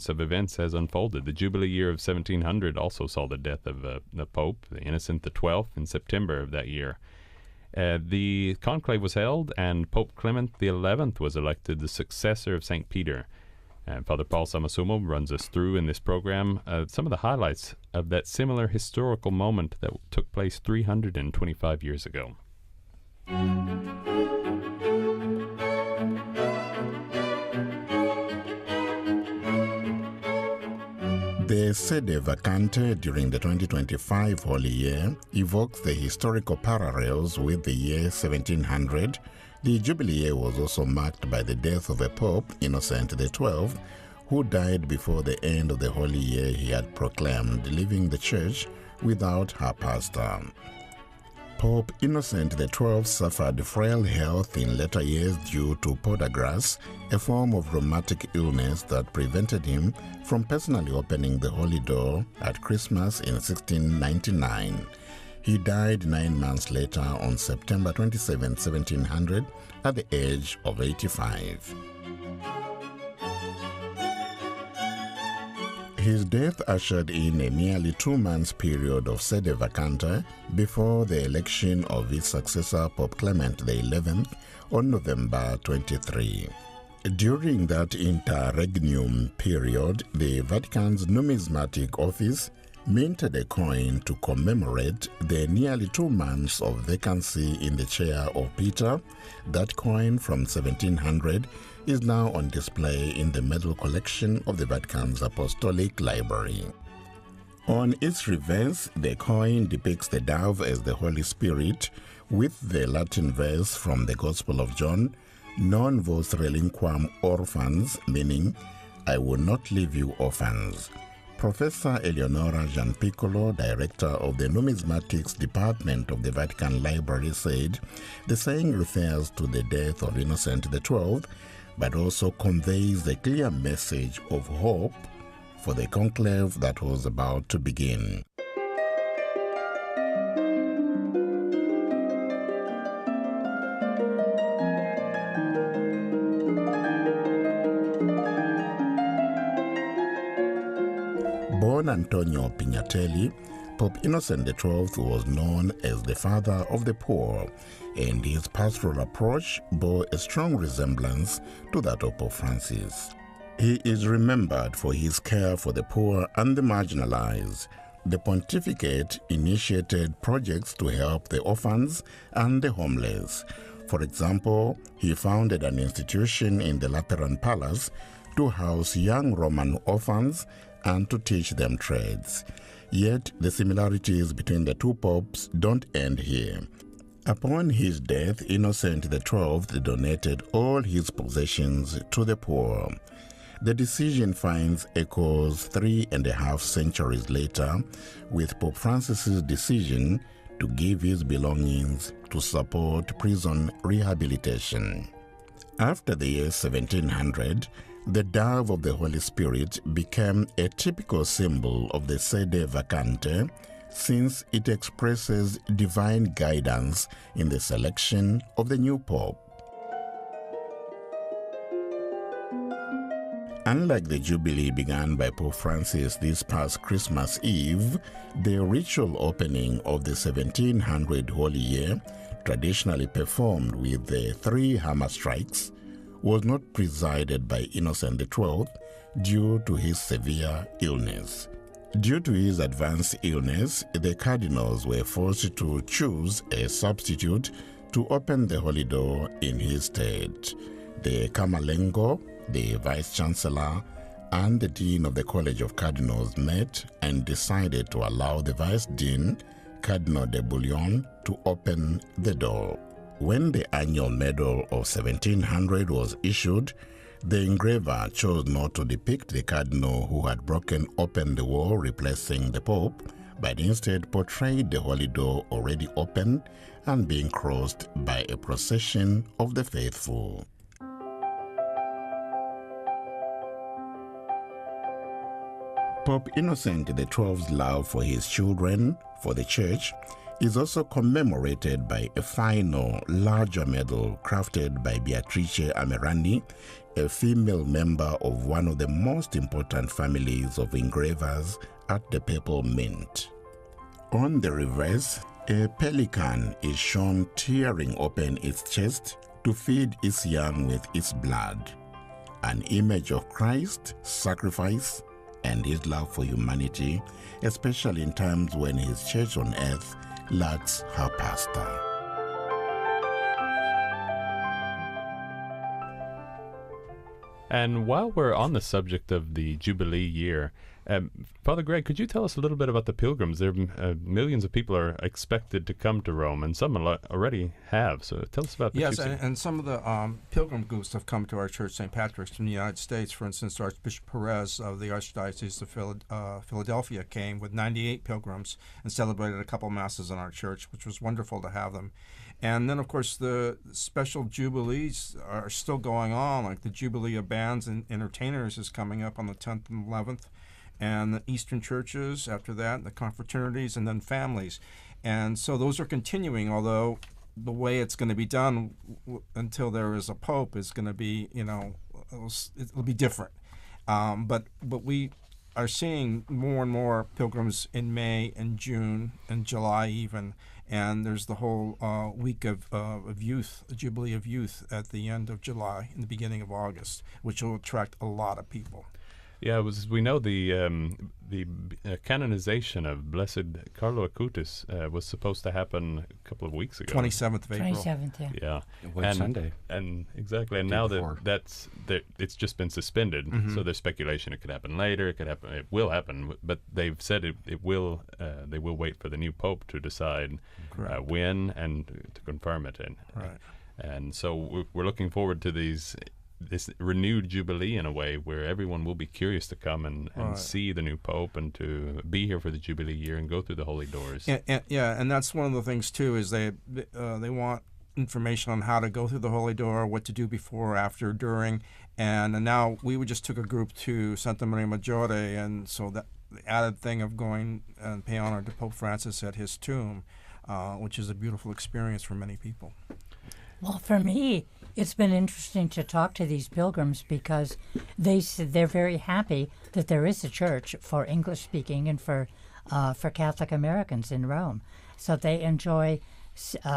sequence of events has unfolded. The Jubilee year of 1700 also saw the death of the Pope, Innocent XII, in September of that year. The conclave was held, and Pope Clement XI was elected the successor of St. Peter. And Father Paul Samasumo runs us through in this program some of the highlights of that similar historical moment that took place 325 years ago. The sede vacante during the 2025 Holy Year evokes the historical parallels with the year 1700. The Jubilee year was also marked by the death of a Pope, Innocent XII, who died before the end of the Holy Year he had proclaimed, leaving the Church without her pastor. Pope Innocent XII suffered frail health in later years due to podagrass, a form of rheumatic illness that prevented him from personally opening the Holy Door at Christmas in 1699. He died 9 months later on September 27, 1700, at the age of 85. His death ushered in a nearly 2 months period of sede vacante before the election of his successor, Pope Clement XI, on November 23. During that interregnum period, the Vatican's numismatic office minted a coin to commemorate the nearly 2 months of vacancy in the chair of Peter. That coin from 1700 is now on display in the medal collection of the Vatican's Apostolic Library. On its reverse, the coin depicts the dove as the Holy Spirit, with the Latin verse from the Gospel of John, Non vos relinquam orphans, meaning, I will not leave you orphans. Professor Eleonora Gianpiccolo, director of the Numismatics Department of the Vatican Library, said the saying refers to the death of Innocent XII, but also conveys a clear message of hope for the conclave that was about to begin. Born Antonio Pignatelli, Pope Innocent XII was known as the father of the poor, and his pastoral approach bore a strong resemblance to that of Pope Francis. He is remembered for his care for the poor and the marginalized. The pontificate initiated projects to help the orphans and the homeless. For example, he founded an institution in the Lateran Palace to house young Roman orphans and to teach them trades. Yet the similarities between the two popes don't end here. Upon his death, Innocent XII donated all his possessions to the poor. The decision finds echoes 3.5 centuries later, with Pope Francis's decision to give his belongings to support prison rehabilitation. After the year 1700, the dove of the Holy Spirit became a typical symbol of the sede vacante, since it expresses divine guidance in the selection of the new pope. Unlike the Jubilee begun by Pope Francis this past Christmas Eve, the ritual opening of the 1700 Holy Year, traditionally performed with the 3 hammer strikes, was not presided by Innocent XII due to his severe illness. Due to his advanced illness, the cardinals were forced to choose a substitute to open the Holy Door in his stead. The Camerlengo, the Vice-Chancellor, and the Dean of the College of Cardinals met and decided to allow the Vice Dean, Cardinal de Bouillon, to open the door. When the annual medal of 1700 was issued, the engraver chose not to depict the cardinal who had broken open the wall replacing the Pope, but instead portrayed the Holy Door already open and being crossed by a procession of the faithful. Pope Innocent XII's love for his children, for the Church, is also commemorated by a final, larger medal crafted by Beatrice Amerani, a female member of one of the most important families of engravers at the Papal Mint. On the reverse, a pelican is shown tearing open its chest to feed its young with its blood, an image of Christ's sacrifice and his love for humanity, especially in times when his church on earth lacks her pastor. And while we're on the subject of the Jubilee year, Father Greg, could you tell us a little bit about the pilgrims? There, millions of people are expected to come to Rome, and some already have. So tell us about the Yes, and some of the pilgrim groups have come to our church, St. Patrick's, from the United States. For instance, Archbishop Perez of the Archdiocese of Philadelphia came with 98 pilgrims and celebrated a couple masses in our church, which was wonderful to have them. And then, of course, the special jubilees are still going on, like the Jubilee of Bands and Entertainers is coming up on the 10th and 11th, and the Eastern churches after that, the confraternities, and then families. And so those are continuing, although the way it's going to be done until there is a pope is going to be, it'll be different. But we are seeing more and more pilgrims in May and June and July even. And there's the whole week of youth, the Jubilee of Youth at the end of July and the beginning of August, which will attract a lot of people. Yeah, we know the canonization of Blessed Carlo Acutis was supposed to happen a couple of weeks ago. 27th of April. 27th, yeah. Yeah. Sunday. And exactly. And now it's just been suspended. Mm-hmm. So there's speculation it could happen later. It will happen. But they've said it will. They will wait for the new pope to decide when and to confirm it. Right. And so we're looking forward to this renewed jubilee in a way where everyone will be curious to come and see the new pope and to be here for the jubilee year and go through the holy doors. And that's one of the things too is they want information on how to go through the holy door, what to do before, after, during, and now we just took a group to Santa Maria Maggiore, and so that the added thing of going and pay honor to Pope Francis at his tomb, which is a beautiful experience for many people. Well, for me, it's been interesting to talk to these pilgrims because they're very happy that there is a church for English speaking and for Catholic Americans in Rome. So they enjoy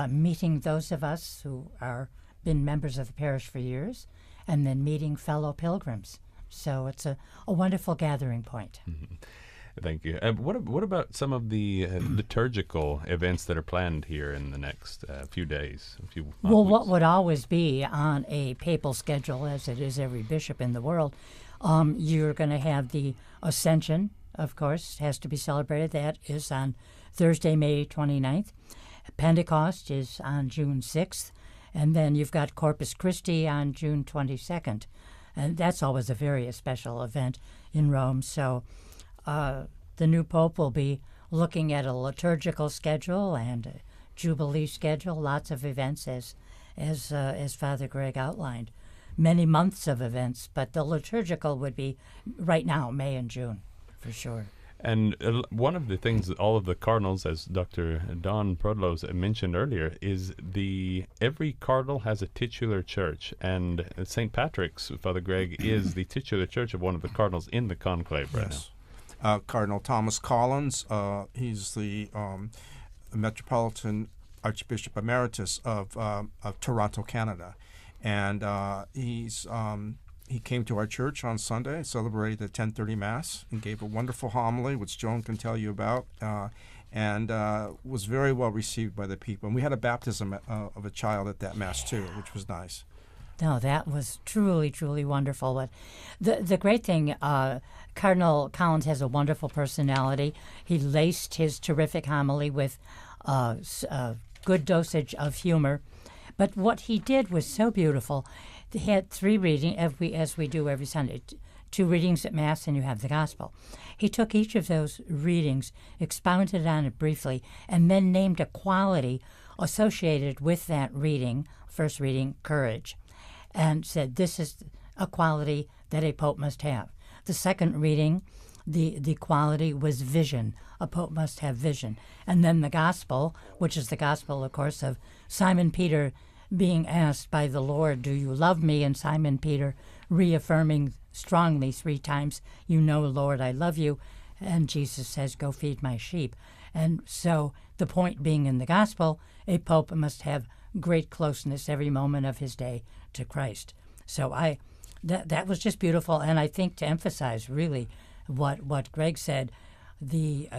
meeting those of us who are been members of the parish for years, and then meeting fellow pilgrims. So it's a wonderful gathering point. Mm-hmm. Thank you. What about some of the liturgical events that are planned here in the next few days? Well, what would always be on a papal schedule, as it is every bishop in the world, you're going to have the Ascension, of course, has to be celebrated. That is on Thursday, May 29th. Pentecost is on June 6th. And then you've got Corpus Christi on June 22nd. And that's always a very special event in Rome. So the new pope will be looking at a liturgical schedule and a jubilee schedule, lots of events as Father Greg outlined. Many months of events, but the liturgical would be right now, May and June, for sure. And one of the things that all of the cardinals, as Dr. Don Prodlos mentioned earlier, is every cardinal has a titular church, and St. Patrick's, Father Greg, is the titular church of one of the cardinals in the conclave right now. Cardinal Thomas Collins, he's the Metropolitan Archbishop Emeritus of Toronto, Canada, and he came to our church on Sunday, celebrated the 10:30 Mass, and gave a wonderful homily, which Joan can tell you about, and was very well received by the people. And we had a baptism of a child at that Mass, too, which was nice. No, that was truly, truly wonderful. But the great thing, Cardinal Collins has a wonderful personality. He laced his terrific homily with a good dosage of humor. But what he did was so beautiful. He had 3 readings, as we do every Sunday, 2 readings at Mass, and you have the Gospel. He took each of those readings, expounded on it briefly, and then named a quality associated with that reading, first reading, courage, and said this is a quality that a pope must have. The second reading the quality was vision. A pope must have vision. And then the gospel, which is the gospel, of course, of Simon Peter being asked by the Lord, "Do you love me?" And Simon Peter reaffirming strongly 3 times, "You know, Lord, I love you." And Jesus says, "Go feed my sheep." And so the point being in the gospel, a pope must have great closeness every moment of his day to Christ. So that was just beautiful. And I think to emphasize really what Greg said, the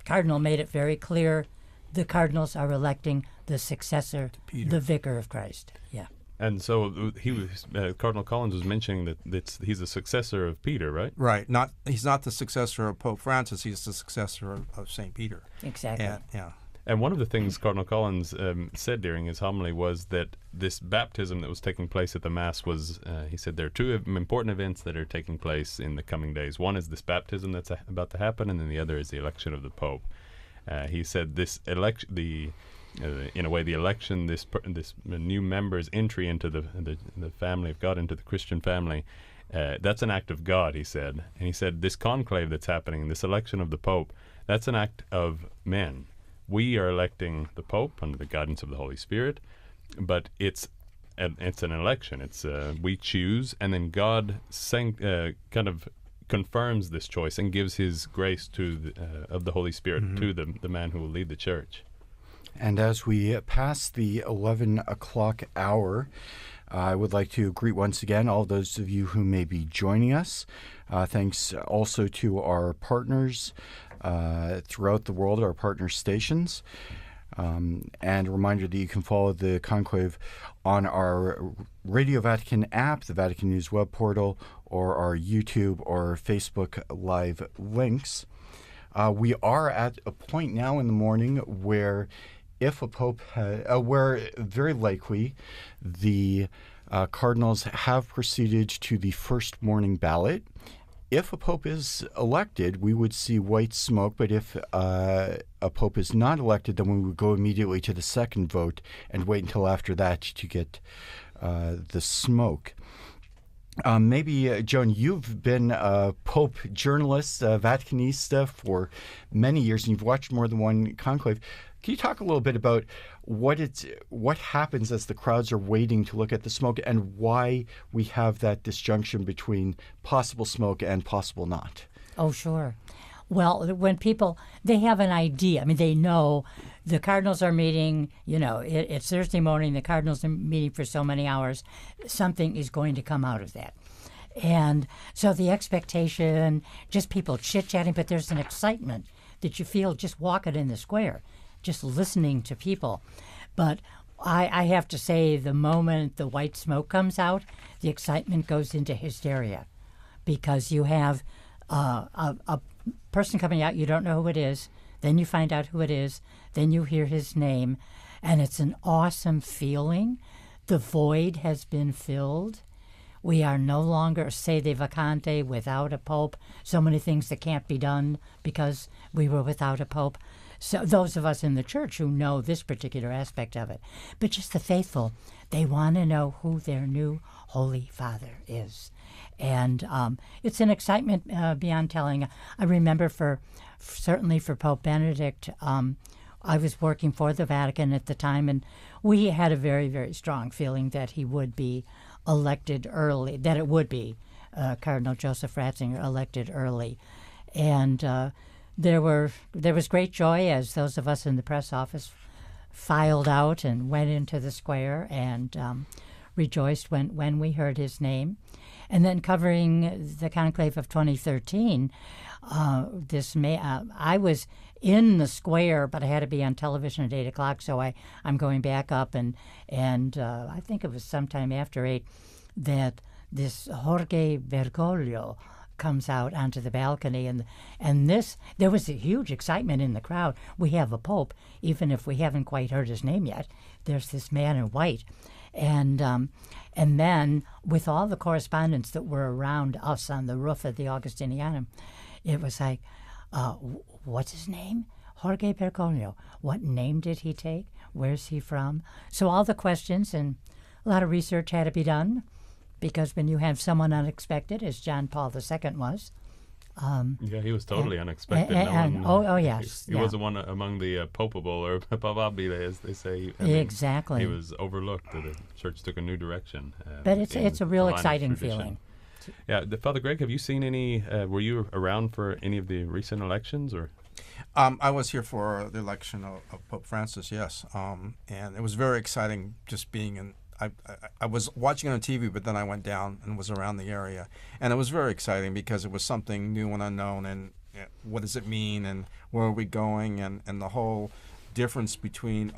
cardinal made it very clear the cardinals are electing the successor, the vicar of Christ. Yeah. And so he was Cardinal Collins was mentioning that he's the successor of Peter, right? Right. He's not the successor of Pope Francis. He's the successor of St. Peter. Exactly. Yeah. And one of the things Cardinal Collins said during his homily was that this baptism that was taking place at the Mass was, he said, there are 2 important events that are taking place in the coming days. One is this baptism that's about to happen, and then the other is the election of the Pope. He said this election, in a way, the election, this new member's entry into the family of God, into the Christian family, that's an act of God, he said. And he said this conclave that's happening, this election of the Pope, that's an act of men. We are electing the Pope under the guidance of the Holy Spirit, but it's an election. It's we choose, and then God kind of confirms this choice and gives His grace of the Holy Spirit to the man who will lead the church. And as we pass the 11 o'clock hour, I would like to greet once again all those of you who may be joining us. Thanks also to our partners throughout the world, our partner stations. And a reminder that you can follow the conclave on our Radio Vatican app, the Vatican News web portal, or our YouTube or Facebook live links. We are at a point now in the morning where if a pope, where very likely the cardinals have proceeded to the first morning ballot. If a pope is elected, we would see white smoke, but if a pope is not elected, then we would go immediately to the second vote and wait until after that to get the smoke. Maybe, Joan, you've been a Pope journalist, Vaticanista, for many years, and you've watched more than one conclave. Can you talk a little bit about what happens as the crowds are waiting to look at the smoke and why we have that disjunction between possible smoke and possible not? Oh, sure. Well, when people, they have an idea. I mean, they know the cardinals are meeting, it's Thursday morning, the cardinals are meeting for so many hours. Something is going to come out of that. And so the expectation, just people chit-chatting, but there's an excitement that you feel just walking in the square, just listening to people. But I have to say, the moment the white smoke comes out, the excitement goes into hysteria because you have a person coming out, you don't know who it is, then you find out who it is, then you hear his name, and it's an awesome feeling. The void has been filled. We are no longer sede vacante, without a pope. So many things that can't be done because we were without a pope. So those of us in the church who know this particular aspect of it. But just the faithful, they want to know who their new Holy Father is. And it's an excitement beyond telling. I remember certainly for Pope Benedict, I was working for the Vatican at the time, and we had a very, very strong feeling that he would be elected early, that it would be Cardinal Joseph Ratzinger elected early. And there was great joy as those of us in the press office filed out and went into the square and rejoiced when we heard his name. And then covering the conclave of 2013, I was in the square, but I had to be on television at 8 o'clock, so I'm going back up, and I think it was sometime after 8 that this Jorge Bergoglio comes out onto the balcony, and there was a huge excitement in the crowd. We have a pope, even if we haven't quite heard his name yet. There's this man in white. And then with all the correspondents that were around us on the roof of the Augustinianum, it was like, what's his name? Jorge Bergoglio. What name did he take? Where's he from? So all the questions, and a lot of research had to be done, because when you have someone unexpected, as John Paul II was, Yeah, he was totally unexpected. Yes. He wasn't one among the popable or papabile, as they say. I mean, Exactly. he was overlooked. The church took a new direction. But it's a real line of exciting tradition. feeling. Yeah, Father Greg, have you seen any? Were you around for any of the recent elections, or? I was here for the election of Pope Francis, yes, and it was very exciting just being in. I was watching it on TV, but then I went down and was around the area, and it was very exciting because it was something new and unknown, and what does it mean, and where are we going, and the whole difference between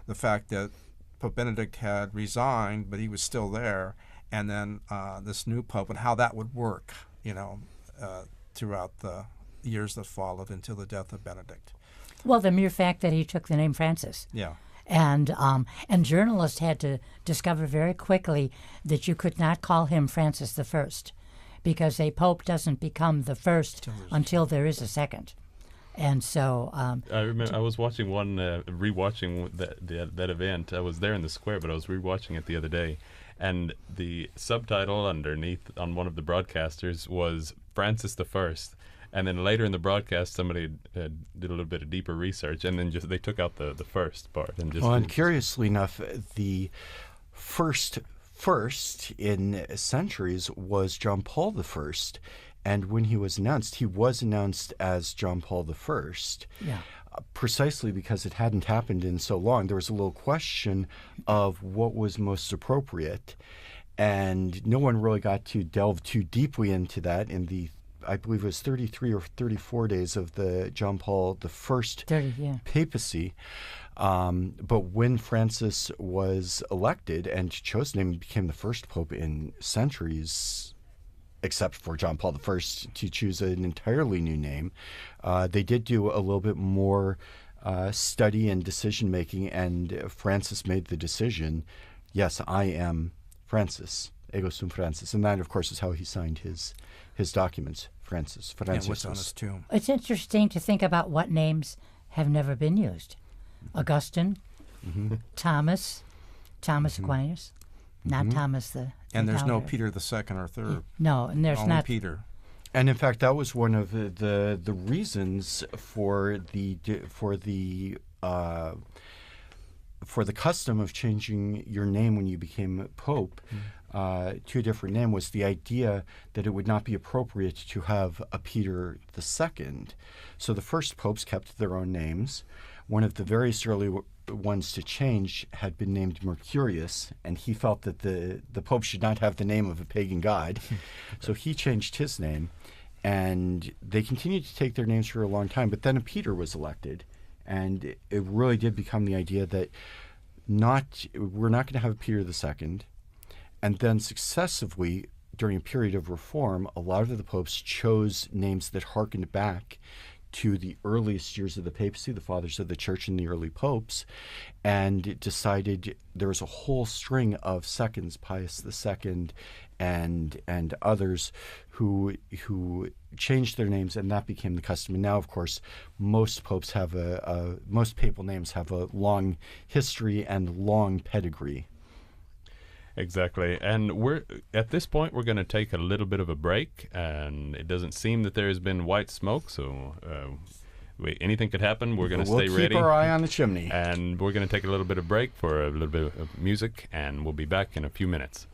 the fact that Pope Benedict had resigned, but he was still there, and then this new Pope, and how that would work, throughout the years that followed until the death of Benedict. Well, the mere fact that he took the name Francis. Yeah. And journalists had to discover very quickly that you could not call him Francis the First, because a pope doesn't become the first until there is a second. And so I remember I was watching rewatching that event. I was there in the square, but I was rewatching it the other day, and the subtitle underneath on one of the broadcasters was Francis the First. And then later in the broadcast, somebody did a little bit of deeper research, and then they took out the first part. And curiously enough, the first in centuries was John Paul I, and when he was announced as John Paul I. Yeah. Precisely because it hadn't happened in so long. There was a little question of what was most appropriate, and no one really got to delve too deeply into that in the, I believe it was 33 or 34 days of the John Paul I papacy. But when Francis was elected and chosen, and became the first pope in centuries, except for John Paul I, to choose an entirely new name, they did do a little bit more study and decision-making, and Francis made the decision, yes, I am Francis, ego sum Francis. And that, of course, is how he signed his documents, Francis. And what's on his tomb. It's interesting to think about what names have never been used. Augustine, Thomas Aquinas, not Thomas the And there's no founder. Peter the Second or Third. No, and there's Only not Peter. And in fact, that was one of the reasons for the custom of changing your name when you became pope to a different name, was the idea that it would not be appropriate to have a Peter II. So the first popes kept their own names. One of the various early ones to change had been named Mercurius, and he felt that the Pope should not have the name of a pagan god. So he changed his name, and they continued to take their names for a long time. But then a Peter was elected, and it really did become the idea that we're not going to have a Peter II. And then successively, during a period of reform, a lot of the popes chose names that harkened back to the earliest years of the papacy, the fathers of the church and the early popes, and decided there was a whole string of seconds, Pius II and others, who changed their names, and that became the custom. And now, of course, most popes have most papal names have a long history and long pedigree. Exactly. And we're at this point, we're going to take a little bit of a break, and it doesn't seem that there has been white smoke, so anything could happen. We're going to stay ready. We'll keep our eye on the chimney. And we're going to take a little bit of break for a little bit of music, and we'll be back in a few minutes.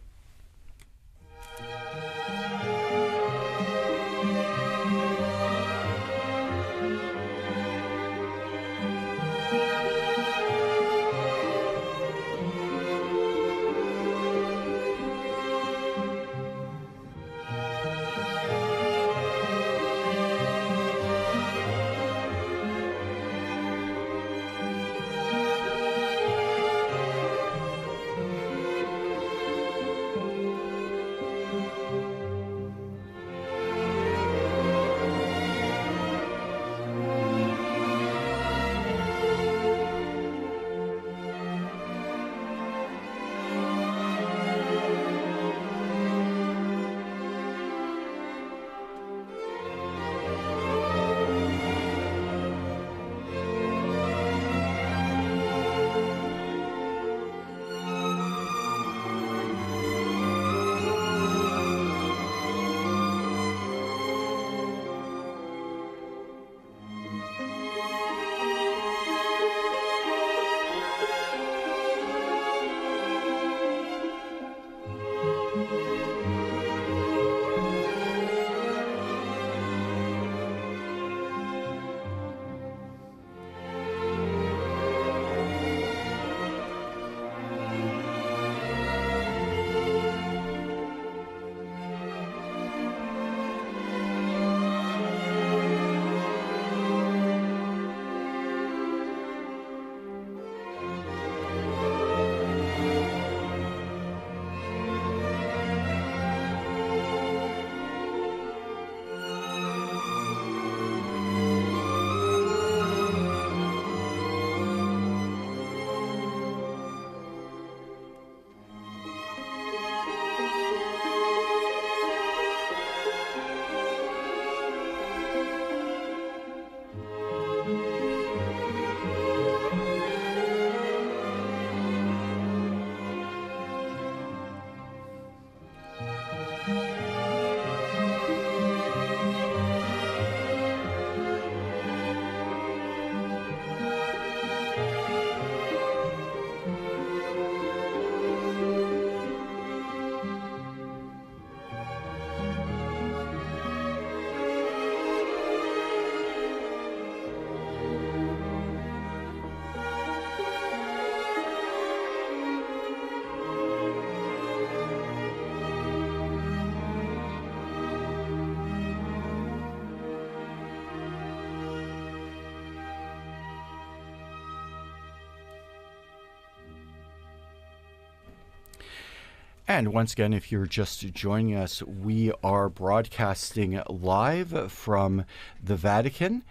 And once again, if you're just joining us, we are broadcasting live from the Vatican.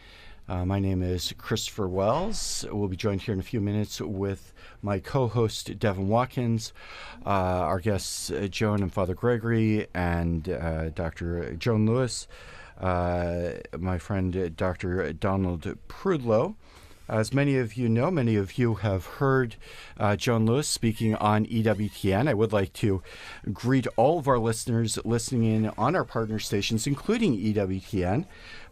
My name is Christopher Wells. We'll be joined here in a few minutes with my co-host, Devin Watkins, our guests, Joan and Father Gregory, and Dr. Joan Lewis, my friend, Dr. Donald Prudlow. As many of you know, many of you have heard Joan Lewis speaking on EWTN. I would like to greet all of our listeners listening in on our partner stations, including EWTN,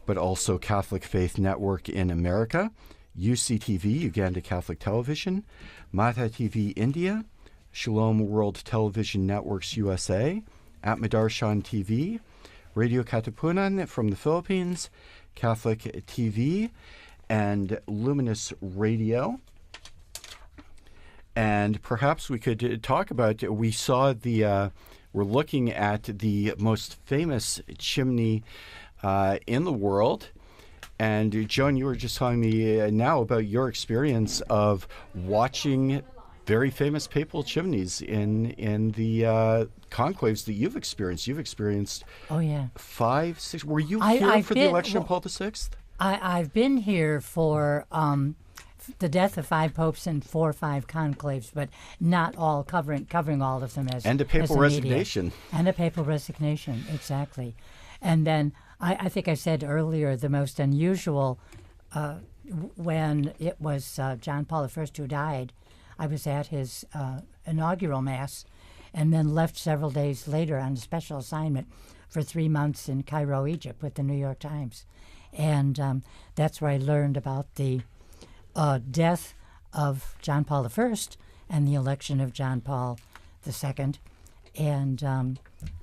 but also Catholic Faith Network in America, UCTV, Uganda Catholic Television, Mata TV India, Shalom World Television Networks USA, Atmadarshan TV, Radio Katipunan from the Philippines, Catholic TV, and Luminous Radio. And perhaps we could talk about, we saw we're looking at the most famous chimney in the world. And Joan, you were just telling me now about your experience of watching very famous papal chimneys in the conclaves that you've experienced. You've experienced 5, 6. Were you here for the election of Paul VI? I've been here for the death of 5 popes and 4 or 5 conclaves, but not all covering all of them as and a papal resignation. And a papal resignation, exactly. And then I think I said earlier the most unusual when it was John Paul I who died. I was at his inaugural Mass and then left several days later on a special assignment for 3 months in Cairo, Egypt with the New York Times. And that's where I learned about the death of John Paul I and the election of John Paul II. And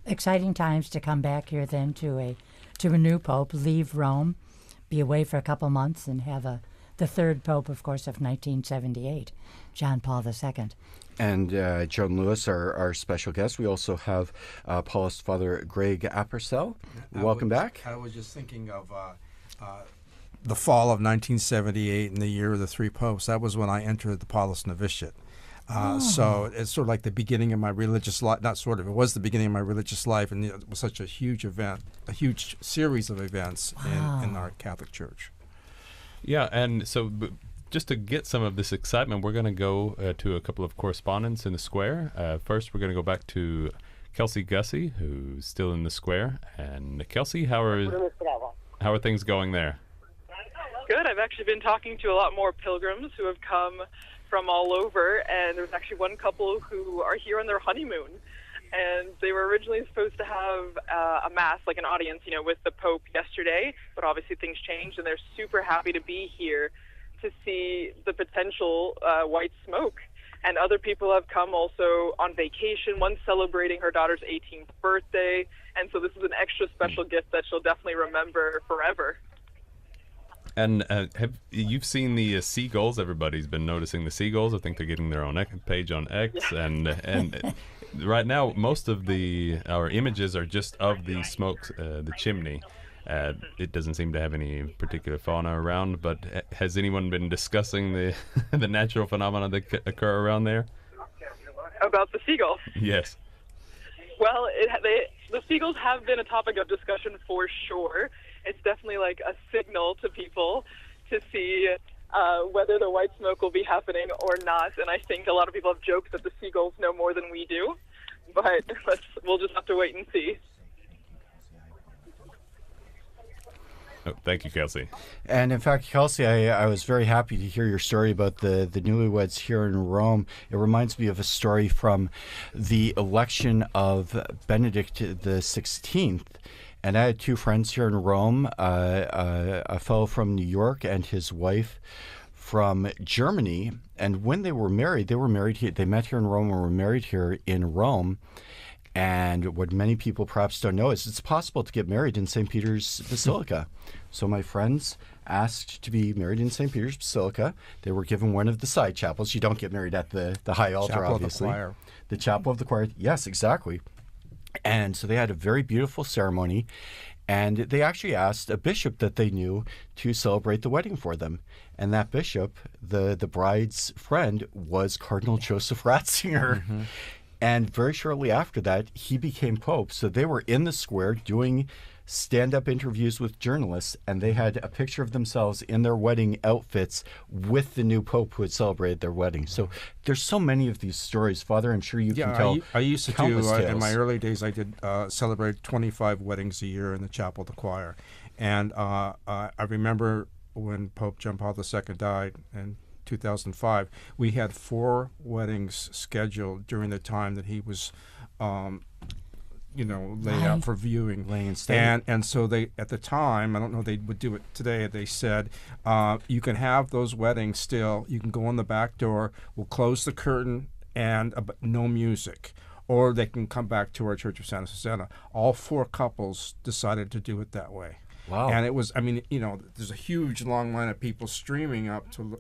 exciting times to come back here then to a new pope, leave Rome, be away for a couple months, and have the third pope, of course, of 1978, John Paul II. And Joan Lewis, our special guest. We also have Paulist Father Greg Appercell. Welcome back. I was just thinking of the fall of 1978 and the year of the 3 popes. That was when I entered the Paulist novitiate. So it's sort of like the beginning of my religious life. Not sort of, it was the beginning of my religious life, and it was such a huge event, a huge series of events in our Catholic Church. Yeah, and so just to get some of this excitement, we're going to go to a couple of correspondents in the square. First, we're going to go back to Kelsey Gussie, who's still in the square. And Kelsey, how are things going there? Good. I've actually been talking to a lot more pilgrims who have come from all over, and there's actually one couple who are here on their honeymoon. And they were originally supposed to have a mass, like an audience, with the Pope yesterday, but obviously things changed, and they're super happy to be here to see the potential white smoke. And other people have come also on vacation, one celebrating her daughter's 18th birthday, and so this is an extra special gift that she'll definitely remember forever. And you've seen the seagulls? Everybody's been noticing the seagulls. I think they're getting their own page on X, and right now most of our images are just of the smoke, the chimney. It doesn't seem to have any particular fauna around, but has anyone been discussing the natural phenomena that occur around there? About the seagulls? Yes. Well, the seagulls have been a topic of discussion for sure. It's definitely like a signal to people to see whether the white smoke will be happening or not. And I think a lot of people have joked that the seagulls know more than we do, but we'll just have to wait and see. Oh, thank you, Kelsey. And in fact, Kelsey, I was very happy to hear your story about the newlyweds here in Rome. It reminds me of a story from the election of Benedict XVI. And I had 2 friends here in Rome, a fellow from New York and his wife from Germany. And when they were married here. They met here in Rome and were married here in Rome. And what many people perhaps don't know is it's possible to get married in St. Peter's Basilica. So my friends asked to be married in St. Peter's Basilica. They were given one of the side chapels. You don't get married at the high altar, Chapel obviously. Of the choir. The chapel of the choir. Yes, exactly. And so they had a very beautiful ceremony. And they actually asked a bishop that they knew to celebrate the wedding for them. And that bishop, the bride's friend, was Cardinal Joseph Ratzinger. Mm-hmm. And very shortly after that, he became Pope. So they were in the square doing stand-up interviews with journalists, and they had a picture of themselves in their wedding outfits with the new Pope who had celebrated their wedding. So there's so many of these stories. Father, I'm sure you can tell. I used to do, countless tales. in my early days, I did celebrate 25 weddings a year in the chapel of the choir. And I remember when Pope John Paul II died in 2005, we had 4 weddings scheduled during the time that he was laid out for viewing. And so they, at the time, I don't know if they would do it today, they said, you can have those weddings still. You can go in the back door. We'll close the curtain and no music. Or they can come back to our Church of Santa Susana. All 4 couples decided to do it that way. Wow. And it was, there's a huge long line of people streaming up to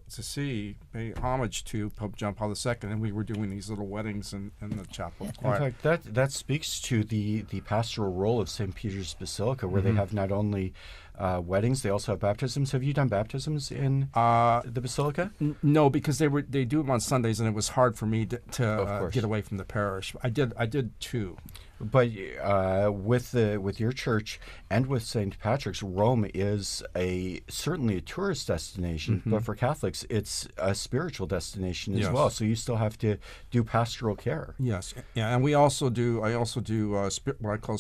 pay homage to Pope John Paul II, and we were doing these little weddings in the chapel of choir. In fact, that speaks to the pastoral role of St. Peter's Basilica, where they have not only weddings, they also have baptisms. Have you done baptisms in the Basilica? No, because they do them on Sundays, and it was hard for me to get away from the parish. I did 2. But with your church and with St. Patrick's, Rome is certainly a tourist destination, but for Catholics, it's a spiritual destination as well. So you still have to do pastoral care. Yes, yeah, and I also do what I call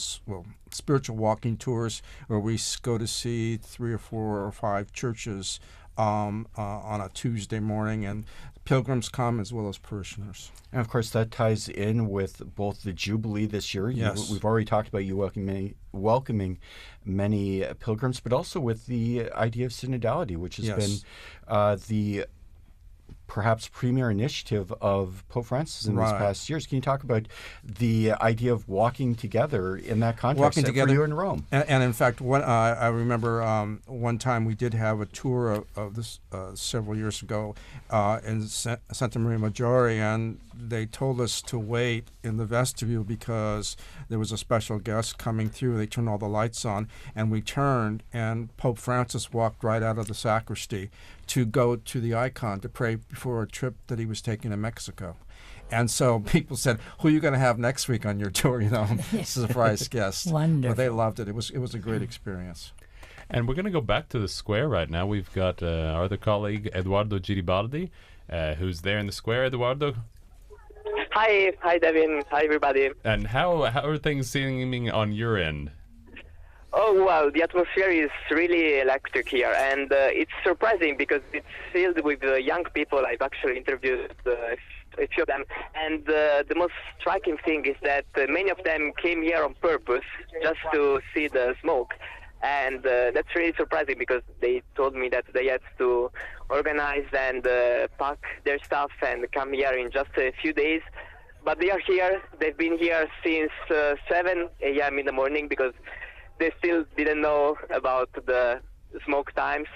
spiritual walking tours, where we go to see 3 or 4 or 5 churches on a Tuesday morning, and pilgrims come as well as parishioners. And of course, that ties in with both the Jubilee this year. Yes. We've already talked about you welcoming many pilgrims, but also with the idea of synodality, which has been the perhaps premier initiative of Pope Francis in these past years. Can you talk about the idea of walking together in that context walking together for you in Rome? And in fact, I remember one time we did have a tour of this several years ago in Santa Maria Maggiore, and they told us to wait in the vestibule because there was a special guest coming through. They turned all the lights on, and we turned, and Pope Francis walked right out of the sacristy to go to the icon to pray before a trip that he was taking to Mexico. And so people said, who are you going to have next week on your tour? Surprise guest. Wonderful. But they loved it. It was a great experience. And we're going to go back to the square right now. We've got our other colleague, Eduardo Giribaldi, who's there in the square. Eduardo? Hi, Devin. Hi, everybody. And how are things seeming on your end? Oh, wow, the atmosphere is really electric here, and it's surprising because it's filled with young people. I've actually interviewed a few of them, and the most striking thing is that many of them came here on purpose just to see the smoke, and that's really surprising because they told me that they had to organize and pack their stuff and come here in just a few days. But they are here. They've been here since 7 a.m. in the morning because they still didn't know about the smoke times,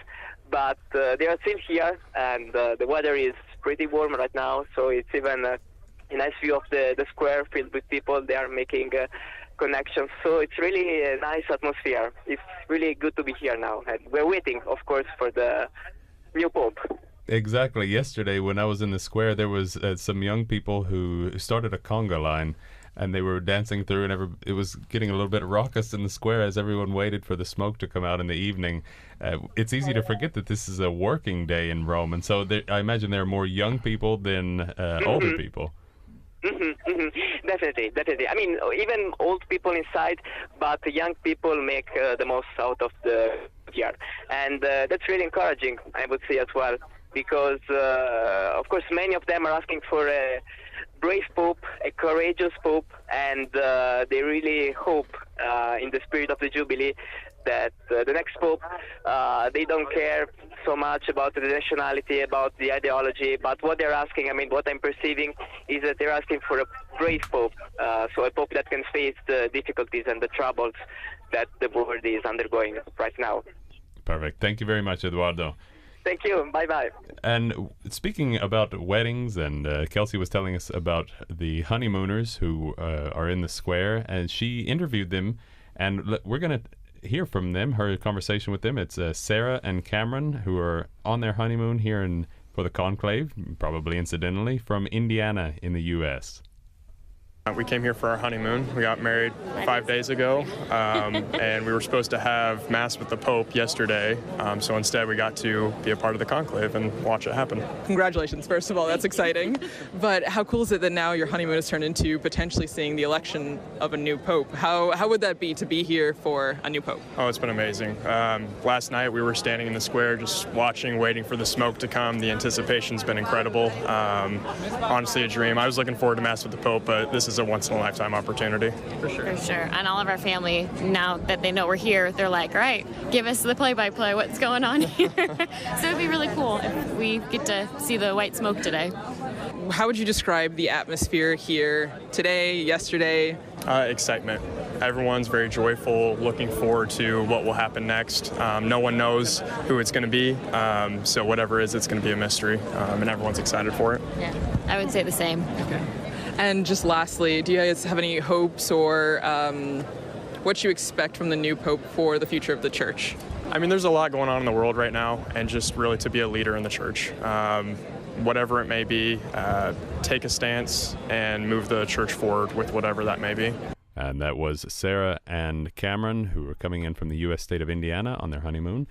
but they are still here, and the weather is pretty warm right now, so it's even a nice view of the square filled with people. They are making connections, so it's really a nice atmosphere. It's really good to be here now, and we're waiting, of course, for the new Pope. Exactly. Yesterday, when I was in the square, there was some young people who started a conga line, and they were dancing through, and it was getting a little bit raucous in the square as everyone waited for the smoke to come out in the evening. It's easy to forget that this is a working day in Rome, and so I imagine there are more young people than older people. Definitely. I mean, even old people inside, but young people make the most out of the year. And that's really encouraging, I would say as well, because, of course, many of them are asking for a brave Pope, a courageous Pope, and they really hope in the spirit of the Jubilee that the next Pope, they don't care so much about the nationality, about the ideology, but what they're asking, I mean, what I'm perceiving is that they're asking for a brave Pope, so a Pope that can face the difficulties and the troubles that the world is undergoing right now. Perfect. Thank you very much, Eduardo. Thank you. Bye-bye. And speaking about weddings, and Kelsey was telling us about the honeymooners who are in the square, and she interviewed them, and we're going to hear from them, her conversation with them. It's Sarah and Cameron, who are on their honeymoon here for the Conclave, probably incidentally, from Indiana in the U.S. We came here for our honeymoon. We got married 5 days ago, and we were supposed to have Mass with the Pope yesterday. So instead, we got to be a part of the conclave and watch it happen. Congratulations, first of all. That's exciting. But how cool is it that now your honeymoon has turned into potentially seeing the election of a new Pope? How would that be to be here for a new Pope? Oh, it's been amazing. Last night, we were standing in the square just watching, waiting for the smoke to come. The anticipation's been incredible. Honestly, a dream. I was looking forward to Mass with the Pope, but this is a once-in-a-lifetime opportunity. For sure. For sure. And all of our family, now that they know we're here, they're like, all right, give us the play-by-play, what's going on here? So it'd be really cool if we get to see the white smoke today. How would you describe the atmosphere here today, yesterday? Excitement. Everyone's very joyful, looking forward to what will happen next. No one knows who it's going to be, so whatever it is, it's going to be a mystery, and everyone's excited for it. Yeah, I would say the same. Okay. And just lastly, do you guys have any hopes or what you expect from the new Pope for the future of the Church? I mean, there's a lot going on in the world right now, and just really to be a leader in the Church. Whatever it may be, take a stance and move the Church forward with whatever that may be. And that was Sarah and Cameron, who were coming in from the U.S. state of Indiana on their honeymoon.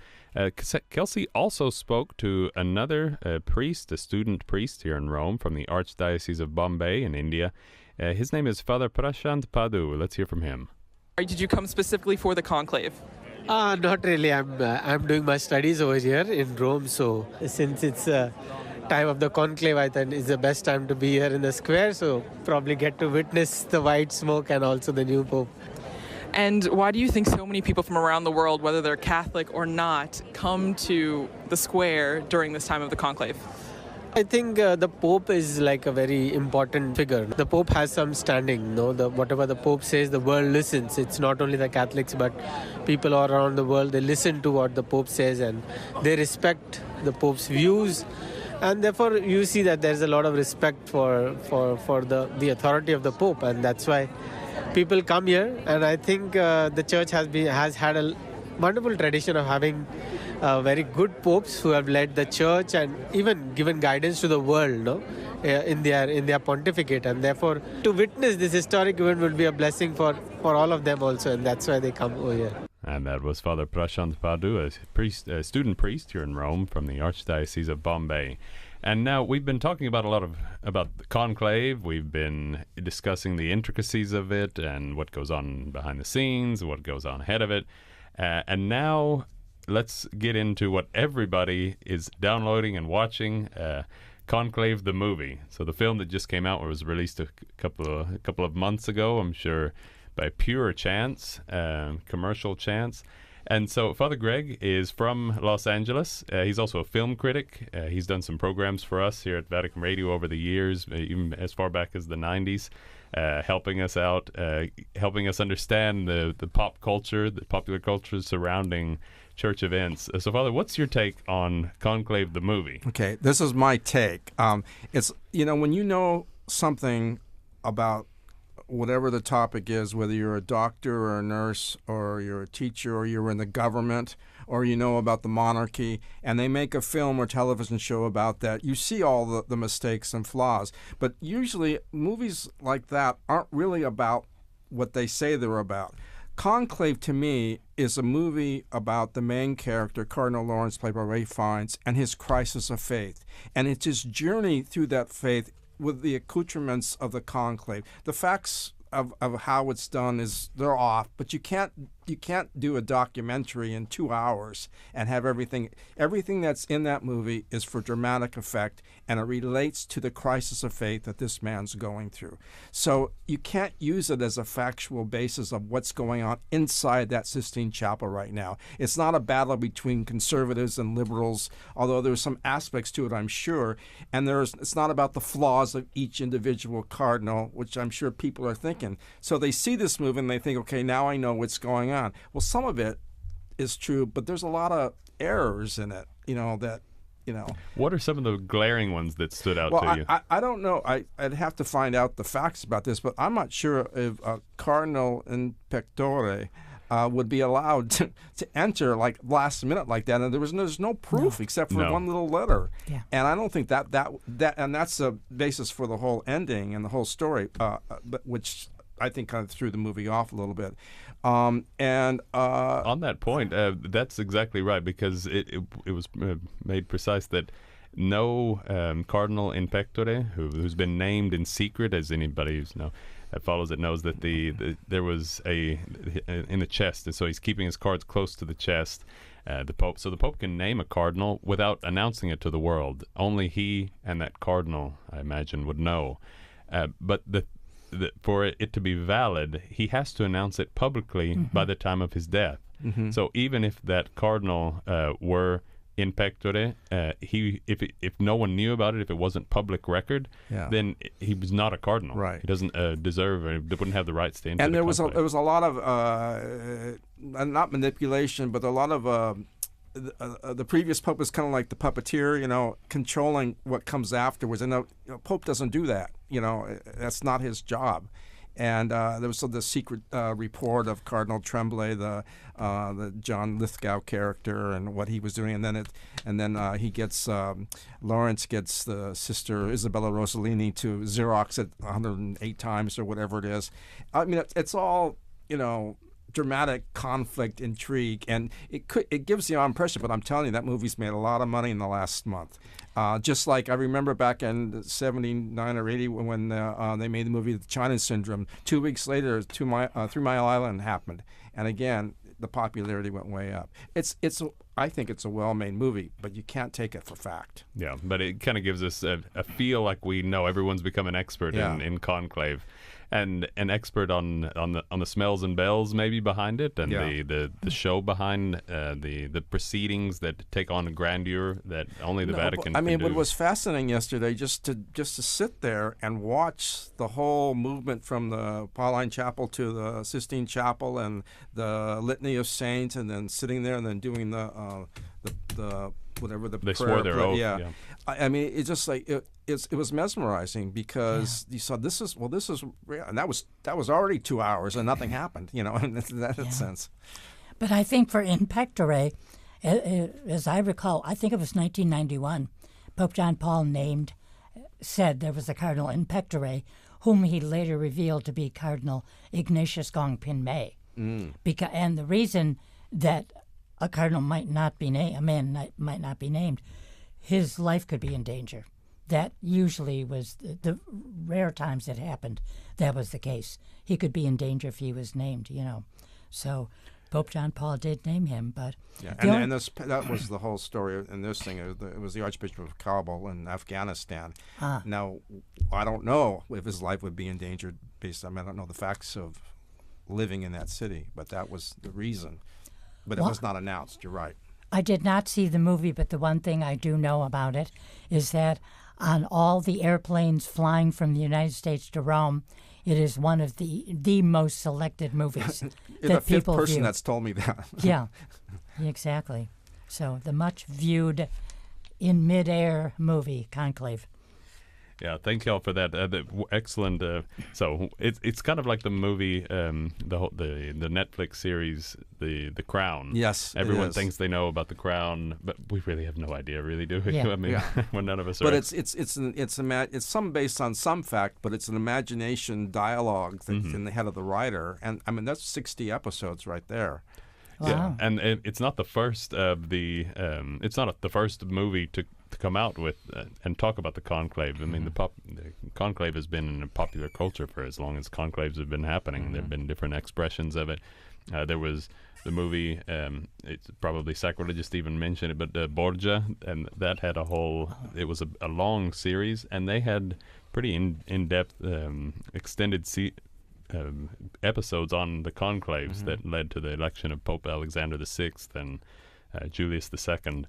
Kelsey also spoke to another priest, a student priest here in Rome from the Archdiocese of Bombay in India. His name is Father Prashant Padu. Let's hear from him. Did you come specifically for the conclave? Not really. I'm doing my studies over here in Rome, so since it's time of the conclave, I thought it's the best time to be here in the square, so probably get to witness the white smoke and also the new Pope. And why do you think so many people from around the world, whether they're Catholic or not, come to the square during this time of the conclave? I think the Pope is like a very important figure. The Pope has some standing, whatever the Pope says, the world listens. It's not only the Catholics, but people all around the world, they listen to what the Pope says and they respect the Pope's views. And therefore, you see that there's a lot of respect for the authority of the Pope, and that's why people come here. And I think the Church has had a wonderful tradition of having very good popes who have led the Church and even given guidance to the world, in their pontificate. And therefore, to witness this historic event will be a blessing for all of them also, and that's why they come over here. And that was Father Prashant Padu, a student priest here in Rome from the Archdiocese of Bombay. And now we've been talking about about the conclave. We've been discussing the intricacies of it and what goes on behind the scenes, what goes on ahead of it. And now let's get into what everybody is downloading and watching, Conclave the movie. So the film that just came out was released a couple of months ago, I'm sure, by pure chance, commercial chance. And so Father Greg is from Los Angeles. He's also a film critic. He's done some programs for us here at Vatican Radio over the years, even as far back as the 90s, helping us out, helping us understand the pop culture, the popular culture surrounding church events. So, Father, what's your take on Conclave the movie? Okay, this is my take. It's, when you know something about whatever the topic is, whether you're a doctor or a nurse or you're a teacher or you're in the government or you know about the monarchy, and they make a film or television show about that, you see all the mistakes and flaws. But usually movies like that aren't really about what they say they're about. Conclave, to me, is a movie about the main character, Cardinal Lawrence, played by Ralph Fiennes, and his crisis of faith. And it's his journey through that faith with the accoutrements of the conclave. The facts of how it's done they're off, but you can't do a documentary in 2 hours and have everything that's in that movie is for dramatic effect, and it relates to the crisis of faith that this man's going through. So you can't use it as a factual basis of what's going on inside that Sistine Chapel right now. It's not a battle between conservatives and liberals, although there's some aspects to it, I'm sure, and it's not about the flaws of each individual cardinal, which I'm sure people are thinking. So they see this movie and they think, okay, now I know what's going on. Well, some of it is true, but there's a lot of errors in it, What are some of the glaring ones that stood out to you? I don't know. I'd have to find out the facts about this, but I'm not sure if Cardinal in Pectore would be allowed to enter like last minute like that, and there's no proof except for one little letter. Yeah. And I don't think that and that's the basis for the whole ending and the whole story, but which I think kind of threw the movie off a little bit. On that point, that's exactly right, because it was made precise that no cardinal in pectore who's been named in secret, as anybody who's follows it knows that there was in the chest, and so he's keeping his cards close to the chest. The Pope, so the Pope can name a cardinal without announcing it to the world. Only he and that cardinal, I imagine, would know. But for it to be valid, he has to announce it publicly by the time of his death. So even if that cardinal were in pectore, if no one knew about it, if it wasn't public record, then he was not a cardinal. Right. He doesn't deserve, or wouldn't have the rights to enter. And the there was conclave. a lot of not manipulation, but a lot of the previous pope was kind of like the puppeteer, controlling what comes afterwards. And Pope doesn't do that. That's not his job. And there was the secret report of Cardinal Tremblay, the John Lithgow character, and what he was doing. And then he gets Lawrence gets the sister Isabella Rossellini to Xerox it 108 times or whatever it is. I mean, it's all dramatic conflict, intrigue, and it gives the impression. But I'm telling you, that movie's made a lot of money in the last month. Just like I remember back in 79 or 80 when they made the movie The China Syndrome. 2 weeks later, 3 Mile Island happened, and again the popularity went way up. I think it's a well-made movie, but you can't take it for fact. Yeah, but it kind of gives us a feel like we know everyone's become an expert in Conclave. And an expert on the smells and bells maybe behind it, and the show behind the proceedings that take on a grandeur that only the Vatican can do. But it was fascinating yesterday just to sit there and watch the whole movement from the Pauline Chapel to the Sistine Chapel and the Litany of Saints, and then sitting there and then doing the whatever the they prayer. Swore their oath. Yeah. I mean, it's just like it was mesmerizing because you saw this is real, and that was already 2 hours and nothing happened, in that sense. But I think for in pectore, as I recall, I think it was 1991, Pope John Paul said there was a cardinal in pectore, whom he later revealed to be Cardinal Ignatius Gongpin-Mei. And the reason that a cardinal might not be named, a man might not be named, his life could be in danger. That usually was the rare times it happened. That was the case. He could be in danger if he was named, So Pope John Paul did name him, but that was the whole story in this thing. It was the Archbishop of Kabul in Afghanistan. Now, I don't know if his life would be endangered based on, I don't know the facts of living in that city, but that was the reason. But it was not announced, you're right. I did not see the movie, but the one thing I do know about it is that on all the airplanes flying from the United States to Rome, it is one of the most selected movies that people view. The fifth person that's told me that. Yeah, exactly. So the much viewed in midair movie, Conclave. Yeah, thank y'all for that. Excellent. So it's kind of like the movie, the Netflix series, The Crown. Yes, everyone thinks they know about The Crown, but we really have no idea, really, do we? Yeah. I mean, when none of us are. But it's some based on some fact, but it's an imagination dialogue that's in the head of the writer, and I mean that's 60 episodes right there. Wow. Yeah, and it's not the first of the. It's not the first movie to come out with and talk about the conclave. I mean, the conclave has been in popular culture for as long as conclaves have been happening. There have been different expressions of it. There was the movie. It's probably sacrilegious to even mention it, but Borgia, and that had a whole. It was a long series, and they had pretty in-depth, extended episodes on the conclaves that led to the election of Pope Alexander VI and Julius II,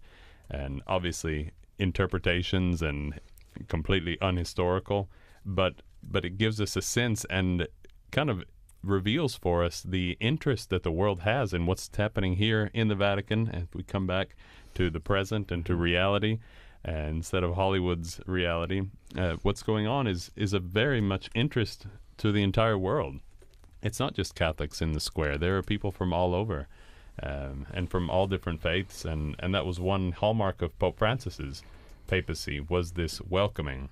and obviously interpretations and completely unhistorical, but it gives us a sense and kind of reveals for us the interest that the world has in what's happening here in the Vatican. As we come back to the present and to reality, instead of Hollywood's reality, what's going on is a very much interest to the entire world. it's not just Catholics in the square. There are people from all over, and from all different faiths, and that was one hallmark of Pope Francis's papacy, was this welcoming.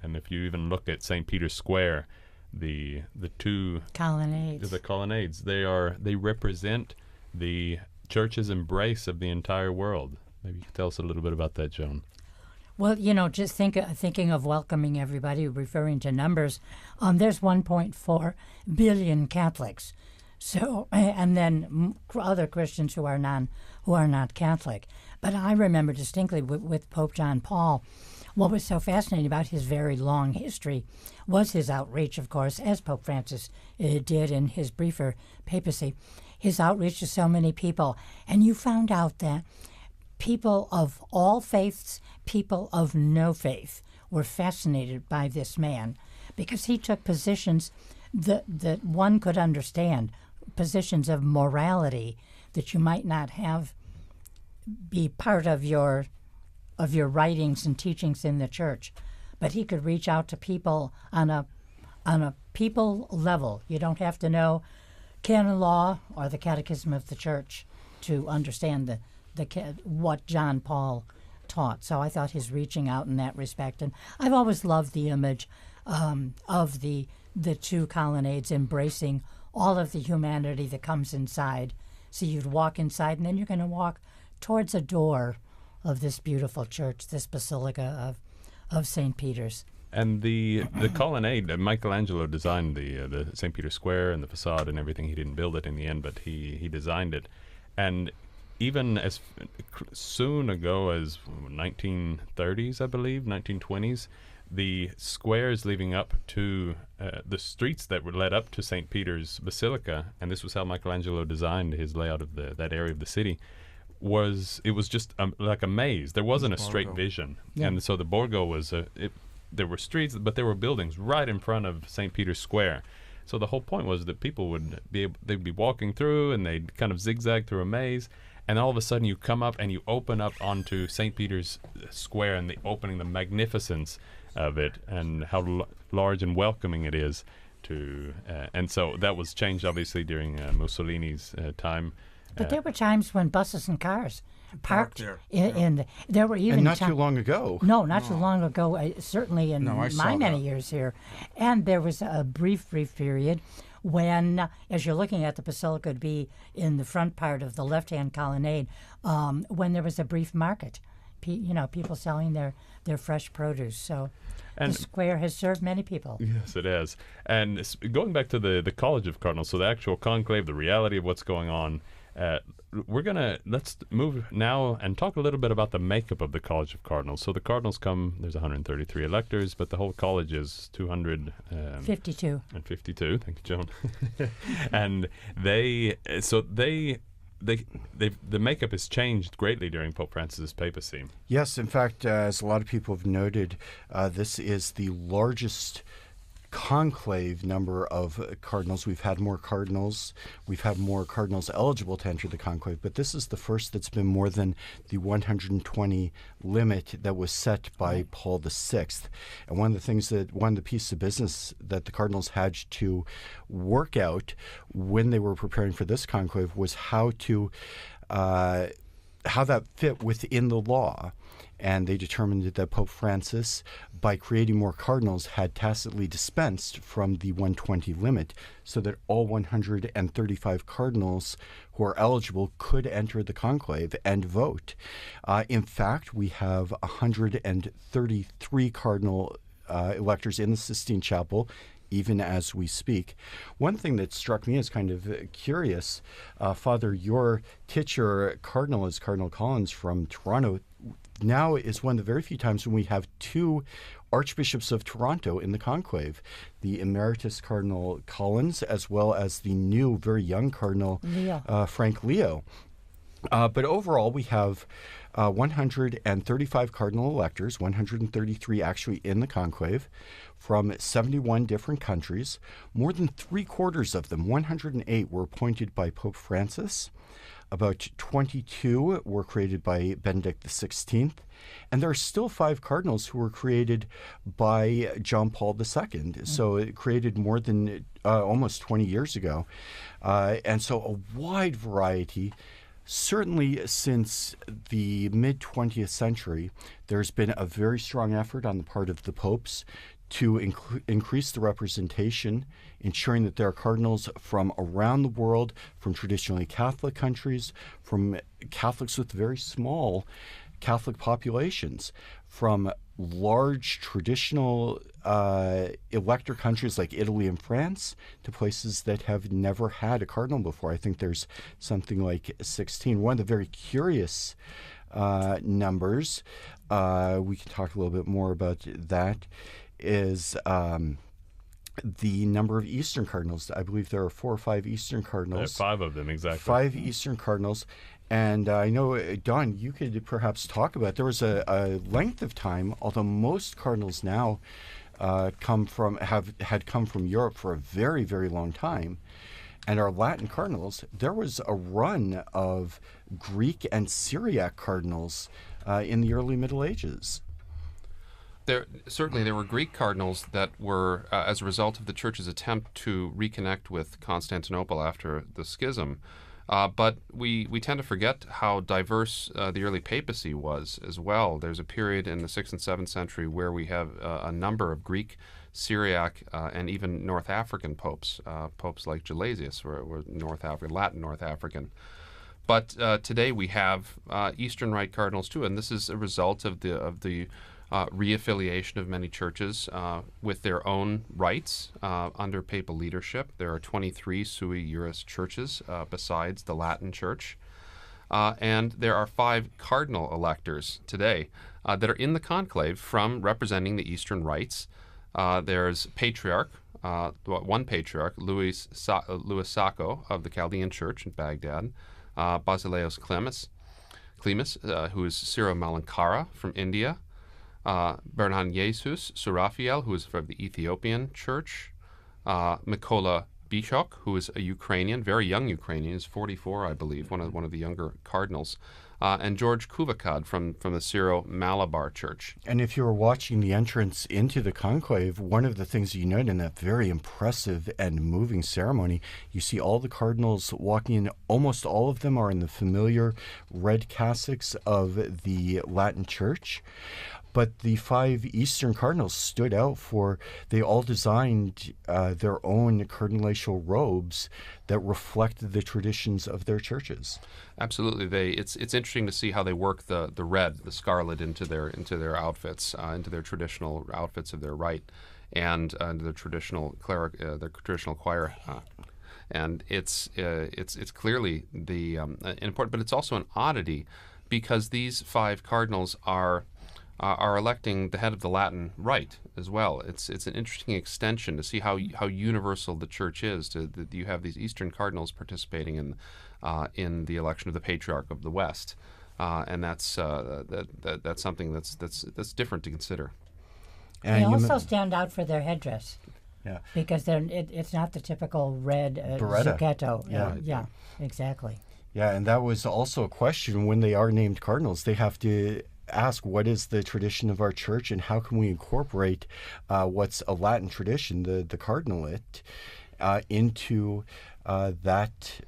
And if you even look at St. Peter's Square, the two colonnades, they represent the Church's embrace of the entire world. Maybe you could tell us a little bit about that, Joan. Well, just thinking of welcoming everybody, referring to numbers, there's 1.4 billion Catholics. So, and then other Christians who are not Catholic. But I remember distinctly with Pope John Paul, what was so fascinating about his very long history was his outreach, of course, as Pope Francis did in his briefer papacy, his outreach to so many people. And you found out that people of all faiths, people of no faith, were fascinated by this man because he took positions that one could understand, positions of morality that you might not have be part of your writings and teachings in the church, but he could reach out to people on a people level. You don't have to know canon law or the catechism of the church to understand what John Paul taught. So I thought his reaching out in that respect, and I've always loved the image of the two colonnades embracing all of the humanity that comes inside. So you'd walk inside, and then you're going to walk towards a door of this beautiful church, this Basilica of St. Peter's. And the colonnade, Michelangelo designed the St. Peter's Square and the facade and everything. He didn't build it in the end, but he designed it. And even as soon ago as 1930s, I believe, 1920s, the squares leading up to the streets that were led up to St. Peter's Basilica, and this was how Michelangelo designed his layout of that area of the city, was just like a maze. There wasn't a straight vision. Yeah. And so the Borgo was there were streets, but there were buildings right in front of St. Peter's Square. So the whole point was that people they'd be walking through, and they'd kind of zigzag through a maze, and all of a sudden you come up and you open up onto St. Peter's Square, and the magnificence of it, and how large and welcoming it is to. And so that was changed obviously during Mussolini's time. But there were times when buses and cars parked there were even and not too long ago. No, not too long ago. Certainly in my many years here, and there was a brief period when, as you're looking at the Basilica, would be in the front part of the left-hand colonnade, when there was a brief market. People selling their fresh produce. So the square has served many people. Yes, it has. And going back to the College of Cardinals, so the actual conclave, the reality of what's going on. Let's move now and talk a little bit about the makeup of the College of Cardinals. So the Cardinals there's 133 electors, but the whole college is 252. And 52, thank you, Joan. And the makeup has changed greatly during Pope Francis's papacy. Yes, in fact, as a lot of people have noted, this is the largest conclave number of cardinals. We've had more cardinals eligible to enter the conclave, but this is the first that's been more than the 120 limit that was set by Paul VI. And one of the pieces of business that the cardinals had to work out when they were preparing for this conclave was how that fit within the law. And they determined that Pope Francis, by creating more cardinals, had tacitly dispensed from the 120 limit so that all 135 cardinals who are eligible could enter the conclave and vote. In fact, we have 133 cardinal electors in the Sistine Chapel, even as we speak. One thing that struck me as kind of curious, Father, your titular cardinal is Cardinal Collins from Toronto. Now is one of the very few times when we have two archbishops of Toronto in the conclave, the emeritus Cardinal Collins as well as the new, very young Cardinal Frank Leo. But overall, we have 135 cardinal electors, 133 actually in the conclave, from 71 different countries. More than 3/4 of them, 108, were appointed by Pope Francis. About 22 were created by Benedict XVI, and there are still 5 cardinals who were created by John Paul II. So it created more than almost 20 years ago. And so a wide variety. Certainly since the mid-20th century, there's been a very strong effort on the part of the popes to increase the representation, ensuring that there are cardinals from around the world, from traditionally Catholic countries, from Catholics with very small Catholic populations, from large traditional elector countries like Italy and France to places that have never had a cardinal before. I think there's something like 16. One of the very curious numbers, we can talk a little bit more about that, is the number of Eastern cardinals. I believe there are 4 or 5 Eastern cardinals. 5 of them, exactly. 5 Eastern cardinals. And I know, Don, you could perhaps talk about, there was a length of time, although most cardinals now had come from Europe for a very, very long time, and our Latin cardinals, there was a run of Greek and Syriac cardinals in the early Middle Ages. There were Greek cardinals that were, as a result of the Church's attempt to reconnect with Constantinople after the schism. But we tend to forget how diverse the early papacy was as well. There's a period in the 6th and 7th century where we have a number of Greek, Syriac, and even North African popes. Popes like Gelasius were Latin North African. But today we have Eastern Rite cardinals too, and this is a result of the reaffiliation of many churches with their own rites under papal leadership. There are 23 sui juris churches besides the Latin Church. And there are 5 cardinal electors today that are in the conclave from representing the Eastern rites. There's Patriarch, one Patriarch, Louis Sacco of the Chaldean Church in Baghdad, Basileus Clemis, who is Syro-Malankara from India, Bernhan Jesus Surafiel, who is from the Ethiopian Church, Mykola Bishok, who is a Ukrainian, very young Ukrainian, is 44, I believe, one of the younger cardinals, and George Kuvakad from the Syro-Malabar Church. And if you were watching the entrance into the conclave, one of the things you note in that very impressive and moving ceremony, you see all the cardinals walking in. Almost all of them are in the familiar red cassocks of the Latin Church. But the 5 Eastern cardinals stood out for, they all designed their own cardinalatial robes that reflected the traditions of their churches. Absolutely. It's interesting to see how they work the red, the scarlet into their outfits, into their traditional outfits of their rite, and their traditional choir. And it's clearly the important, but it's also an oddity because these 5 cardinals are electing the head of the Latin Rite as well. It's an interesting extension to see how universal the Church is. That you have these Eastern cardinals participating in the election of the Patriarch of the West, and that's something that's different to consider. And they also stand out for their headdress. Yeah, because it's not the typical red zucchetto. Yeah, exactly. Yeah, and that was also a question when they are named cardinals. They have to ask, what is the tradition of our church and how can we incorporate what's a Latin tradition, the cardinalate, into that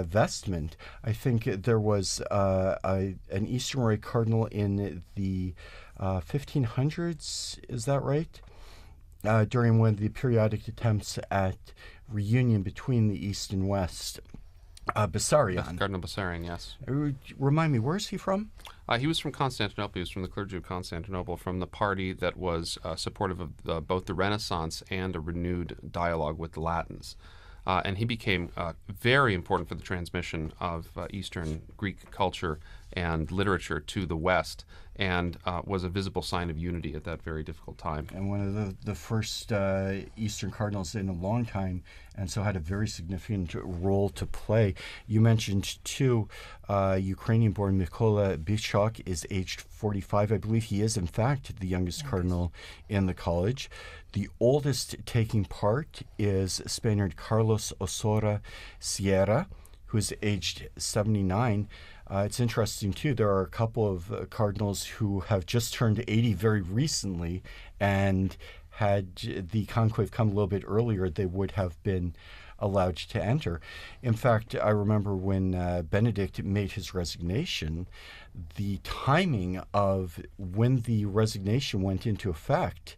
vestment. I think there was an Eastern Rite cardinal in the 1500s, is that right? During one of the periodic attempts at reunion between the East and West. Bessarion. Cardinal Bessarion, yes. Remind me, where is he from? He was from Constantinople. He was from the clergy of Constantinople, from the party that was supportive of both the Renaissance and a renewed dialogue with the Latins. And he became very important for the transmission of Eastern Greek culture and literature to the West, and was a visible sign of unity at that very difficult time. And one of the first Eastern cardinals in a long time, and so had a very significant role to play. You mentioned, too, Ukrainian-born Mykola Bishok is aged 45. I believe he is, in fact, the youngest cardinal in the college. The oldest taking part is Spaniard Carlos Osora Sierra, who is aged 79. It's interesting, too. There are a couple of cardinals who have just turned 80 very recently, and had the conclave come a little bit earlier, they would have been allowed to enter. In fact, I remember when Benedict made his resignation, the timing of when the resignation went into effect,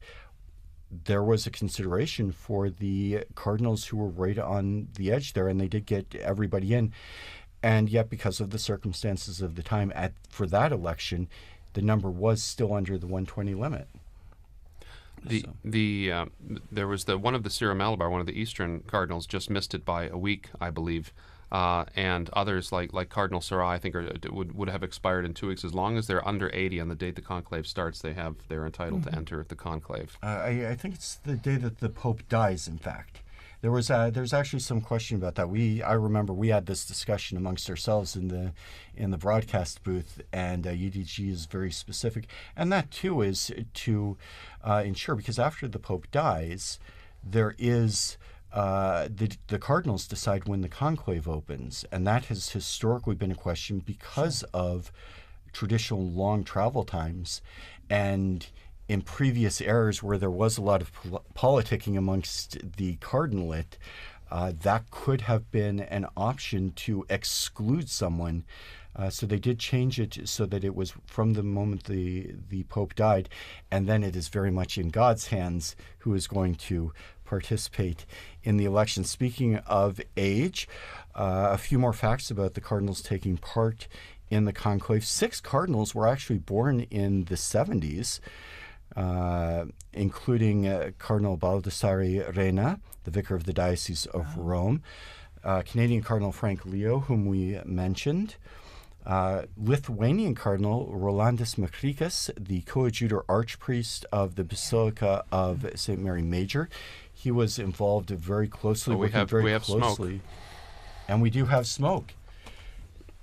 there was a consideration for the cardinals who were right on the edge there, and they did get everybody in. And yet, because of the circumstances of the time for that election, the number was still under the 120 limit. There was one of the Syro Malabar, one of the Eastern cardinals, just missed it by a week, I believe, and others like Cardinal Sarah, I think, would have expired in 2 weeks. As long as they're under 80 on the date the conclave starts, they're entitled to enter the conclave. I think it's the day that the Pope dies. In fact, there's actually some question about that. I remember we had this discussion amongst ourselves in the broadcast booth, and UDG is very specific, and that too is to ensure, because after the Pope dies, there is the cardinals decide when the conclave opens, and that has historically been a question because of traditional long travel times, and in previous eras where there was a lot of politicking amongst the cardinalate, that could have been an option to exclude someone. So they did change it so that it was from the moment the Pope died, and then it is very much in God's hands who is going to participate in the election. Speaking of age, a few more facts about the cardinals taking part in the conclave. 6 cardinals were actually born in the 70s. Including Cardinal Baldassare Reina, the vicar of the Diocese of Rome, Canadian Cardinal Frank Leo, whom we mentioned, Lithuanian Cardinal Rolandis Makrikas, the coadjutor archpriest of the Basilica of St. Mary Major. He was involved very closely, we have smoke. And we do have smoke.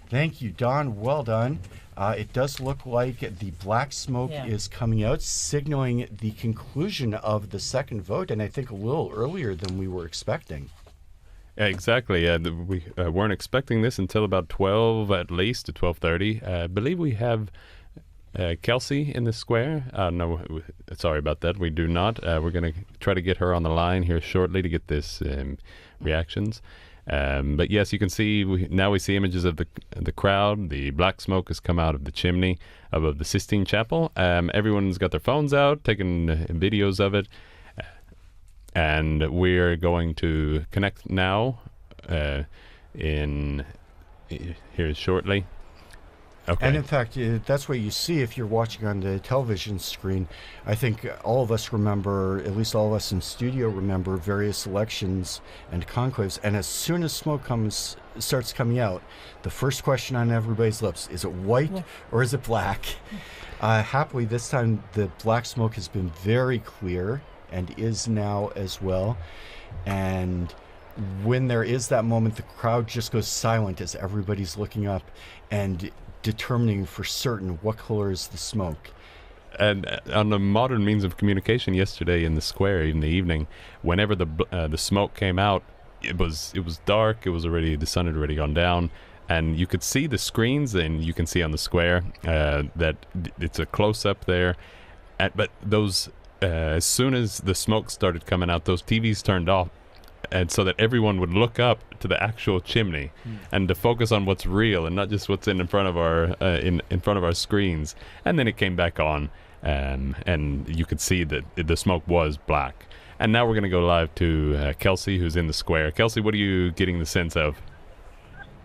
Thank you, Don. Well done. It does look like the black smoke is coming out, signaling the conclusion of the second vote, and I think a little earlier than we were expecting. Exactly. We weren't expecting this until about 12, at least, to 12:30. I believe we have Kelsey in the square. No, sorry about that. We do not. We're going to try to get her on the line here shortly to get this reactions. But yes, you can see, now we see images of the crowd. The black smoke has come out of the chimney above the Sistine Chapel. Everyone's got their phones out, taking videos of it. And we're going to connect now here shortly. Okay. And in fact, that's what you see if you're watching on the television screen. I think all of us remember, at least all of us in studio remember, various elections and conclaves. And as soon as smoke starts coming out, the first question on everybody's lips, is it white or is it black? Happily, this time the black smoke has been very clear and is now as well. And when there is that moment, the crowd just goes silent as everybody's looking up and determining for certain what color is the smoke. And on the modern means of communication yesterday in the square in the evening, whenever the smoke came out, it was dark. It was the sun had already gone down, and you could see the screens, and you can see on the square that it's a close up there. But those as soon as the smoke started coming out, those TVs turned off, and so that everyone would look up to the actual chimney and to focus on what's real and not just what's in front of our in front of our screens. And then it came back on, and you could see that the smoke was black. And now we're going to go live to Kelsey, who's in the square. Kelsey, what are you getting the sense of?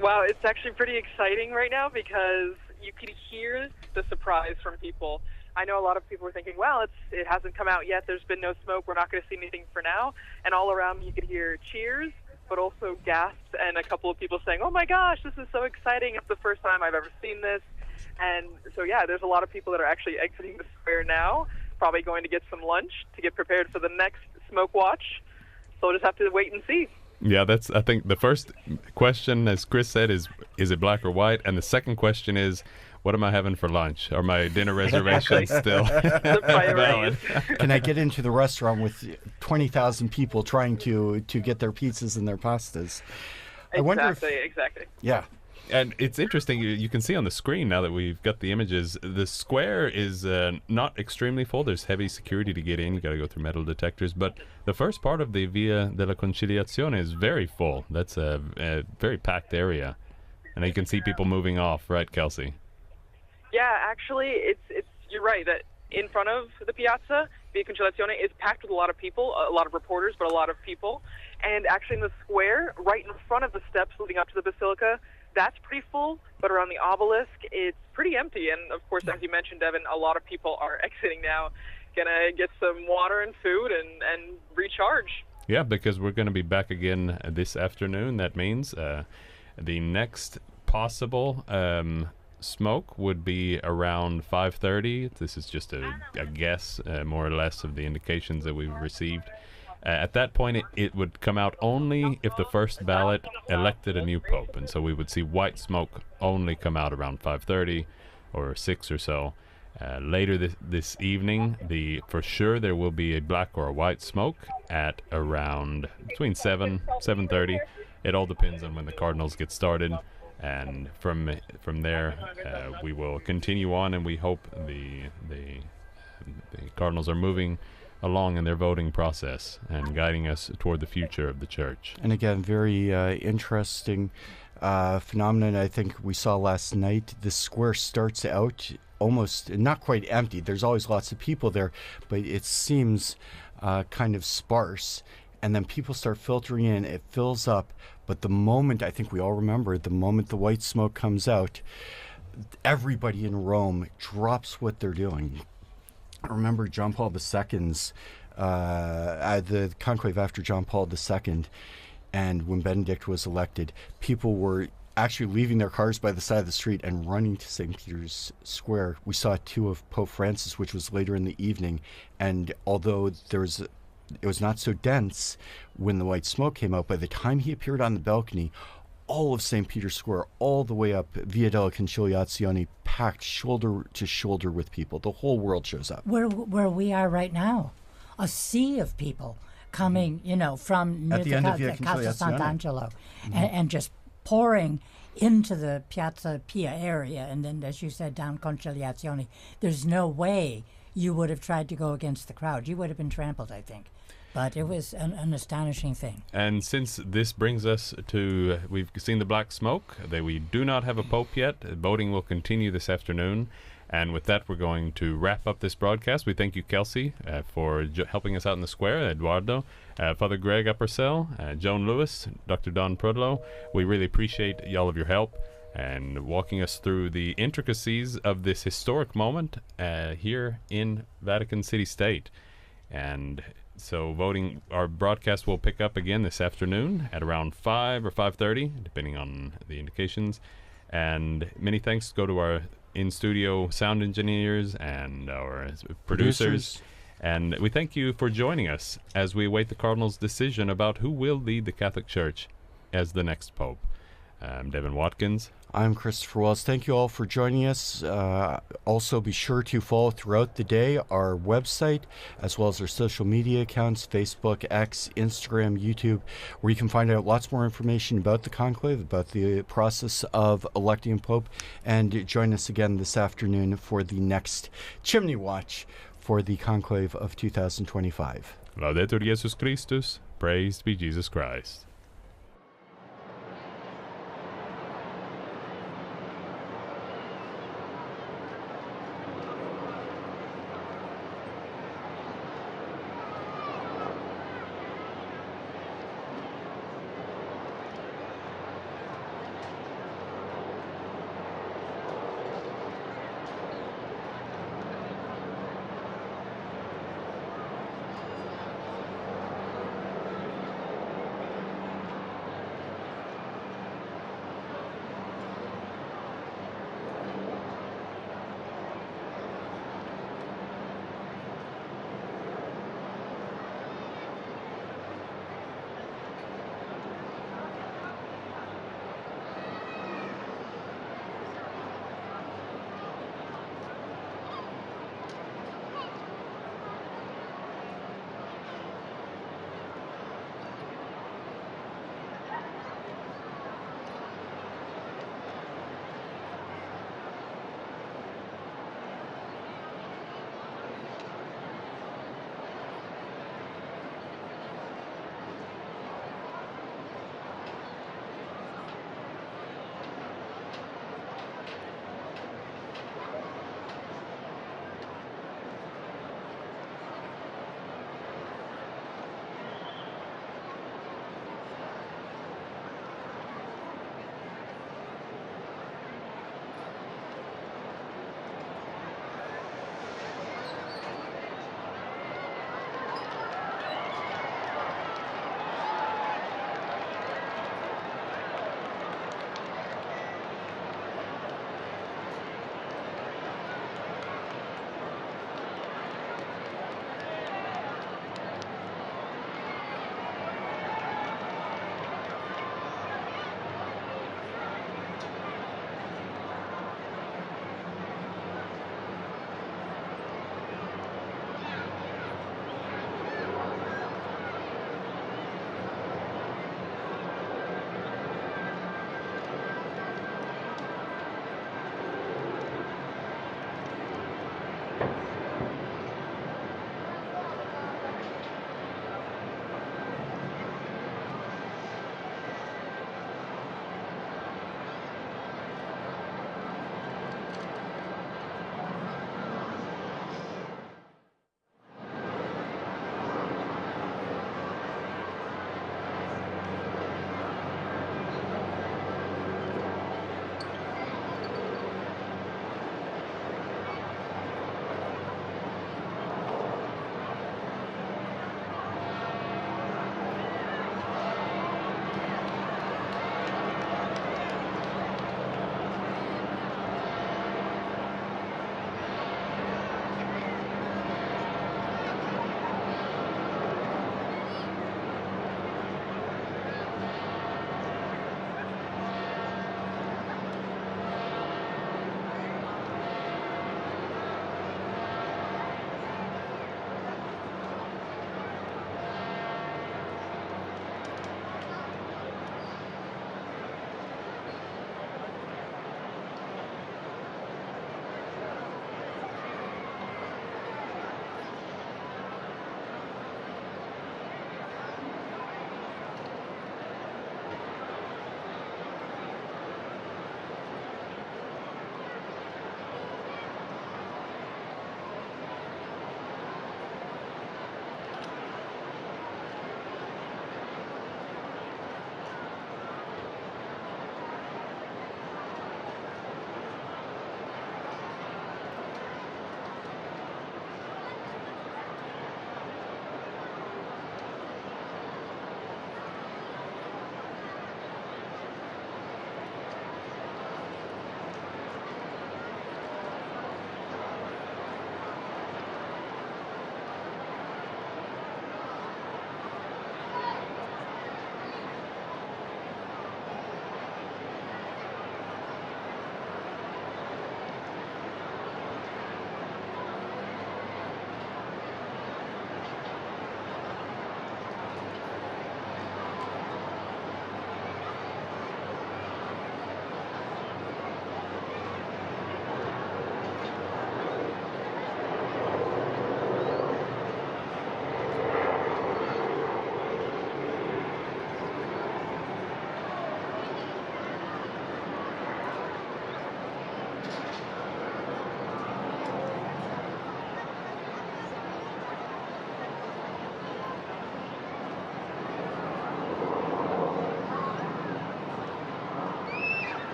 Wow, it's actually pretty exciting right now because you can hear the surprise from people. I know a lot of people were thinking, well, it hasn't come out yet. There's been no smoke. We're not going to see anything for now. And all around me, you could hear cheers, but also gasps and a couple of people saying, oh, my gosh, this is so exciting. It's the first time I've ever seen this. And so, yeah, there's a lot of people that are actually exiting the square now, probably going to get some lunch to get prepared for the next smoke watch. So we'll just have to wait and see. Yeah, I think the first question, as Chris said, is it black or white? And the second question is, what am I having for lunch? Are my dinner reservations still valid? Can I get into the restaurant with 20,000 people trying to get their pizzas and their pastas? I wonder if... Exactly. Yeah. And it's interesting, you can see on the screen now that we've got the images, the square is not extremely full. There's heavy security to get in. You got to go through metal detectors. But the first part of the Via della Conciliazione is very full. That's a very packed area. And you can see people moving off, right, Kelsey? Yeah, actually, you're right that in front of the piazza, Via Conciliazione is packed with a lot of people, a lot of reporters, but a lot of people. And actually in the square, right in front of the steps leading up to the Basilica, that's pretty full, but around the obelisk, it's pretty empty. And of course, as you mentioned, Devin, a lot of people are exiting now, gonna get some water and food and recharge. Yeah, because we're going to be back again this afternoon. That means the next possible smoke would be around 5:30. This is just a guess, more or less, of the indications that we've received. At that point, it would come out only if the first ballot elected a new pope, and so we would see white smoke only come out around 5:30 or 6 or so. Later this evening, for sure there will be a black or a white smoke at around between 7:30. It all depends on when the cardinals get started. And from there, we will continue on, and we hope the cardinals are moving along in their voting process and guiding us toward the future of the church. And again, very interesting phenomenon I think we saw last night. The square starts out almost not quite empty. There's always lots of people there, but it seems kind of sparse. And then people start filtering in. It fills up. But the moment, I think we all remember, the moment the white smoke comes out, everybody in Rome drops what they're doing. I remember John Paul II's, the conclave after John Paul II, and when Benedict was elected, people were actually leaving their cars by the side of the street and running to St. Peter's Square. We saw two of Pope Francis, which was later in the evening, and although it was not so dense when the white smoke came out, by the time he appeared on the balcony, all of St. Peter's Square, all the way up Via della Conciliazione, packed shoulder to shoulder with people. The whole world shows up. Where we are right now, a sea of people coming, from near the Casa Sant'Angelo, and just pouring into the Piazza Pia area, and then, as you said, down Conciliazione. There's no way you would have tried to go against the crowd. You would have been trampled, I think. But it was an astonishing thing. And since this brings us to, we've seen the black smoke, that we do not have a pope yet. Voting will continue this afternoon. And with that, we're going to wrap up this broadcast. We thank you, Kelsey, for helping us out in the square, Eduardo, Father Greg Uppersell, Joan Lewis, Dr. Don Prudlow. We really appreciate all of your help and walking us through the intricacies of this historic moment here in Vatican City State. And so our broadcast will pick up again this afternoon at around 5 or 5:30, depending on the indications. And many thanks go to our in-studio sound engineers and our producers. And we thank you for joining us as we await the Cardinals' decision about who will lead the Catholic Church as the next Pope. I'm Devin Watkins. I'm Christopher Wells. Thank you all for joining us. Also, be sure to follow throughout the day our website, as well as our social media accounts, Facebook, X, Instagram, YouTube, where you can find out lots more information about the conclave, about the process of electing a pope, and join us again this afternoon for the next Chimney Watch for the conclave of 2025. Laudetur Jesus Christus. Praised be Jesus Christ.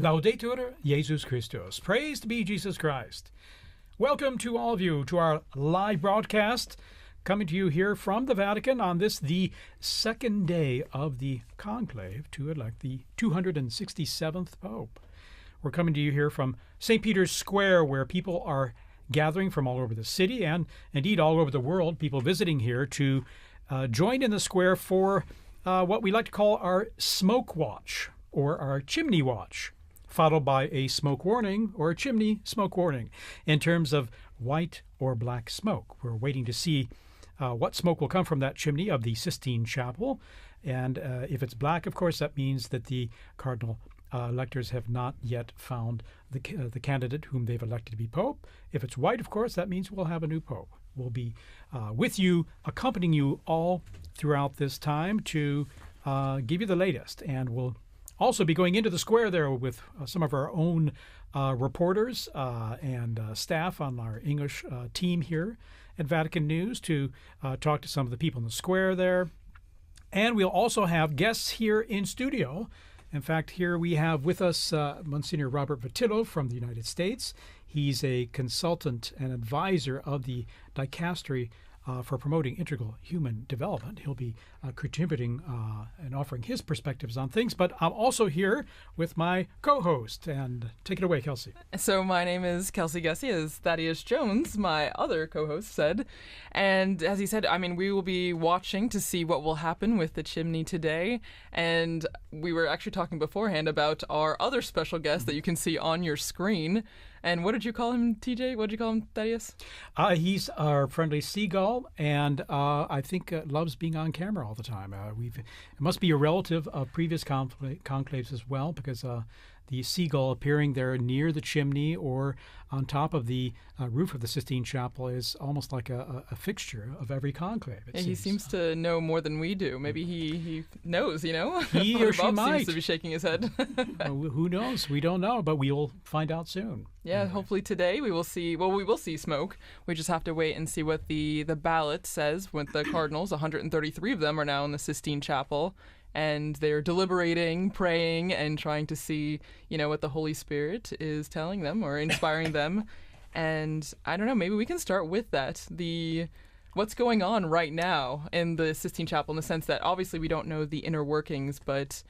Laudetur Jesus Christus. Praised be Jesus Christ. Welcome to all of you to our live broadcast, coming to you here from the Vatican on this, the second day of the conclave to elect the 267th Pope. We're coming to you here from St. Peter's Square, where people are gathering from all over the city and indeed all over the world, people visiting here to join in the square for what we like to call our smoke watch or our chimney watch, followed by a smoke warning or a chimney smoke warning in terms of white or black smoke. We're waiting to see what smoke will come from that chimney of the Sistine Chapel. And if it's black, of course, that means that the cardinal electors have not yet found the candidate whom they've elected to be Pope. If it's white, of course, that means we'll have a new Pope. We'll be with you, accompanying you all throughout this time to give you the latest. And we'll also be going into the square there with some of our own reporters and staff on our English team here at Vatican News to talk to some of the people in the square there. And we'll also have guests here in studio. In fact, here we have with us Monsignor Robert Votillo from the United States. He's a consultant and advisor of the Dicastery for promoting integral human development. He'll be contributing and offering his perspectives on things. But I'm also here with my co-host. And take it away, Kelsey. So my name is Kelsey Gessie, as Thaddeus Jones, my other co-host, said. And as he said, I mean, we will be watching to see what will happen with the chimney today. And we were actually talking beforehand about our other special guest that you can see on your screen. And what did you call him, TJ? What did you call him, Thaddeus? He's our friendly seagull, and I think loves being on camera all the time. It must be a relative of previous conclaves as well, because the seagull appearing there near the chimney or on top of the roof of the Sistine Chapel is almost like a fixture of every conclave. He seems to know more than we do. Maybe he knows, you know? He or she Bob might. seems to be shaking his head. Who knows? We don't know, but we'll find out soon. Yeah, hopefully today we will see, we will see smoke. We just have to wait and see what the ballot says with the cardinals. 133 of them are now in the Sistine Chapel, and they're deliberating, praying, and trying to see, you know, what the Holy Spirit is telling them or inspiring them. And I don't know, maybe we can start with that. What's going on right now in the Sistine Chapel, in the sense that obviously we don't know the inner workings, but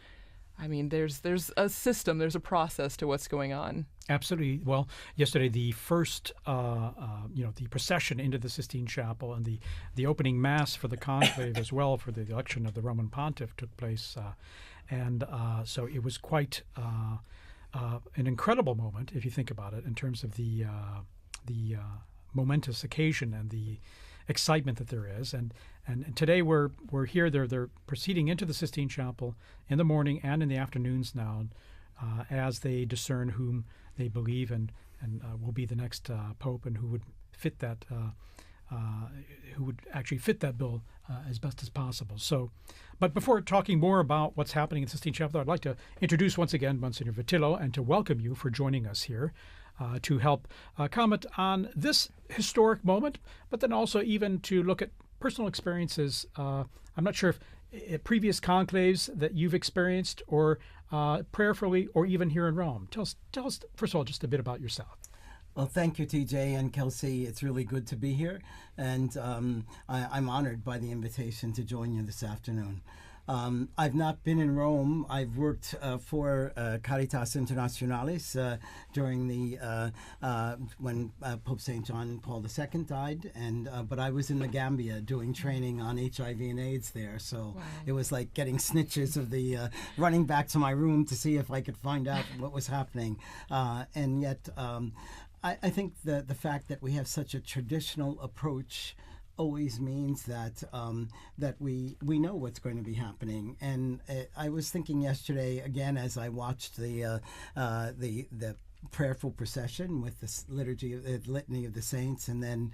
I mean, there's a system, there's a process to what's going on. Absolutely. Well, yesterday the first, the procession into the Sistine Chapel and the opening mass for the conclave as well for the election of the Roman Pontiff took place, so it was quite an incredible moment if you think about it in terms of the momentous occasion and the excitement that there is. And today we're here. They're proceeding into the Sistine Chapel in the morning and in the afternoons now, as they discern whom they believe and will be the next pope and who would fit that bill as best as possible. So, but before talking more about what's happening in the Sistine Chapel, I'd like to introduce once again Monsignor Votillo and to welcome you for joining us here to help comment on this historic moment, but then also even to look at personal experiences. I'm not sure if previous conclaves that you've experienced or prayerfully or even here in Rome. Tell us, first of all, just a bit about yourself. Well, thank you, TJ and Kelsey. It's really good to be here, and I'm honored by the invitation to join you this afternoon. I've not been in Rome. I've worked for Caritas Internationalis during when Pope St. John Paul II died, but I was in the Gambia doing training on HIV and AIDS there. So wow. It was like getting snitches of the running back to my room to see if I could find out what was happening, and yet I think the fact that we have such a traditional approach always means that we know what's going to be happening. And I was thinking yesterday again as I watched the prayerful procession with the liturgy, litany of the saints, and then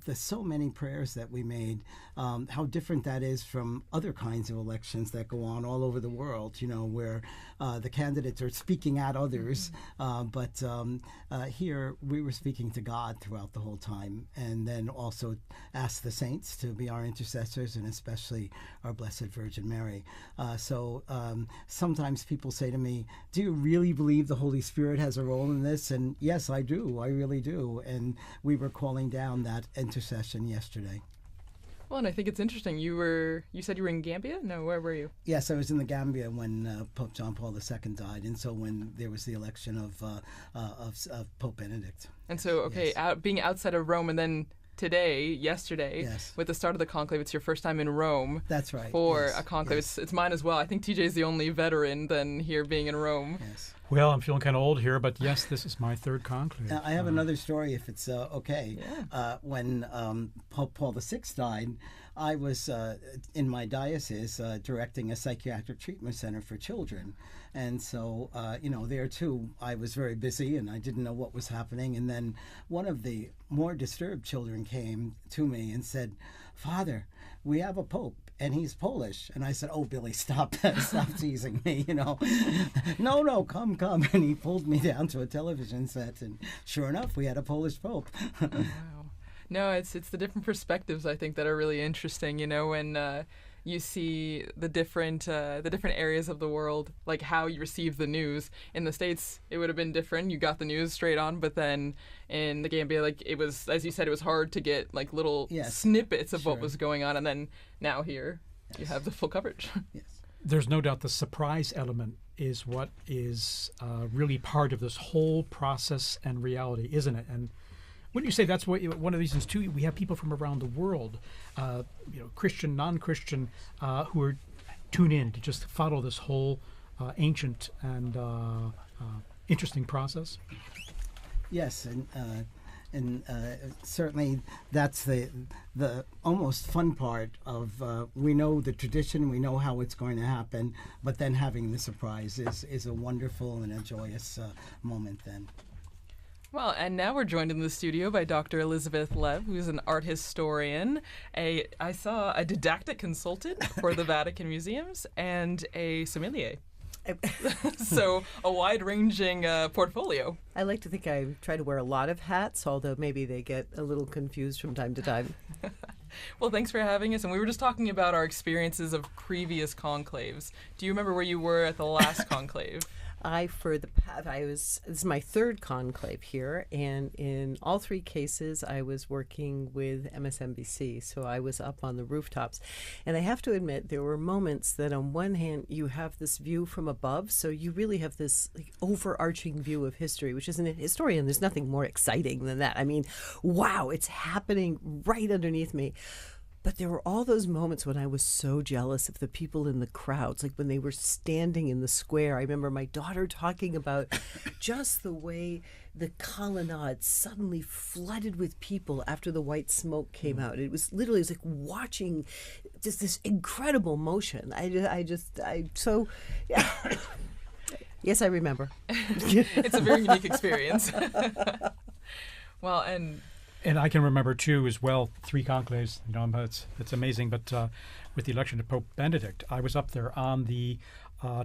there's so many prayers that we made. How different that is from other kinds of elections that go on all over the world, where the candidates are speaking at others, but here we were speaking to God throughout the whole time, and then also ask the saints to be our intercessors, and especially our Blessed Virgin Mary. So sometimes people say to me, do you really believe the Holy Spirit has a role in this? And yes, I do. I really do. And we were calling down that intercession yesterday. Well, and I think it's interesting. You said you were in Gambia? No, where were you? Yes, I was in the Gambia when Pope John Paul II died, and so when there was the election of Pope Benedict. And so, being outside of Rome, and then yesterday, yes, with the start of the conclave, it's your first time in Rome. That's right. For a conclave. Yes. It's mine as well. I think TJ is the only veteran then here being in Rome. Yes. Well, I'm feeling kind of old here, but yes, this is my third conclave. I have another story, if it's okay. Yeah. When Pope Paul VI died, I was in my diocese directing a psychiatric treatment center for children. And so, there too, I was very busy and I didn't know what was happening. And then one of the more disturbed children came to me and said, "Father, we have a pope and he's Polish." And I said, "Oh, Billy, stop teasing me, No, come. And he pulled me down to a television set, and sure enough, we had a Polish pope. Wow. No, it's the different perspectives, I think, that are really interesting, when you see the different areas of the world, like how you receive the news. In the States, it would have been different. You got the news straight on, but then in the Gambia, it was, as you said, it was hard to get little snippets of what was going on, and then now here you have the full coverage. Yes. There's no doubt the surprise element is what is really part of this whole process and reality, isn't it? And wouldn't you say that's one of the reasons too? We have people from around the world, Christian, non-Christian, who are tuned in to just follow this whole ancient and interesting process. Yes, and certainly that's the almost fun part of we know the tradition, we know how it's going to happen, but then having the surprise is a wonderful and a joyous moment then. Well, and now we're joined in the studio by Dr. Elizabeth Lev, who's an art historian, I saw a didactic consultant for the Vatican Museums, and a sommelier. So a wide-ranging portfolio. I like to think I try to wear a lot of hats, although maybe they get a little confused from time to time. Well, thanks for having us. And we were just talking about our experiences of previous conclaves. Do you remember where you were at the last conclave? This is my third conclave here, and in all three cases I was working with MSNBC, so I was up on the rooftops. And I have to admit, there were moments that on one hand you have this view from above, so you really have this overarching view of history, which as a historian, there's nothing more exciting than that. I mean, wow, it's happening right underneath me. But there were all those moments when I was so jealous of the people in the crowds, like when they were standing in the square. I remember my daughter talking about just the way the colonnade suddenly flooded with people after the white smoke came out. It was like watching just this incredible motion. Yes, I remember. It's a very unique experience. Well, And I can remember too, as well, 3 conclaves. It's amazing. But with the election of Pope Benedict, I was up there on the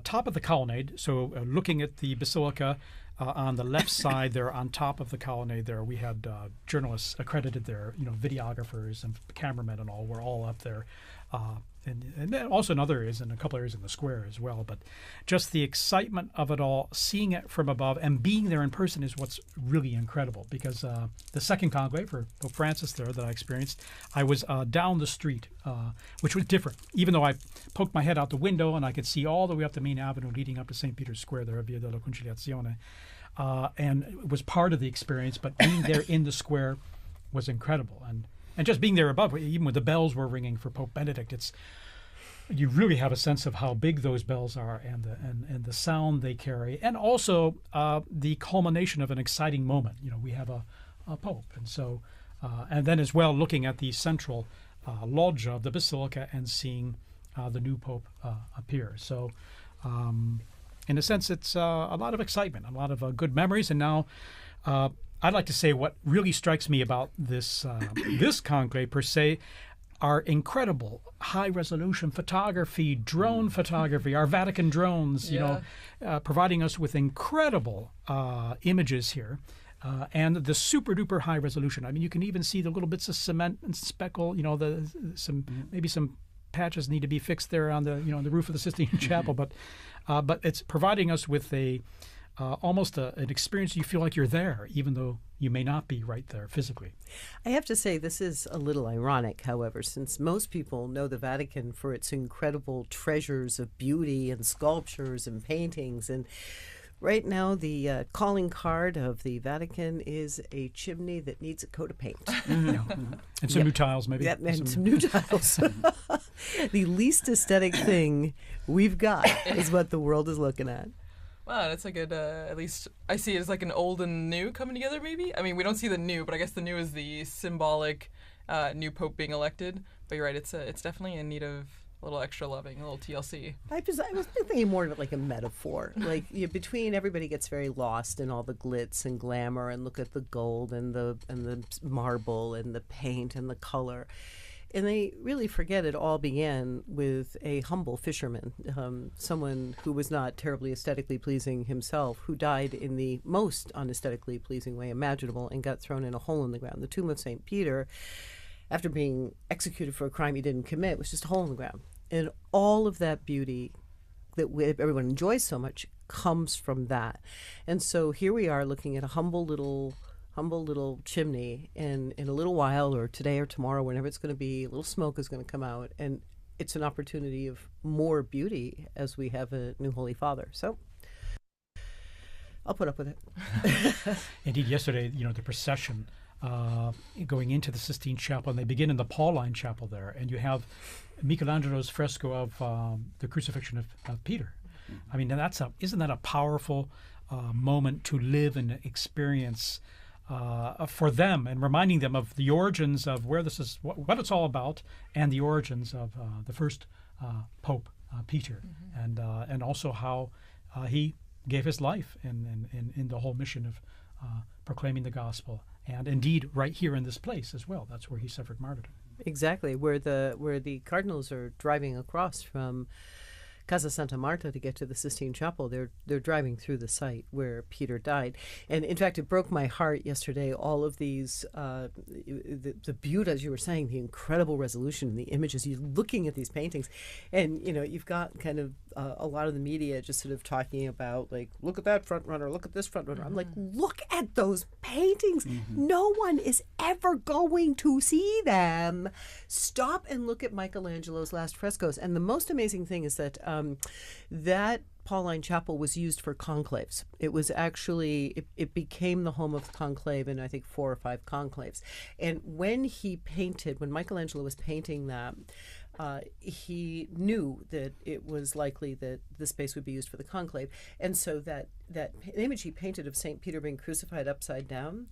top of the colonnade. So looking at the Basilica on the left side there, on top of the colonnade there, we had journalists accredited there. Videographers and cameramen and all were all up there. And then also in other areas, and a couple areas in the square as well. But just the excitement of it all, seeing it from above and being there in person is what's really incredible. Because the second conclave for Pope Francis there that I experienced, I was down the street, which was different. Even though I poked my head out the window and I could see all the way up the main avenue leading up to St. Peter's Square there, Via della Conciliazione. And it was part of the experience, but being there in the square was incredible. And just being there above, even when the bells were ringing for Pope Benedict, you really have a sense of how big those bells are and the sound they carry, and also the culmination of an exciting moment. We have a pope, and so and then as well looking at the central loggia of the Basilica and seeing the new pope appear. So in a sense, it's a lot of excitement, a lot of good memories. And now I'd like to say what really strikes me about this this conclave per se are incredible high-resolution photography, drone photography, our Vatican drones, providing us with incredible images here. And the super-duper high resolution. I mean, you can even see the little bits of cement and speckle, maybe some patches need to be fixed there on the, on the roof of the Sistine Chapel. But it's providing us with almost an experience. You feel like you're there, even though you may not be right there physically. I have to say this is a little ironic, however, since most people know the Vatican for its incredible treasures of beauty and sculptures and paintings. And right now, the calling card of the Vatican is a chimney that needs a coat of paint. And some new tiles, maybe. Yeah, and some new tiles. The least aesthetic thing we've got is what the world is looking at. Wow, it's like at least I see it as like an old and new coming together, maybe? I mean, we don't see the new, but I guess the new is the symbolic new pope being elected. But you're right, it's definitely in need of a little extra loving, a little TLC. I was thinking more of it like a metaphor. Like between everybody gets very lost in all the glitz and glamour, and look at the gold and the marble and the paint and the color. And they really forget it all began with a humble fisherman, someone who was not terribly aesthetically pleasing himself, who died in the most unaesthetically pleasing way imaginable and got thrown in a hole in the ground. The tomb of St. Peter, after being executed for a crime he didn't commit, was just a hole in the ground. And all of that beauty that everyone enjoys so much comes from that. And so here we are looking at a humble little chimney, and in a little while, or today or tomorrow, whenever it's going to be, a little smoke is going to come out, and it's an opportunity of more beauty as we have a new Holy Father. So I'll put up with it. Indeed, yesterday, the procession going into the Sistine Chapel, and they begin in the Pauline Chapel there, and you have Michelangelo's fresco of the crucifixion of Peter. I mean, isn't that a powerful moment to live and experience for them, and reminding them of the origins of where this is, what it's all about, and the origins of the first Pope Peter, and also how he gave his life in the whole mission of proclaiming the gospel, and indeed right here in this place as well. That's where he suffered martyrdom. Exactly, where the cardinals are driving across from Casa Santa Marta to get to the Sistine Chapel. They're driving through the site where Peter died. And in fact, it broke my heart yesterday, all of these, the beauty, as you were saying, the incredible resolution in the images. You're looking at these paintings, and you've got kind of a lot of the media just sort of talking about, like, look at that front runner, look at this front runner. I'm like, look at those paintings. No one is ever going to see them. Stop and look at Michelangelo's last frescoes. And the most amazing thing is that that Pauline Chapel was used for conclaves. It was actually, it became the home of the conclave in, I think, 4 or 5 conclaves. And when Michelangelo was painting that, he knew that it was likely that the space would be used for the conclave. And so that image he painted of St. Peter being crucified upside down,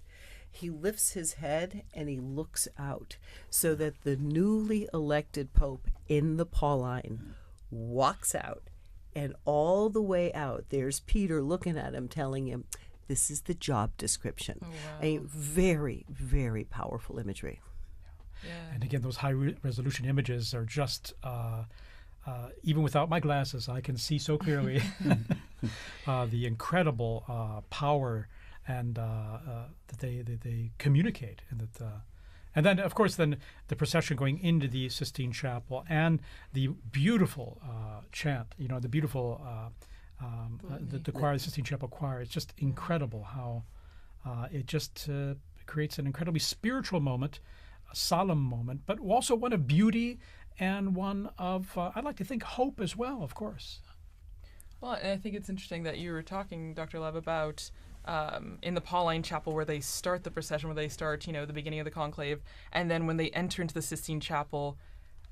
he lifts his head and he looks out so that the newly elected Pope in the Pauline walks out, and all the way out there's Peter looking at him, telling him, this is the job description. Oh, wow. A very, very powerful imagery. Yeah. And again, those high-resolution images are just, even without my glasses, I can see so clearly the incredible power and that they communicate, and that. And then, of course, the procession going into the Sistine Chapel, and the beautiful chant, the beautiful the choir, the Sistine Chapel choir. It's just incredible how it just creates an incredibly spiritual moment, a solemn moment, but also one of beauty and one of, I'd like to think, hope as well, of course. Well, and I think it's interesting that you were talking, Dr. Lev, about in the Pauline Chapel, where they start the procession, where they start, the beginning of the conclave, and then when they enter into the Sistine Chapel,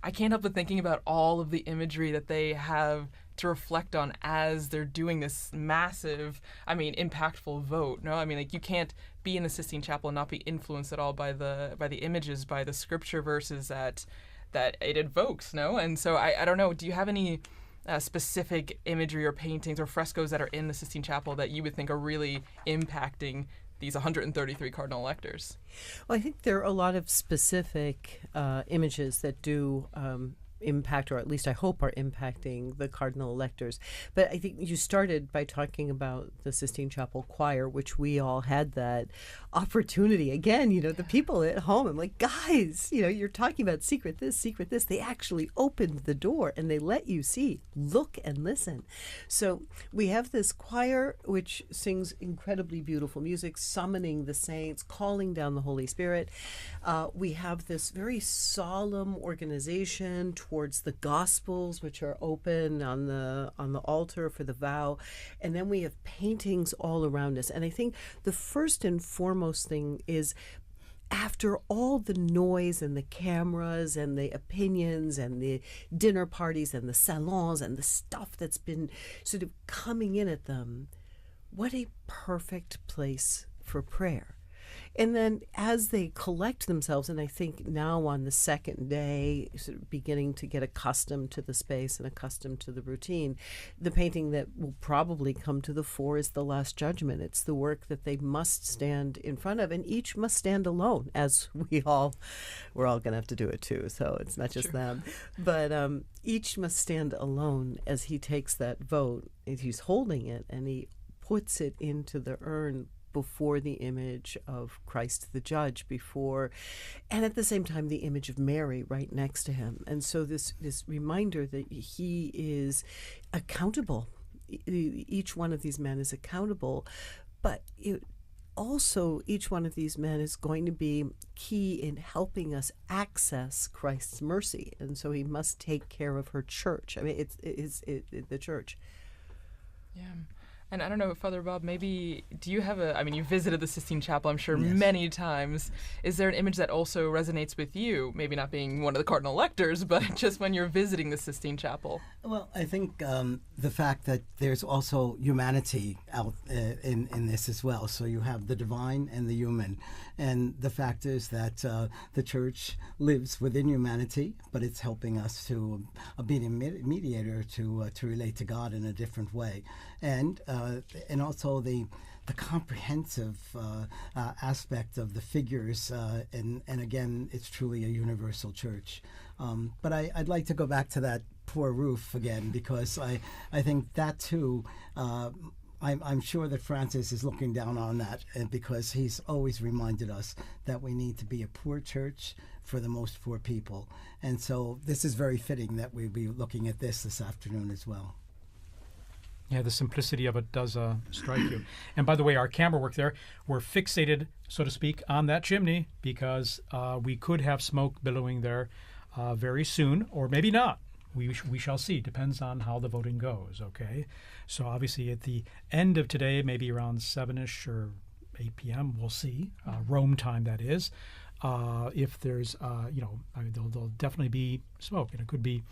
I can't help but thinking about all of the imagery that they have to reflect on as they're doing this massive, impactful vote. No, you can't be in the Sistine Chapel and not be influenced at all by the images, by the scripture verses that it evokes. No, and so I don't know. Do you have any specific imagery or paintings or frescoes that are in the Sistine Chapel that you would think are really impacting these 133 cardinal electors? Well, I think there are a lot of specific images that do impact, or at least I hope are impacting the cardinal electors. But I think you started by talking about the Sistine Chapel choir, which we all had that opportunity. Again, the people at home, I'm like, guys, you're talking about secret this. They actually opened the door and they let you see, look and listen. So we have this choir which sings incredibly beautiful music, summoning the saints, calling down the Holy Spirit. We have this very solemn organization towards the Gospels, which are open on the altar for the vow, and then we have paintings all around us. And I think the first and foremost thing is, after all the noise and the cameras and the opinions and the dinner parties and the salons and the stuff that's been sort of coming in at them, what a perfect place for prayer. And then as they collect themselves, and I think now on the second day, sort of beginning to get accustomed to the space and accustomed to the routine, the painting that will probably come to the fore is the Last Judgment. It's the work that they must stand in front of, and each must stand alone, as we're all going to have to do it too, so it's not just them. But each must stand alone as he takes that vote. He's holding it, and he puts it into the urn before the image of Christ the Judge, and at the same time the image of Mary right next to him. And so this reminder that he is accountable. Each one of these men is accountable, but also each one of these men is going to be key in helping us access Christ's mercy, and so he must take care of her church. I mean, it's the church. Yeah. And I don't know, Father Bob, maybe, do you have you visited the Sistine Chapel, I'm sure, Yes. many times. Is there an image that also resonates with you? Maybe not being one of the cardinal electors, but just when you're visiting the Sistine Chapel. Well, I think the fact that there's also humanity out in this as well. So you have the divine and the human. And the fact is that the church lives within humanity, but it's helping us to be a mediator to relate to God in a different way. And also the comprehensive aspect of the figures, and again, it's truly a universal church. But I'd like to go back to that poor roof again, because I think that too, I'm sure that Francis is looking down on that, because he's always reminded us that we need to be a poor church for the most poor people. And so this is very fitting that we'll be looking at this afternoon as well. Yeah, the simplicity of it does strike you. And by the way, our camera work there, we're fixated, so to speak, on that chimney, because we could have smoke billowing there very soon, or maybe not. We shall see. Depends on how the voting goes, okay? So obviously at the end of today, maybe around 7-ish or 8 p.m., we'll see. Rome time, that is. If there's, there'll definitely be smoke, and it could be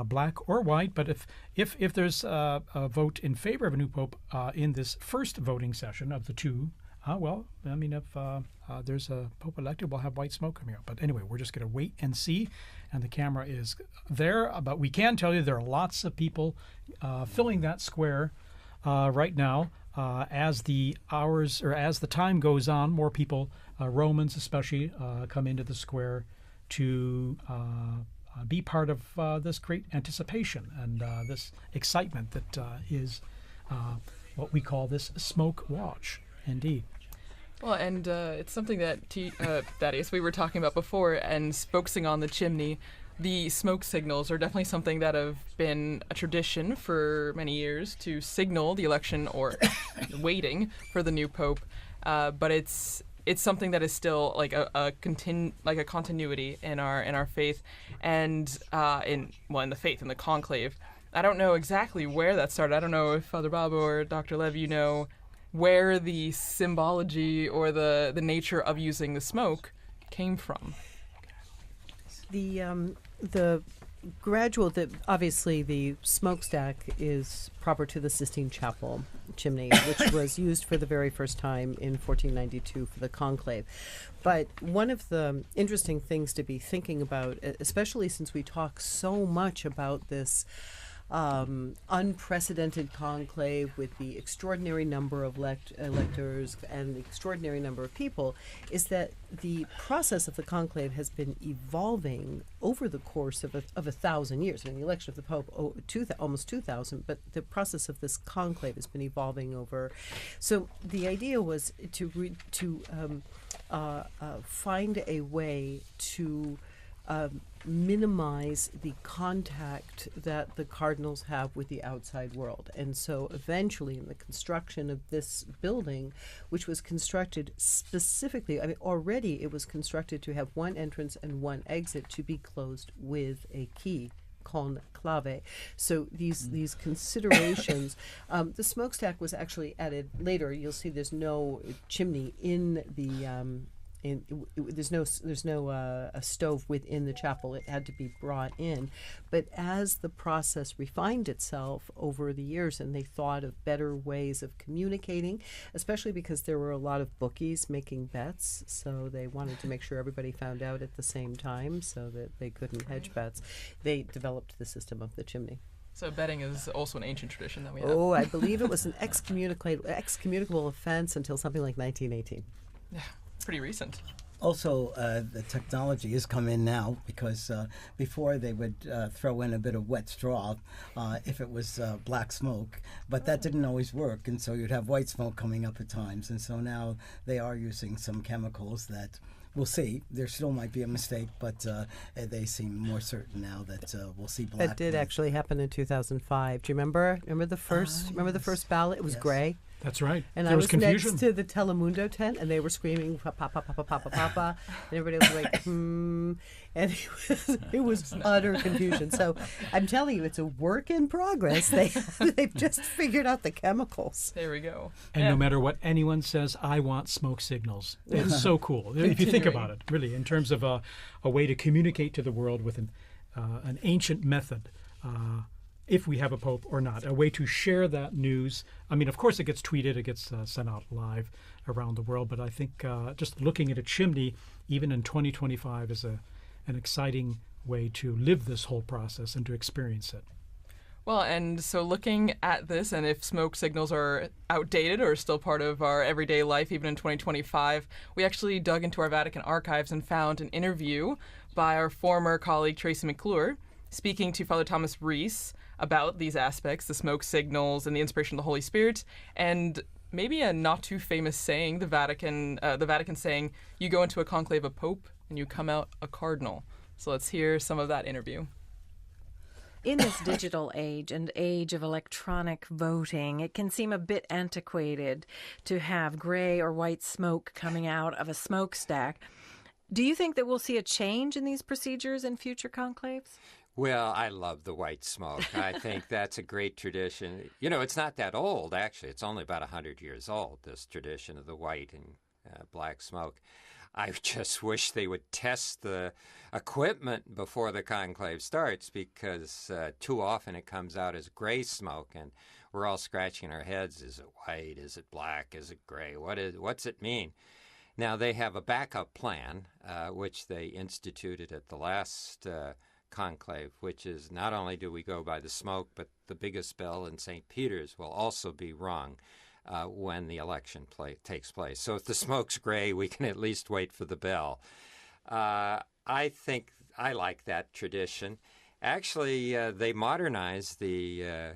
black or white. But if there's a vote in favor of a new pope in this first voting session of the two, if there's a pope elected, we'll have white smoke coming out. But anyway, we're just going to wait and see, and the camera is there. But we can tell you there are lots of people filling that square right now. As the hours, or as the time goes on, more people, Romans especially, come into the square to be part of this great anticipation and this excitement that is what we call this smoke watch, indeed. Well, and it's something that Thaddeus, we were talking about before, and focusing on the chimney. The smoke signals are definitely something that have been a tradition for many years to signal the election or waiting for the new pope. But it's something that is still like a continuity in our faith, and in the faith, in the conclave. I don't know exactly where that started. I don't know if Father Bob or Dr. Lev, you know where the symbology or the nature of using the smoke came from. The gradual, obviously the smokestack is proper to the Sistine Chapel chimney, which was used for the very first time in 1492 for the conclave. But one of the interesting things to be thinking about, especially since we talk so much about this unprecedented conclave with the extraordinary number of electors and the extraordinary number of people is that the process of the conclave has been evolving over the course of 1,000 years. I mean, the election of the Pope, almost 2,000, but the process of this conclave has been evolving over. So the idea was to find a way to minimize the contact that the cardinals have with the outside world. And so eventually in the construction of this building, which was constructed specifically, I mean, already it was constructed to have one entrance and one exit to be closed with a key. Conclave. So these considerations. The smokestack was actually added later. You'll see there's no chimney in the. There's no a stove within the chapel. It had to be brought in. But as the process refined itself over the years, and they thought of better ways of communicating, especially because there were a lot of bookies making bets, so they wanted to make sure everybody found out at the same time so that they couldn't hedge bets. They developed the system of the chimney. So betting is also an ancient tradition that we have. Oh, I believe it was an excommunicable offense until something like 1918. Yeah. Pretty recent. Also, the technology has come in now because before they would throw in a bit of wet straw if it was black smoke, but that didn't always work, and so you'd have white smoke coming up at times. And so now they are using some chemicals that we'll see. There still might be a mistake, but they seem more certain now that we'll see black. That did actually happen in 2005. Do you remember? Remember the first ballot? It was gray. That's right. And there I was confusion. next to the Telemundo tent, and they were screaming, "Papa, papa, papa, papa," and everybody was like, and it was utter confusion. So I'm telling you, it's a work in progress. They've just figured out the chemicals. There we go. And no matter what anyone says, I want smoke signals. It's so cool. If you think about it, really, in terms of a way to communicate to the world with an ancient method. If we have a pope or not, a way to share that news. I mean, of course, it gets tweeted, it gets sent out live around the world, but I think just looking at a chimney, even in 2025, is an exciting way to live this whole process and to experience it. Well, and so looking at this, and if smoke signals are outdated or still part of our everyday life, even in 2025, we actually dug into our Vatican archives and found an interview by our former colleague Tracy McClure speaking to Father Thomas Rees about these aspects, the smoke signals and the inspiration of the Holy Spirit, and maybe a not too famous saying, the Vatican saying, you go into a conclave a pope and you come out a cardinal. So let's hear some of that interview. In this digital age and age of electronic voting, it can seem a bit antiquated to have gray or white smoke coming out of a smokestack. Do you think that we'll see a change in these procedures in future conclaves? Well, I love the white smoke. I think that's a great tradition. You know, it's not that old, actually. It's only about 100 years old, this tradition of the white and black smoke. I just wish they would test the equipment before the conclave starts, because too often it comes out as gray smoke, and we're all scratching our heads. Is it white? Is it black? Is it gray? What's it mean? Now, they have a backup plan, which they instituted at the last conclave, which is not only do we go by the smoke, but the biggest bell in St. Peter's will also be rung when the election takes place. So if the smoke's gray, we can at least wait for the bell. I think I like that tradition. Actually, they modernized the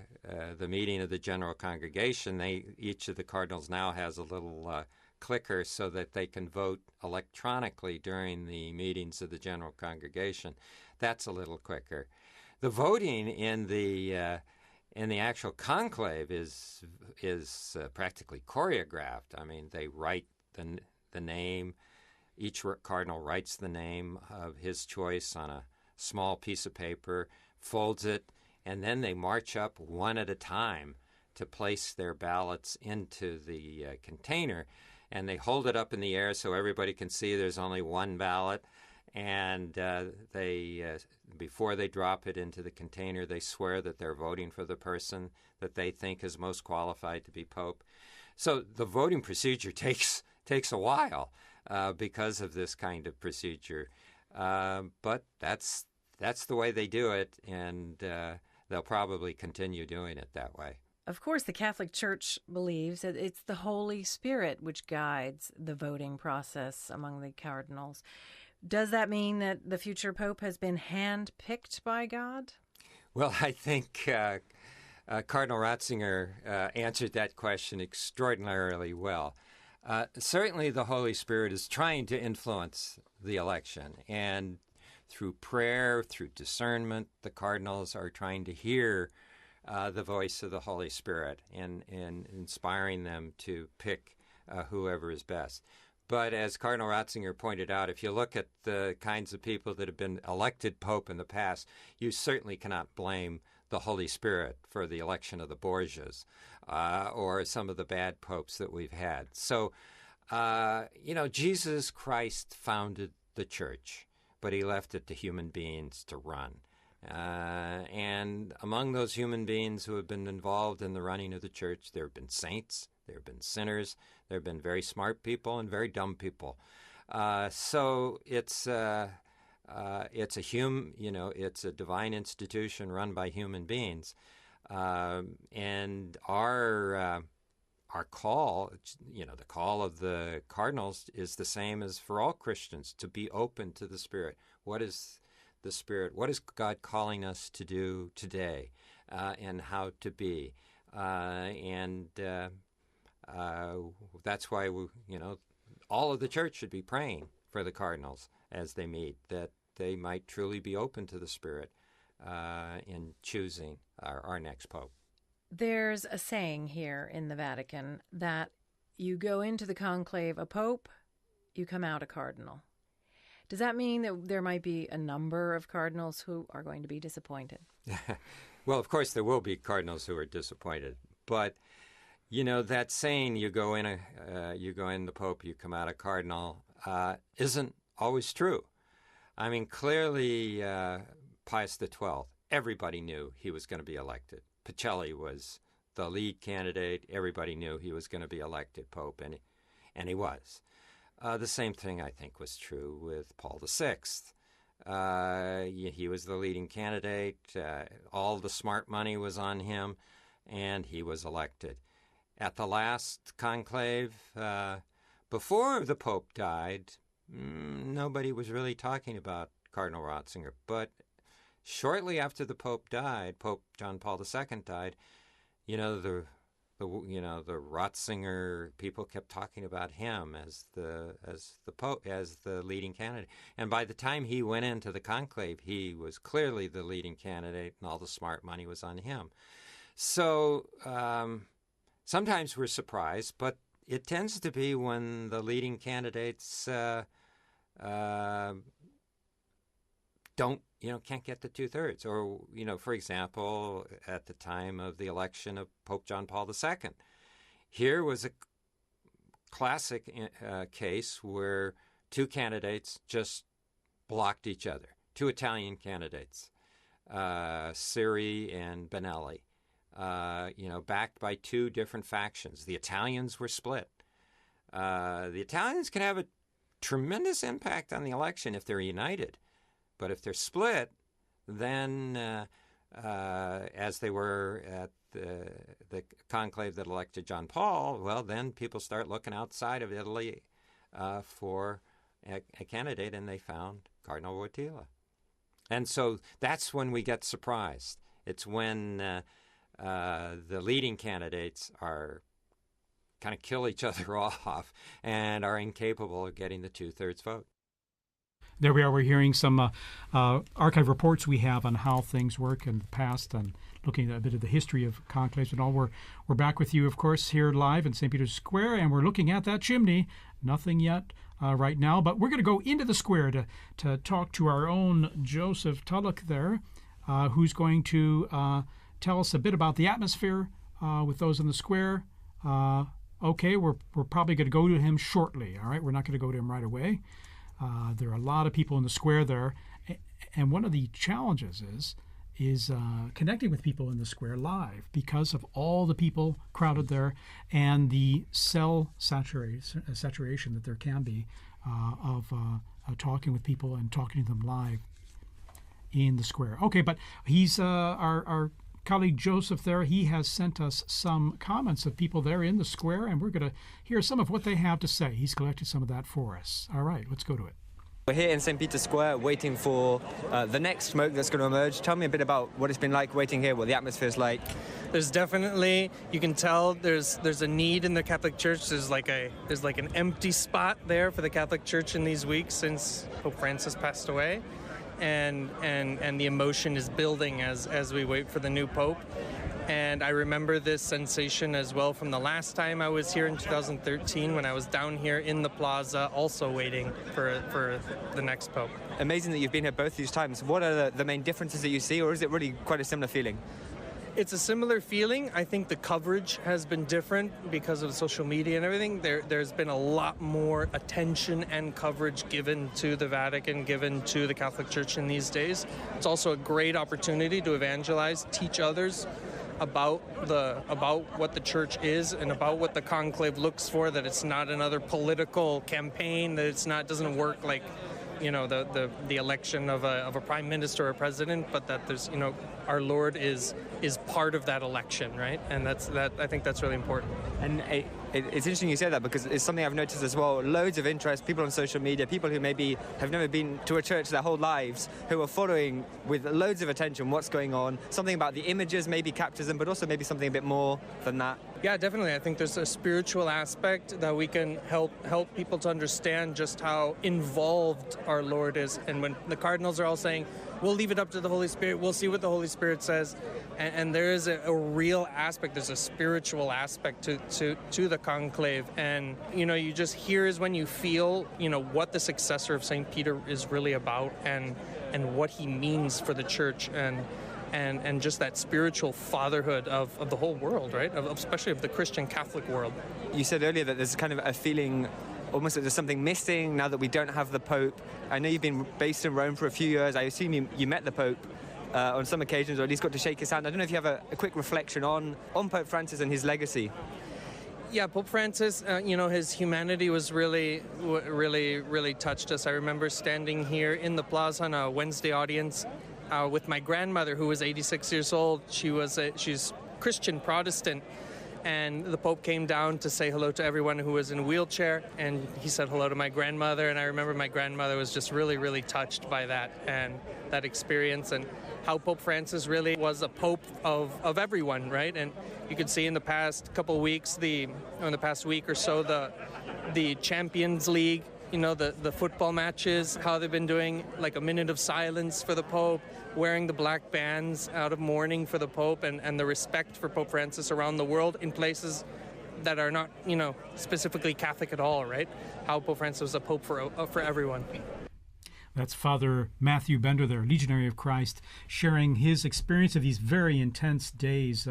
meeting of the General Congregation. Each of the cardinals now has a little clicker so that they can vote electronically during the meetings of the General Congregation. That's a little quicker. The voting in the actual conclave is practically choreographed. I mean, they write the name. Each cardinal writes the name of his choice on a small piece of paper, folds it, and then they march up one at a time to place their ballots into the container. And they hold it up in the air so everybody can see there's only one ballot. And before they drop it into the container, they swear that they're voting for the person that they think is most qualified to be pope. So the voting procedure takes a while because of this kind of procedure. But that's the way they do it. And they'll probably continue doing it that way. Of course, the Catholic Church believes that it's the Holy Spirit which guides the voting process among the cardinals. Does that mean that the future pope has been handpicked by God? Well, I think Cardinal Ratzinger answered that question extraordinarily well. Certainly the Holy Spirit is trying to influence the election, and through prayer, through discernment, the cardinals are trying to hear the voice of the Holy Spirit and inspiring them to pick whoever is best. But as Cardinal Ratzinger pointed out, if you look at the kinds of people that have been elected pope in the past, you certainly cannot blame the Holy Spirit for the election of the Borgias or some of the bad popes that we've had. So, Jesus Christ founded the church, but he left it to human beings to run. And among those human beings who have been involved in the running of the church, there have been saints, there have been sinners, there have been very smart people and very dumb people. So it's a it's a divine institution run by human beings, and our call, the call of the cardinals is the same as for all Christians, to be open to the Spirit. What is the Spirit? What is God calling us to do today, and how to be? That's why all of the church should be praying for the cardinals as they meet, that they might truly be open to the Spirit in choosing our next pope. There's a saying here in the Vatican that you go into the conclave a pope, you come out a cardinal. Does that mean that there might be a number of cardinals who are going to be disappointed? Well, of course, there will be cardinals who are disappointed. But, that saying, you go in the pope, you come out a cardinal, isn't always true. I mean, clearly, Pius XII, everybody knew he was going to be elected. Pacelli was the lead candidate. Everybody knew he was going to be elected pope, and he was. The same thing, I think, was true with Paul VI. He was the leading candidate. All the smart money was on him, and he was elected. At the last conclave, before the Pope died, nobody was really talking about Cardinal Ratzinger. But shortly after the Pope died, Pope John Paul II died, the Ratzinger people kept talking about him as the Pope, as the leading candidate. And by the time he went into the conclave, he was clearly the leading candidate, and all the smart money was on him. So sometimes we're surprised, but it tends to be when the leading candidates can't get the 2/3. Or, for example, at the time of the election of Pope John Paul II, here was a classic case where two candidates just blocked each other. Two Italian candidates, Siri and Benelli, backed by two different factions. The Italians were split. The Italians can have a tremendous impact on the election if they're united. But if they're split, then, as they were at the conclave that elected John Paul, well, then people start looking outside of Italy for a candidate, and they found Cardinal Wojtyla. And so that's when we get surprised. It's when the leading candidates are kind of kill each other off and are incapable of getting the 2/3 vote. There we are. We're hearing some archive reports we have on how things work in the past and looking at a bit of the history of conclaves and all. We're back with you, of course, here live in St. Peter's Square, and we're looking at that chimney. Nothing yet right now, but we're going to go into the square to talk to our own Joseph Tulloch there, who's going to tell us a bit about the atmosphere with those in the square. Okay, we're probably going to go to him shortly, all right? We're not going to go to him right away. There are a lot of people in the square there, and one of the challenges is connecting with people in the square live because of all the people crowded there and the cell saturation that there can be of talking with people and talking to them live. in the square. Okay, but he's our colleague Joseph there. He has sent us some comments of people there in the square, and we're going to hear some of what they have to say. He's collected some of that for us. All right, let's go to it. We're here in St. Peter's Square waiting for the next smoke that's going to emerge. Tell me a bit about what it's been like waiting here, what the atmosphere's like. There's definitely, you can tell there's a need in the Catholic Church. There's like an empty spot there for the Catholic Church in these weeks since Pope Francis passed away. And the emotion is building as we wait for the new Pope. And I remember this sensation as well from the last time I was here in 2013 when I was down here in the plaza also waiting for the next Pope. Amazing that you've been here both these times. What are the main differences that you see, or is it really quite a similar feeling? It's a similar feeling. I think the coverage has been different because of social media and everything. There's been a lot more attention and coverage given to the Vatican, given to the Catholic Church in these days. It's also a great opportunity to evangelize, teach others about what the church is and about what the conclave looks for, that it's not another political campaign, that doesn't work like the election of a prime minister or a president, but that there's our Lord is part of that election, right? And I think that's really important. And it's interesting you say that, because it's something I've noticed as well. Loads of interest, people on social media, people who maybe have never been to a church their whole lives, who are following with loads of attention what's going on. Something about the images maybe captures them, but also maybe something a bit more than that. Yeah, definitely. I think there's a spiritual aspect that we can help people to understand just how involved our Lord is. And when the cardinals are all saying, we'll leave it up to the Holy Spirit, we'll see what the Holy Spirit says, and there is a real aspect, there's a spiritual aspect to the conclave. And, you just here is when you feel, what the successor of St. Peter is really about and what he means for the church and just that spiritual fatherhood of the whole world, right? Especially of the Christian Catholic world. You said earlier that there's kind of a feeling almost like there's something missing now that we don't have the Pope. I know you've been based in Rome for a few years. I assume you met the Pope on some occasions, or at least got to shake his hand. I don't know if you have a quick reflection on Pope Francis and his legacy. Yeah, Pope Francis, his humanity was really touched us. I remember standing here in the plaza on a Wednesday audience with my grandmother, who was 86 years old. She's Christian Protestant, and the Pope came down to say hello to everyone who was in a wheelchair, and he said hello to my grandmother, and I remember my grandmother was just really touched by that and that experience, and how Pope Francis really was a Pope of everyone, right? And you could see in the past couple of weeks, in the past week or so, the Champions League, the football matches, how they've been doing like a minute of silence for the Pope, wearing the black bands out of mourning for the Pope, and the respect for Pope Francis around the world in places that are not, specifically Catholic at all, right? How Pope Francis was a Pope for everyone. That's Father Matthew Bender there, Legionary of Christ, sharing his experience of these very intense days,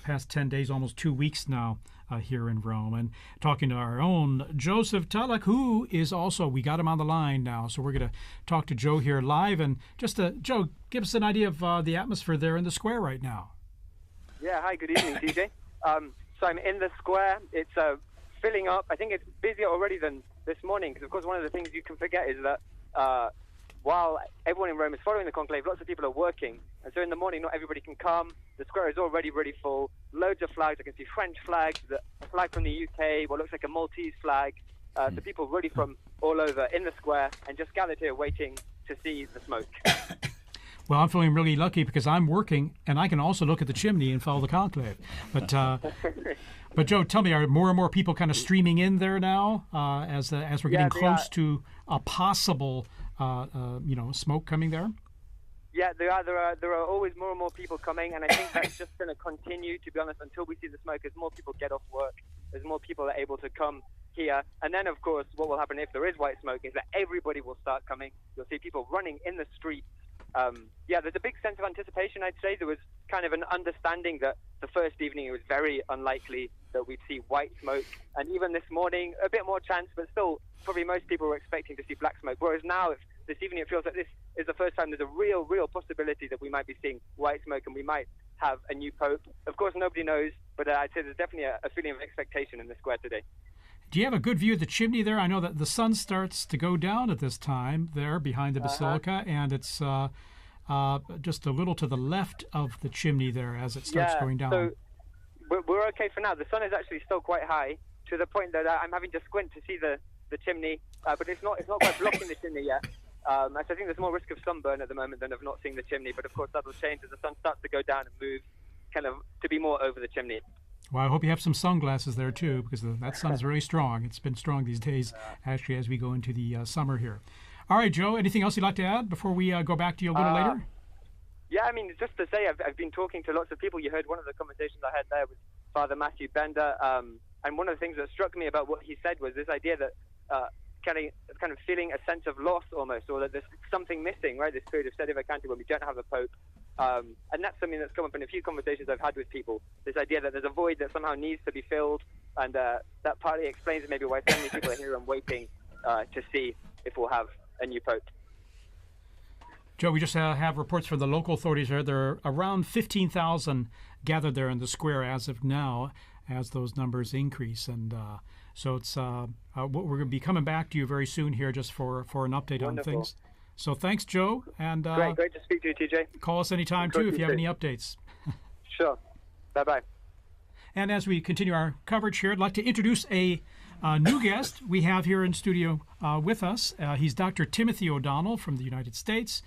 past 10 days, almost 2 weeks now, here in Rome, and talking to our own Joseph Tulloch, who is also, we got him on the line now, so we're going to talk to Joe here live. And just, Joe, give us an idea of the atmosphere there in the square right now. Yeah, hi, good evening, DJ. So I'm in the square. It's filling up. I think it's busier already than this morning, because, of course, one of the things you can forget is that while everyone in Rome is following the conclave, lots of people are working. And so in the morning, not everybody can come. The square is already really full. Loads of flags. I can see French flags, a flag from the UK, what looks like a Maltese flag. So people really from all over in the square and just gathered here waiting to see the smoke. Well, I'm feeling really lucky because I'm working and I can also look at the chimney and follow the conclave. But Joe, tell me, are more and more people kind of streaming in there now as we're getting close to a possible smoke coming there? Yeah, there are always more and more people coming, and I think that's just going to continue, to be honest, until we see the smoke. As more people get off work, as more people are able to come here. And then, of course, what will happen if there is white smoke is that everybody will start coming. You'll see people running in the streets. There's a big sense of anticipation, I'd say. There was kind of an understanding that the first evening it was very unlikely that we'd see white smoke. And even this morning, a bit more chance, but still, probably most people were expecting to see black smoke. Whereas now, this evening, it feels like this is the first time there's a real possibility that we might be seeing white smoke and we might have a new pope. Of course, nobody knows, but I'd say there's definitely a feeling of expectation in the square today. Do you have a good view of the chimney there? I know that the sun starts to go down at this time there behind the Basilica, and it's just a little to the left of the chimney there as it starts going down. So we're okay for now. The sun is actually still quite high, to the point that I'm having to squint to see the chimney, but it's not quite blocking the chimney yet. So I think there's more risk of sunburn at the moment than of not seeing the chimney, but of course that'll change as the sun starts to go down and move kind of to be more over the chimney. Well, I hope you have some sunglasses there too, because that sun's very strong. It's been strong these days, actually, as we go into the summer here. All right, Joe, anything else you'd like to add before we go back to you a little later? Yeah, I mean, just to say, I've been talking to lots of people. You heard one of the conversations I had there with Father Matthew Bender, and one of the things that struck me about what he said was this idea that kind of feeling a sense of loss almost, or that there's something missing, right? This period of sede vacante when we don't have a pope, and that's something that's come up in a few conversations I've had with people. This idea that there's a void that somehow needs to be filled, and that partly explains maybe why so many people are here and waiting to see if we'll have a new pope. Joe, we just have reports from the local authorities there. There are around 15,000 gathered there in the square as of now, as those numbers increase. And so it's we're going to be coming back to you very soon here just for an update on things. So thanks, Joe. And great to speak to you, TJ. Call us anytime, too, if you have any updates. Sure. Bye-bye. And as we continue our coverage here, I'd like to introduce a new guest we have here in studio with us. He's Dr. Timothy O'Donnell from the United States,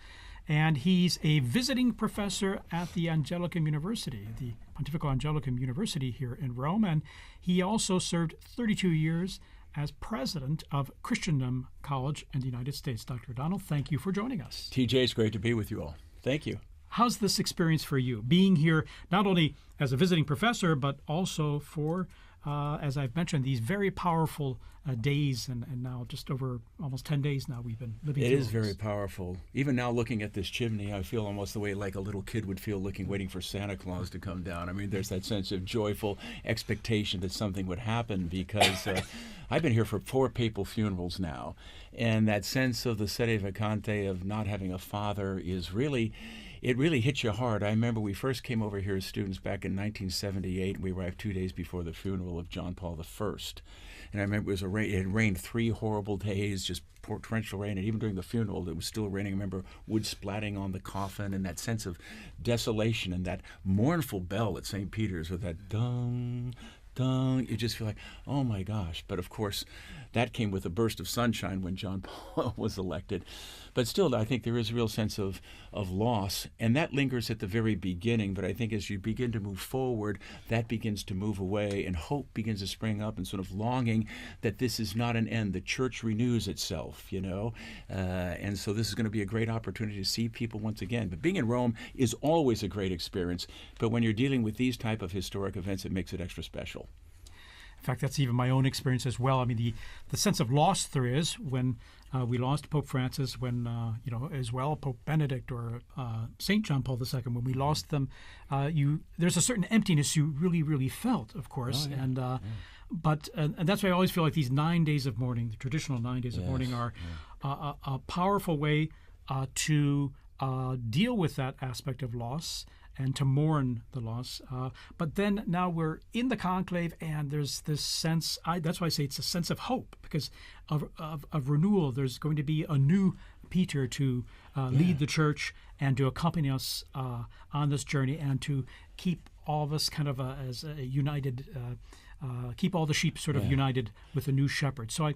and he's a visiting professor at the Angelicum University, the Pontifical Angelicum University here in Rome, and he also served 32 years as president of Christendom College in the United States. Dr. O'Donnell, thank you for joining us. TJ, it's great to be with you all. Thank you. How's this experience for you, being here not only as a visiting professor, but also for as I've mentioned, these very powerful days, and now just over almost 10 days now we've been living through. It is very powerful. Even now looking at this chimney, I feel almost the way like a little kid would feel waiting for Santa Claus to come down. I mean, there's that sense of joyful expectation that something would happen, because I've been here for 4 papal funerals now, and that sense of the sede vacante, of not having a father, is really... It really hits you hard. I remember we first came over here as students back in 1978. We arrived 2 days before the funeral of John Paul I. And I remember it had rained 3 horrible days, just torrential rain. And even during the funeral, it was still raining. I remember wood splatting on the coffin, and that sense of desolation, and that mournful bell at St. Peter's with that dung, dung. You just feel like, oh my gosh. But of course, that came with a burst of sunshine when John Paul was elected. But still, I think there is a real sense of loss, and that lingers at the very beginning. But I think as you begin to move forward, that begins to move away, and hope begins to spring up, and sort of longing that this is not an end. The church renews itself, and so this is going to be a great opportunity to see people once again. But being in Rome is always a great experience, but when you're dealing with these type of historic events, it makes it extra special. In fact, that's even my own experience as well. I mean, the sense of loss there is when we lost Pope Francis, when, as well, Pope Benedict or St. John Paul II, when we lost them, there's a certain emptiness you really, really felt, of course. Oh, yeah. But that's why I always feel like these 9 days of mourning, the traditional 9 days of mourning, are a powerful way to deal with that aspect of loss and to mourn the loss. But then now we're in the conclave, and there's this sense, that's why I say it's a sense of hope, because of renewal. There's going to be a new Peter to lead the church and to accompany us on this journey, and to keep all of us kind of as a united, keep all the sheep sort of united with a new shepherd. So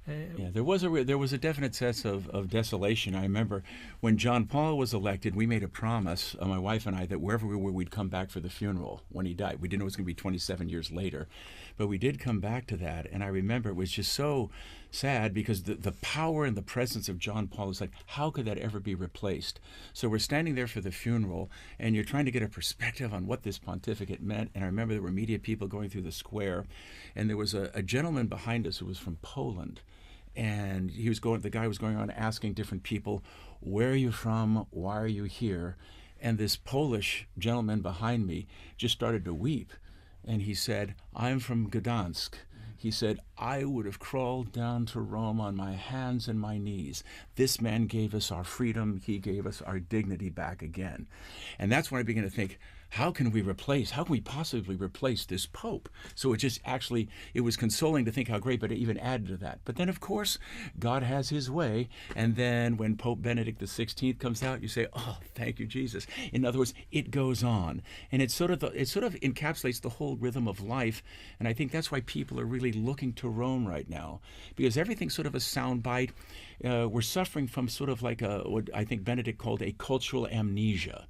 there was a definite sense of desolation. I remember when John Paul was elected, we made a promise, my wife and I, that wherever we were, we'd come back for the funeral when he died. We didn't know it was going to be 27 years later, but we did come back to that. And I remember it was just so sad, because the power and the presence of John Paul was like, how could that ever be replaced? So we're standing there for the funeral, and you're trying to get a perspective on what this pontificate meant. And I remember there were media people going through the square, and there was a gentleman behind us who was from Poland. And the guy was going on asking different people, where are you from? Why are you here? And this Polish gentleman behind me just started to weep. And he said, I'm from Gdansk. He said, I would have crawled down to Rome on my hands and my knees. This man gave us our freedom. He gave us our dignity back again. And that's when I began to think, how can we possibly replace this Pope? So it was consoling to think how great, but it even added to that. But then, of course, God has his way. And then when Pope Benedict XVI comes out, you say, oh, thank you, Jesus. In other words, it goes on. And it sort of encapsulates the whole rhythm of life. And I think that's why people are really looking to Rome right now, because everything's sort of a soundbite. We're suffering from sort of like what I think Benedict called a cultural amnesia.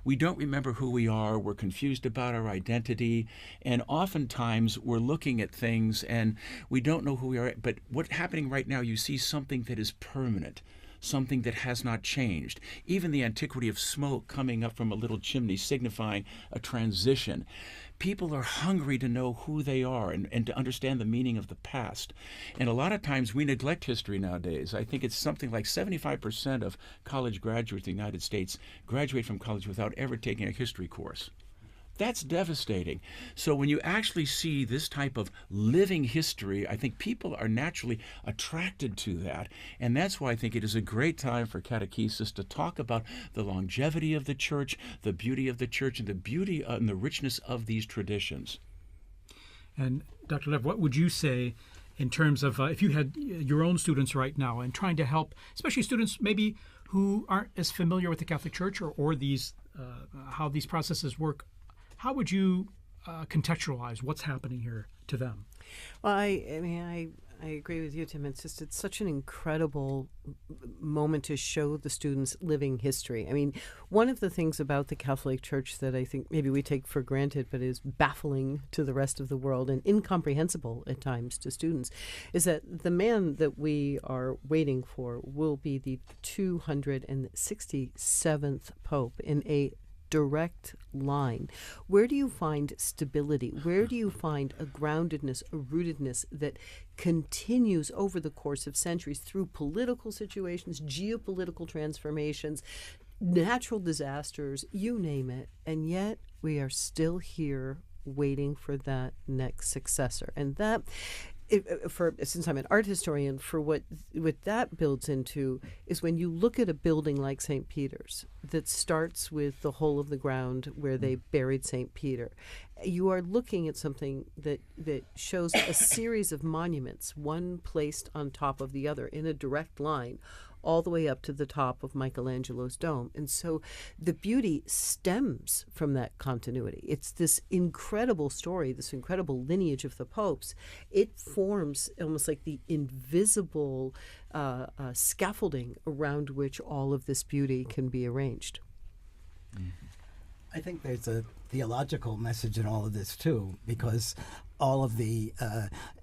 We don't remember who we are, we're confused about our identity, and oftentimes we're looking at things and we don't know who we are. But what's happening right now, you see something that is permanent, something that has not changed. Even the antiquity of smoke coming up from a little chimney signifying a transition. People are hungry to know who they are and to understand the meaning of the past. And a lot of times we neglect history nowadays. I think it's something like 75% of college graduates in the United States graduate from college without ever taking a history course. That's devastating. So when you actually see this type of living history, I think people are naturally attracted to that. And that's why I think it is a great time for catechesis to talk about the longevity of the church, the beauty of the church, and the beauty and the richness of these traditions. And Dr. Lev, what would you say in terms of if you had your own students right now and trying to help, especially students maybe who aren't as familiar with the Catholic Church or these how these processes work, how would you contextualize what's happening here to them? Well, I agree with you, Tim. It's such an incredible moment to show the students living history. I mean, one of the things about the Catholic Church that I think maybe we take for granted, but is baffling to the rest of the world and incomprehensible at times to students, is that the man that we are waiting for will be the 267th Pope in a direct line. Where do you find stability? Where do you find a groundedness, a rootedness that continues over the course of centuries through political situations, geopolitical transformations, natural disasters, you name it, and yet we are still here waiting for that next successor. And that, since I'm an art historian, for what that builds into is when you look at a building like St. Peter's that starts with the hole of the ground where they buried St. Peter, you are looking at something that shows a series of monuments, one placed on top of the other in a direct line, all the way up to the top of Michelangelo's dome. And so the beauty stems from that continuity. It's this incredible story, this incredible lineage of the popes. It forms almost like the invisible scaffolding around which all of this beauty can be arranged. I think there's a theological message in all of this too, because all of the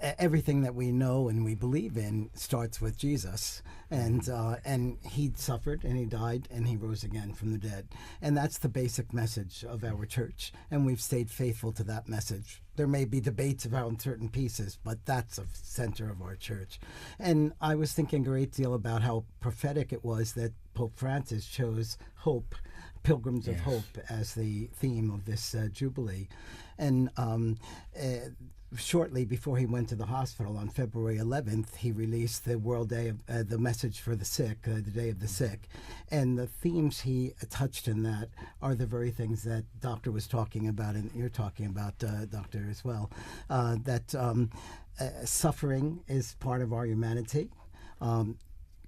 everything that we know and we believe in starts with Jesus, and he suffered and he died and he rose again from the dead, and that's the basic message of our church, and we've stayed faithful to that message. There may be debates about certain pieces, but that's the center of our church. And I was thinking a great deal about how prophetic it was that Pope Francis chose hope, Pilgrims of Hope, as the theme of this Jubilee. And shortly before he went to the hospital on February 11th, he released the World Day of the Message for the Sick, the Day of the Sick. And the themes he touched in that are the very things that Doctor was talking about, and you're talking about, Doctor, as well, that suffering is part of our humanity.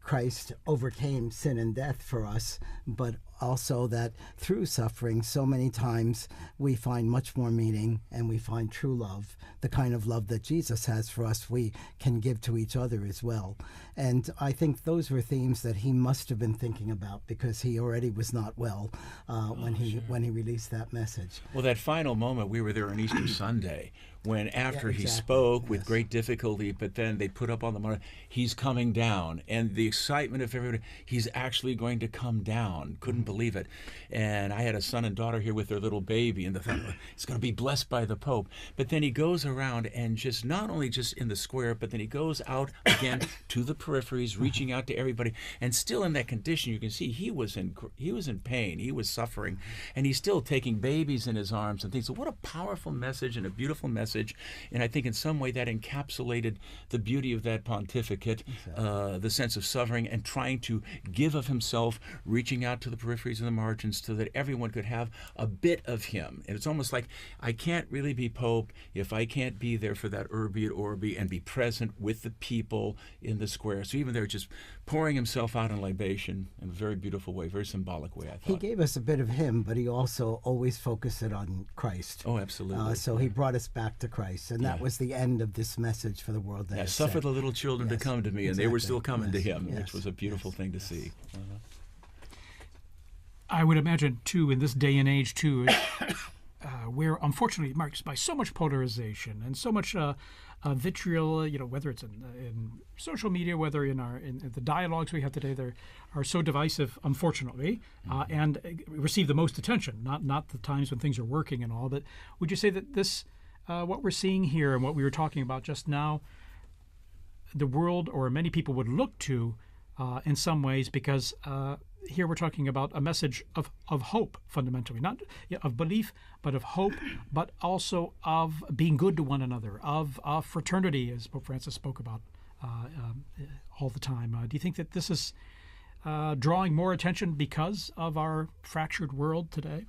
Christ overcame sin and death for us, but also that through suffering, so many times we find much more meaning and we find true love, the kind of love that Jesus has for us, we can give to each other as well. And I think those were themes that he must have been thinking about, because he already was not well when he released that message. Well, that final moment, we were there on Easter Sunday, when after he spoke with great difficulty, but then they put up on the monitor, he's coming down, and the excitement of everybody, he's actually going to come down. Couldn't believe it. And I had a son and daughter here with their little baby, and the thought, it's going to be blessed by the Pope. But then he goes around and just not only just in the square, but then he goes out again to the peripheries, reaching out to everybody, and still in that condition. You can see he was in pain, he was suffering, and he's still taking babies in his arms and things. So what a powerful message and a beautiful message. And I think in some way that encapsulated the beauty of that pontificate, the sense of suffering and trying to give of himself, reaching out to the peripheries and the margins so that everyone could have a bit of him. And it's almost like I can't really be Pope if I can't be there for that Urbi et Orbi and be present with the people in the square. So even there, just pouring himself out in libation in a very beautiful way, very symbolic way, I thought. He gave us a bit of him, but he also always focused it on Christ. Oh, absolutely. So he brought us back to Christ, and that was the end of this message for the world. That suffer the little children to come to me, and they were still coming to him, Yes. which was a beautiful thing to see. I would imagine, too, in this day and age, too, where unfortunately marked by so much polarization and so much vitriol, whether it's in social media, whether in the dialogues we have today, they are so divisive, unfortunately, and receive the most attention. Not the times when things are working and all, but would you say that this, what we're seeing here and what we were talking about just now, the world or many people would look to in some ways, because here we're talking about a message of hope, fundamentally, not of belief, but of hope, but also of being good to one another, of fraternity, as Pope Francis spoke about all the time. Do you think that this is drawing more attention because of our fractured world today?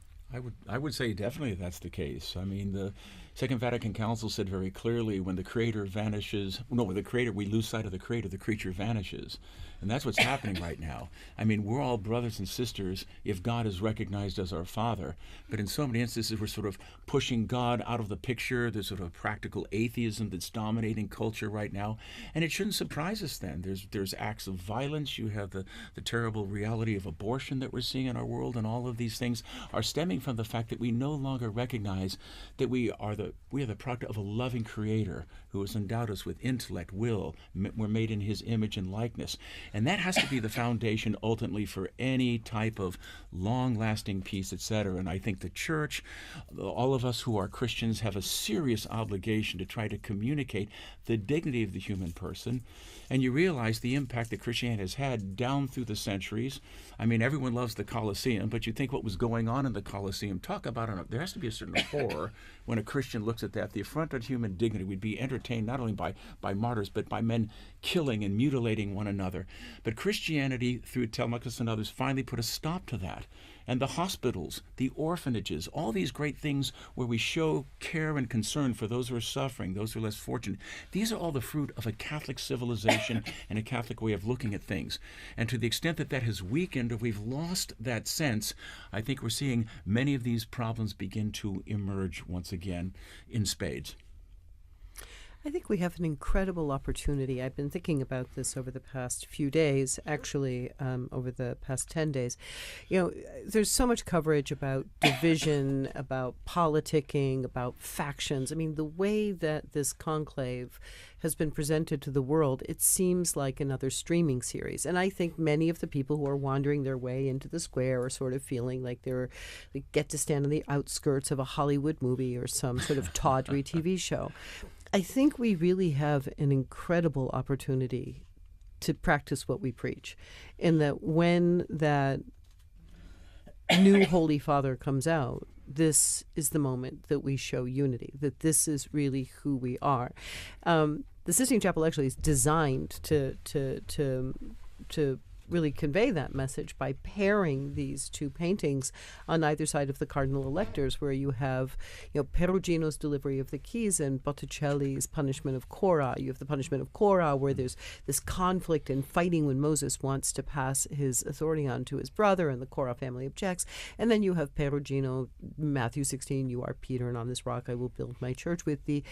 I would say definitely that's the case. I mean, the Second Vatican Council said very clearly, when the Creator vanishes, we lose sight of the Creator, the creature vanishes. And that's what's happening right now. I mean, we're all brothers and sisters if God is recognized as our Father. But in so many instances, we're sort of pushing God out of the picture. There's sort of practical atheism that's dominating culture right now. And it shouldn't surprise us then. There's acts of violence. You have the terrible reality of abortion that we're seeing in our world. And all of these things are stemming from the fact that we no longer recognize that we are the product of a loving Creator who has endowed us with intellect, will. We're made in His image and likeness. And that has to be the foundation ultimately for any type of long-lasting peace, etc. And I think the Church, all of us who are Christians, have a serious obligation to try to communicate the dignity of the human person. And you realize the impact that Christianity has had down through the centuries. I mean, everyone loves the Colosseum, but you think what was going on in the Colosseum, talk about there has to be a certain horror when a Christian looks at that. The affront of human dignity would be entertained not only by martyrs, but by men killing and mutilating one another. But Christianity, through Telemachus and others, finally put a stop to that. And the hospitals, the orphanages, all these great things where we show care and concern for those who are suffering, those who are less fortunate, these are all the fruit of a Catholic civilization and a Catholic way of looking at things. And to the extent that that has weakened or we've lost that sense, I think we're seeing many of these problems begin to emerge once again in spades. I think we have an incredible opportunity. I've been thinking about this over the past few days, actually, over the past 10 days. There's so much coverage about division, about politicking, about factions. I mean, the way that this conclave has been presented to the world, it seems like another streaming series. And I think many of the people who are wandering their way into the square are sort of feeling like they get to stand on the outskirts of a Hollywood movie or some sort of tawdry TV show. I think we really have an incredible opportunity to practice what we preach, in that when that new Holy Father comes out, this is the moment that we show unity, that this is really who we are. The Sistine Chapel actually is designed to really convey that message by pairing these two paintings on either side of the cardinal electors, where you have Perugino's delivery of the keys and Botticelli's punishment of Cora. You have the punishment of Cora, where there's this conflict and fighting when Moses wants to pass his authority on to his brother, and the Cora family objects. And then you have Perugino, Matthew 16, you are Peter, and on this rock I will build my church, with the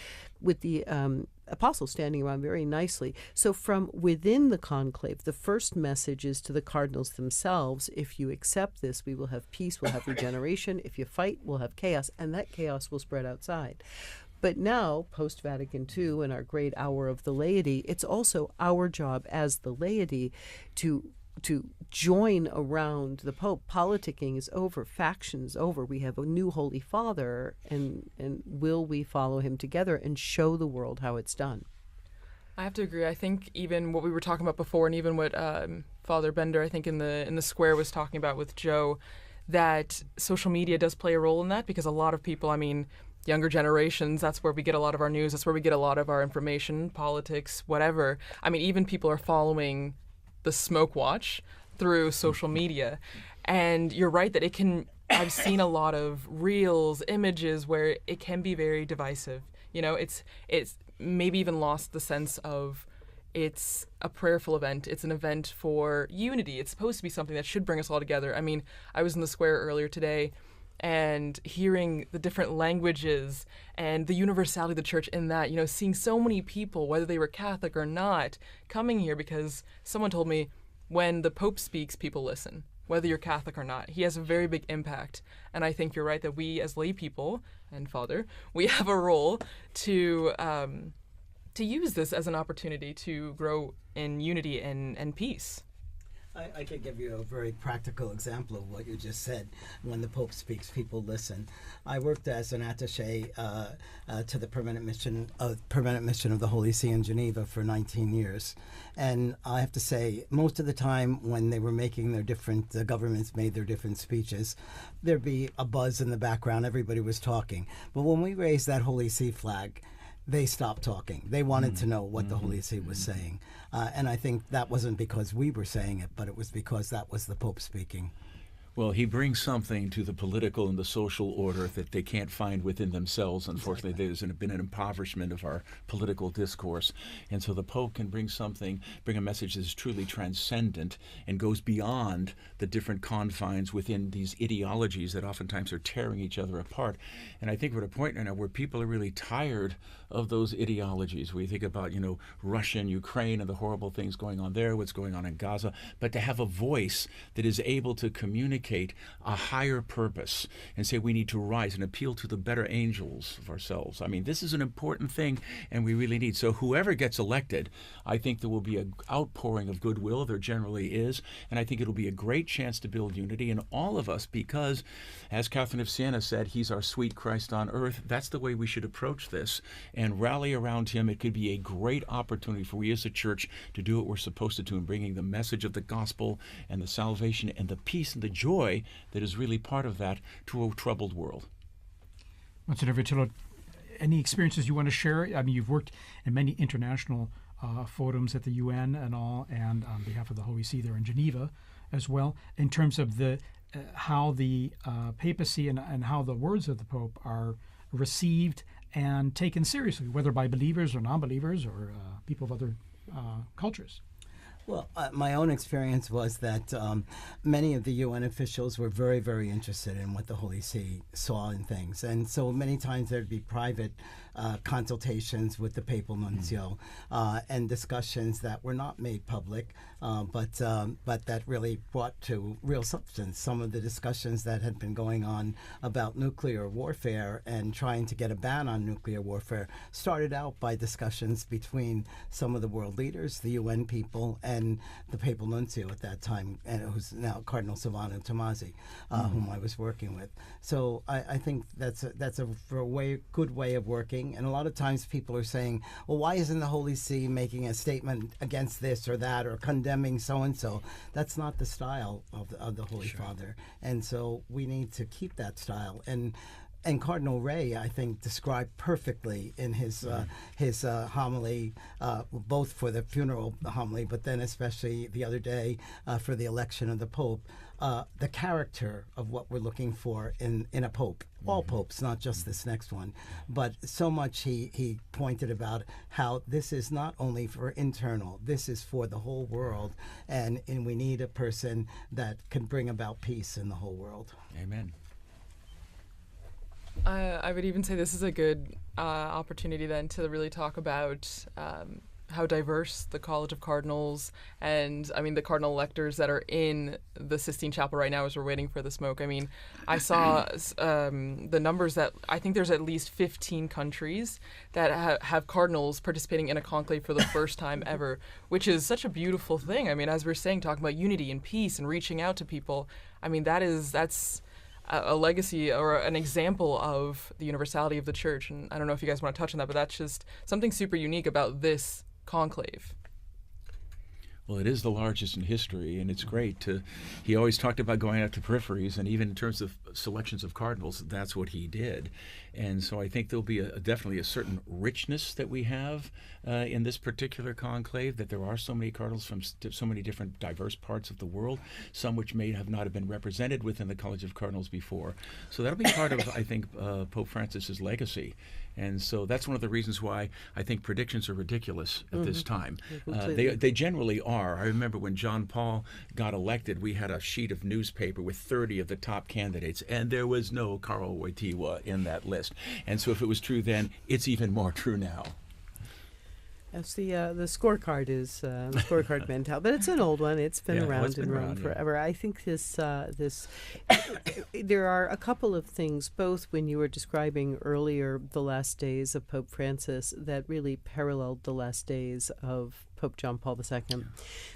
apostles standing around very nicely. So from within the conclave, the first message is to the cardinals themselves: if you accept this, we will have peace, we'll have regeneration. If you fight, we'll have chaos, and that chaos will spread outside. But now, post-Vatican II and our great hour of the laity, it's also our job as the laity to join around the Pope. Politicking is over, factions over. We have a new Holy Father, and will we follow him together and show the world how it's done? I have to agree. I think even what we were talking about before, and even what Father Bender, I think in the square, was talking about with Joe, that social media does play a role in that, because a lot of people, I mean, younger generations, that's where we get a lot of our news, that's where we get a lot of our information, politics, whatever. I mean, even people are following the Smoke Watch through social media. And you're right that it can, I've seen a lot of reels, images where it can be very divisive. You know, it's maybe even lost the sense of it's a prayerful event. It's an event for unity. It's supposed to be something that should bring us all together. I mean, I was in the square earlier today, and hearing the different languages and the universality of the church in that, you know, seeing so many people, whether they were Catholic or not, coming here because someone told me when the Pope speaks, people listen, whether you're Catholic or not. He has a very big impact. And I think you're right that we as lay people, and Father, we have a role to use this as an opportunity to grow in unity and peace. I could give you a very practical example of what you just said. When the Pope speaks, people listen. I worked as an attaché to the permanent mission of the Holy See in Geneva for 19 years. And I have to say, most of the time when they were making the governments made their different speeches, there'd be a buzz in the background, everybody was talking. But when we raised that Holy See flag, they stopped talking. They wanted to know what the Holy See was saying. And I think that wasn't because we were saying it, but it was because that was the Pope speaking. Well, he brings something to the political and the social order that they can't find within themselves. Unfortunately, exactly. There's been an impoverishment of our political discourse. And so the Pope can bring a message that is truly transcendent and goes beyond the different confines within these ideologies that oftentimes are tearing each other apart. And I think we're at a point right now where people are really tired of those ideologies. We think about, Russia and Ukraine and the horrible things going on there, what's going on in Gaza, but to have a voice that is able to communicate a higher purpose and say we need to rise and appeal to the better angels of ourselves. I mean, this is an important thing, and we really need. So whoever gets elected, I think there will be an outpouring of goodwill. There generally is, and I think it'll be a great chance to build unity in all of us because, as Catherine of Siena said, he's our sweet Christ on earth. That's the way we should approach this and rally around him. It could be a great opportunity for we as a church to do what we're supposed to do in bringing the message of the gospel and the salvation and the peace and the joy that is really part of that to a troubled world. Monsignor Vitillo, any experiences you want to share? I mean, you've worked in many international forums at the UN and all, and on behalf of the Holy See there in Geneva as well, in terms of how the papacy and how the words of the Pope are received and taken seriously, whether by believers or non-believers or people of other cultures. Well, my own experience was that many of the UN officials were very, very interested in what the Holy See saw in things. And so many times there'd be private consultations with the papal nuncio and discussions that were not made public, but that really brought to real substance. Some of the discussions that had been going on about nuclear warfare and trying to get a ban on nuclear warfare started out by discussions between some of the world leaders, the UN people, and the papal nuncio at that time, and who's now Cardinal Silvano Tomasi, whom I was working with. So I think that's a good way of working. And a lot of times people are saying, well, why isn't the Holy See making a statement against this or that or condemning so-and-so? That's not the style of the Holy Father. And so we need to keep that style. And Cardinal Ray, I think, described perfectly in his homily, both for the funeral homily, but then especially the other day for the election of the Pope, the character of what we're looking for in a Pope. All popes, not just this next one. But so much he pointed about how this is not only for internal, this is for the whole world, and we need a person that can bring about peace in the whole world. Amen. I would even say this is a good opportunity then to really talk about how diverse the College of Cardinals and the cardinal electors that are in the Sistine Chapel right now as we're waiting for the smoke. I mean, I saw the numbers that I think there's at least 15 countries that have cardinals participating in a conclave for the first time ever, which is such a beautiful thing. I mean, as we're saying, talking about unity and peace and reaching out to people, I mean, that's a legacy or an example of the universality of the church. And I don't know if you guys want to touch on that, but that's just something super unique about this conclave. Well, it is the largest in history, and it's great. He always talked about going out to peripheries, and even in terms of selections of cardinals, that's what he did. And so I think there'll be definitely a certain richness that we have in this particular conclave, that there are so many cardinals from so many different diverse parts of the world, some which may not have been represented within the College of Cardinals before. So that'll be part of, I think, Pope Francis's legacy. And so that's one of the reasons why I think predictions are ridiculous at this time. They generally are. I remember when John Paul got elected, we had a sheet of newspaper with 30 of the top candidates, and there was no Karl Wojtyła in that list. And so if it was true then, it's even more true now. Yes, the scorecard is the scorecard mentality, but it's an old one. It's been around in Rome forever. I think there are a couple of things, both when you were describing earlier the last days of Pope Francis, that really paralleled the last days of Pope John Paul II,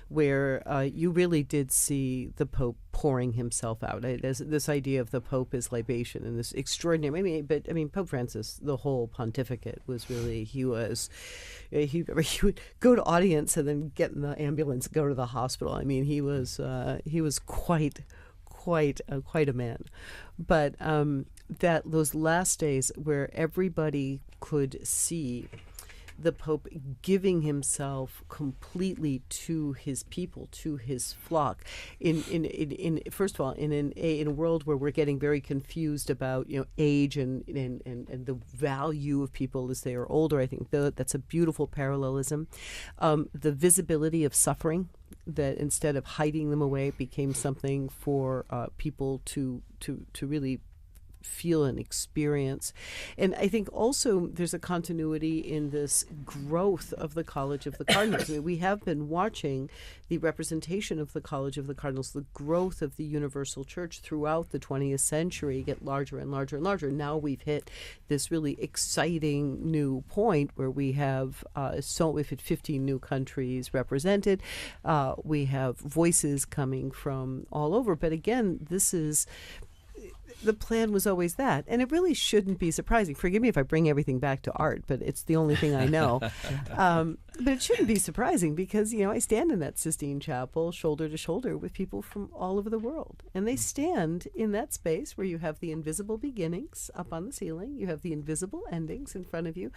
where you really did see the Pope pouring himself out. This idea of the Pope as libation and this extraordinary. I mean, Pope Francis, the whole pontificate was really he would go to audience and then get in the ambulance, go to the hospital. I mean, he was quite a man. But that those last days where everybody could see the Pope giving himself completely to his people, to his flock. First of all, in a world where we're getting very confused about age and the value of people as they are older, I think that's a beautiful parallelism. The visibility of suffering, that instead of hiding them away, it became something for people to really feel and experience. And I think also there's a continuity in this growth of the College of the Cardinals. I mean, we have been watching the representation of the College of the Cardinals, the growth of the Universal Church throughout the 20th century get larger and larger and larger. Now we've hit this really exciting new point where we have we've hit 15 new countries represented. We have voices coming from all over. But again, the plan was always that, and it really shouldn't be surprising. Forgive me if I bring everything back to art, but it's the only thing I know. But it shouldn't be surprising because, I stand in that Sistine Chapel shoulder to shoulder with people from all over the world, and they stand in that space where you have the invisible beginnings up on the ceiling, you have the invisible endings in front of you.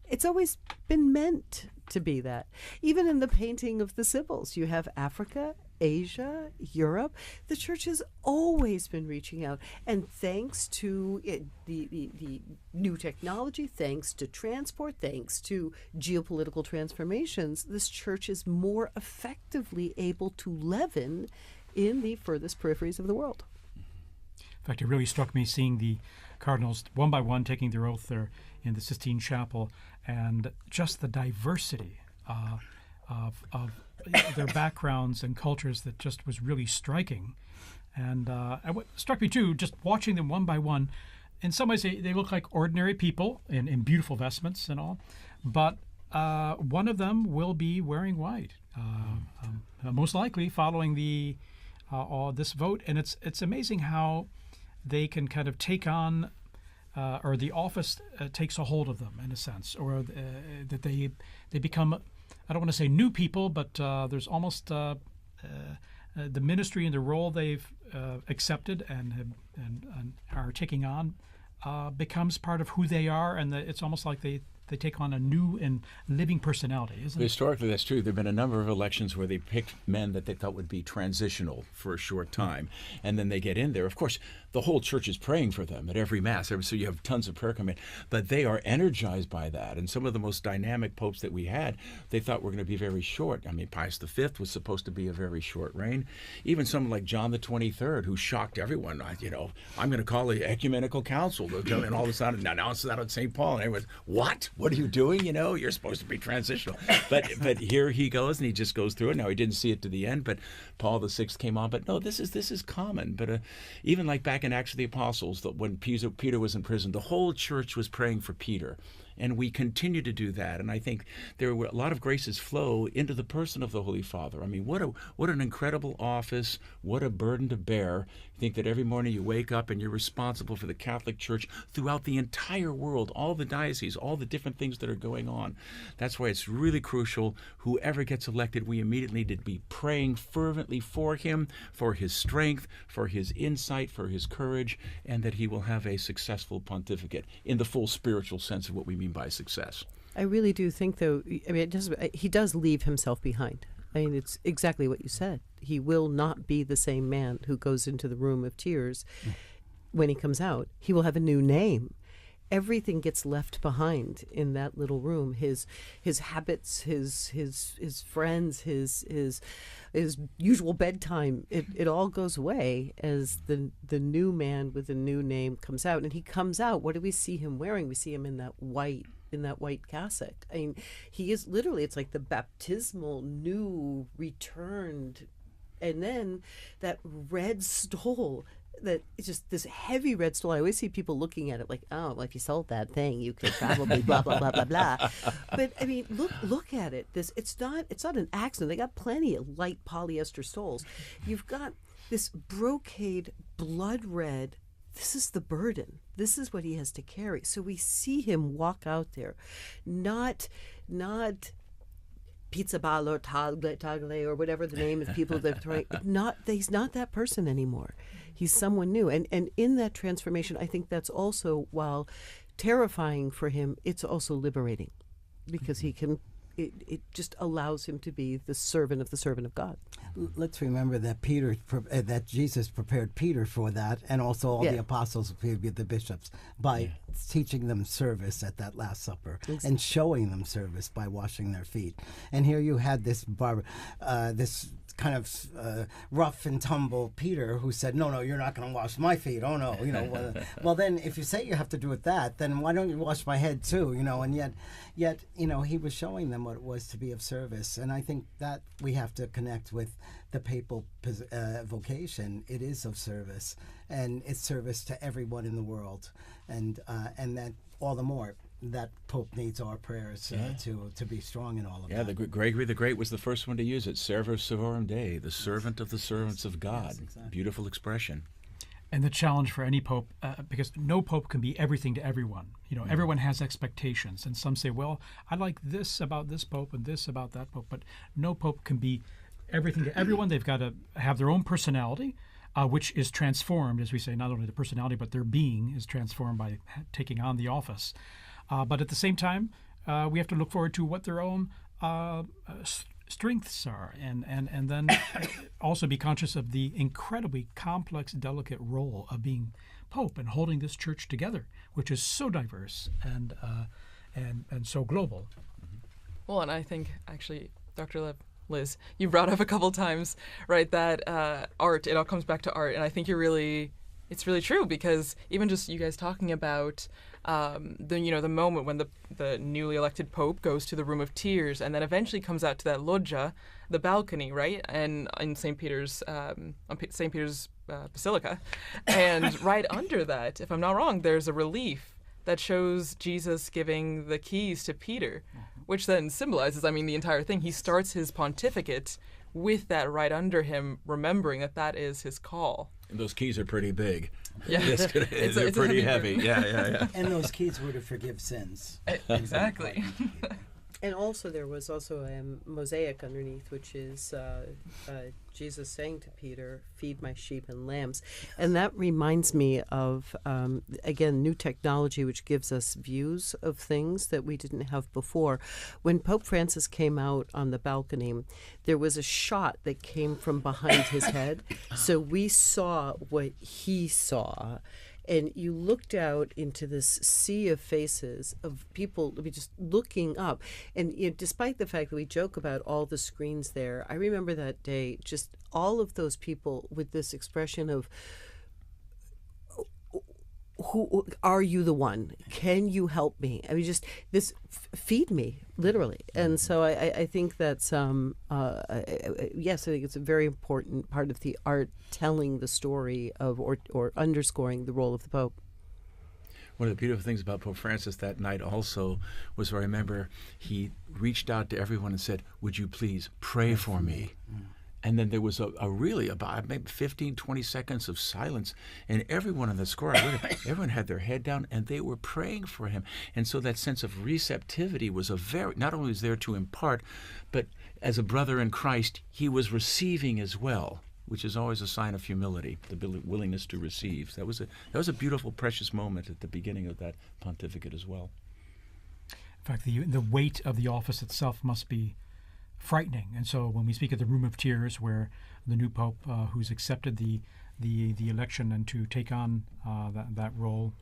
It's always been meant to be that. Even in the painting of the Sibyls, you have Africa, Asia, Europe. The church has always been reaching out, and thanks to the new technology, thanks to transport, thanks to geopolitical transformations, this church is more effectively able to leaven in the furthest peripheries of the world. In fact, it really struck me seeing the cardinals one by one taking their oath there in the Sistine Chapel, and just the diversity of their backgrounds and cultures that just was really striking. And what struck me too, just watching them one by one, in some ways they look like ordinary people in beautiful vestments and all, but one of them will be wearing white, most likely following this vote. And it's amazing how they can kind of take on, or the office takes a hold of them in a sense, or that they become, I don't want to say new people, but there's almost the ministry and the role they've accepted and are taking on becomes part of who they are, and it's almost like they take on a new and living personality, isn't it? Historically, that's true. There have been a number of elections where they picked men that they thought would be transitional for a short time, and then they get in there. Of course, the whole church is praying for them at every Mass. So you have tons of prayer coming in. But they are energized by that. And some of the most dynamic popes that we had, they thought were going to be very short. I mean, Pius V was supposed to be a very short reign. Even someone like John the 23rd, who shocked everyone. I'm going to call the ecumenical council. And all of a sudden, announce that on St. Paul. And everyone's, what? What are you doing? You're supposed to be transitional. But here he goes, and he just goes through it. Now, he didn't see it to the end, but Paul VI came on. But no, this is common. But even like back in Acts of the Apostles, when Peter was in prison, the whole church was praying for Peter. And we continue to do that. And I think there were a lot of graces flow into the person of the Holy Father. I mean, what an incredible office, what a burden to bear. I think that every morning you wake up and you're responsible for the Catholic Church throughout the entire world, all the dioceses, all the different things that are going on. That's why it's really crucial, whoever gets elected, we immediately need to be praying fervently for him, for his strength, for his insight, for his courage, and that he will have a successful pontificate in the full spiritual sense of what we mean by success. I really do think, though, he does leave himself behind. I mean, it's exactly what you said. He will not be the same man who goes into the room of tears when he comes out. He will have a new name. Everything gets left behind in that little room. His habits, his friends, his usual bedtime. It all goes away as the new man with a new name comes out. And he comes out. What do we see him wearing? We see him in that white cassock. I mean, he is literally, it's like the baptismal new returned, and then that red stole. That it's just this heavy red stole. I always see people looking at it like, oh, well, if you sold that thing, you could probably blah blah blah blah blah. But I mean, look at it. It's not an accident. They got plenty of light polyester stoles. You've got this brocade blood red. This is the burden. This is what he has to carry. So we see him walk out there, not Pizza Ball or Tagle or whatever the name of people that are throwing. He's not that person anymore. He's someone new. And in that transformation, I think that's also, while terrifying for him, it's also liberating, because it just allows him to be the servant of God. Let's remember that that Jesus prepared Peter for that, and also all the apostles, the bishops, by teaching them service at that Last Supper and showing them service by washing their feet. And here you had this this kind of rough and tumble Peter who said, no, you're not going to wash my feet. Oh, no. Well, then if you say you have to do it then why don't you wash my head too? And yet, he was showing them what it was to be of service. And I think that we have to connect with the papal vocation. It is of service, and it's service to everyone in the world. And that all the more that Pope needs our prayers to be strong in all of that. Yeah, Gregory the Great was the first one to use it. Servus servorum Dei, the servant of the servants of God. Yes, exactly. Beautiful expression. And the challenge for any pope, because no pope can be everything to everyone. Everyone has expectations, and some say, well, I like this about this pope and this about that pope, but no pope can be everything to everyone. They've got to have their own personality, which is transformed, as we say, not only the personality, but their being is transformed by taking on the office. But at the same time, we have to look forward to what their own strengths are, and then also be conscious of the incredibly complex, delicate role of being Pope and holding this church together, which is so diverse and so global. Well, and I think actually, Dr. Liz, you brought up a couple times, right, that art. It all comes back to art, and I think it's really true, because even just you guys talking about the moment when the newly elected Pope goes to the Room of Tears and then eventually comes out to that loggia, the balcony, right, and in St. Peter's Basilica, and right under that, if I'm not wrong, there's a relief that shows Jesus giving the keys to Peter, which then symbolizes, the entire thing. He starts his pontificate with that right under him, remembering that is his call. And those keys are pretty big. Yeah. They're pretty heavy. Yeah. And those keys were to forgive sins. Exactly. And also there was also a mosaic underneath, which is Jesus saying to Peter, "Feed my sheep and lambs." And that reminds me of, again, new technology which gives us views of things that we didn't have before. When Pope Francis came out on the balcony, there was a shot that came from behind his head. So we saw what he saw. And you looked out into this sea of faces of people just looking up. And despite the fact that we joke about all the screens there, I remember that day, just all of those people with this expression of, who are you the one? Can you help me? I mean, just this, feed me, literally. And so I think that's, yes, I think it's a very important part of the art, telling the story of, or underscoring the role of the Pope. One of the beautiful things about Pope Francis that night also was, I remember he reached out to everyone and said, "Would you please pray for me?" And then there was a really about maybe 15, 20 seconds of silence, and everyone in the square, everyone had their head down, and they were praying for him. And so that sense of receptivity was not only was there to impart, but as a brother in Christ, he was receiving as well, which is always a sign of humility, the willingness to receive. That was a beautiful, precious moment at the beginning of that pontificate as well. In fact, the weight of the office itself must be frightening. And so when we speak of the Room of Tears, where the new Pope, who's accepted the election and to take on that role,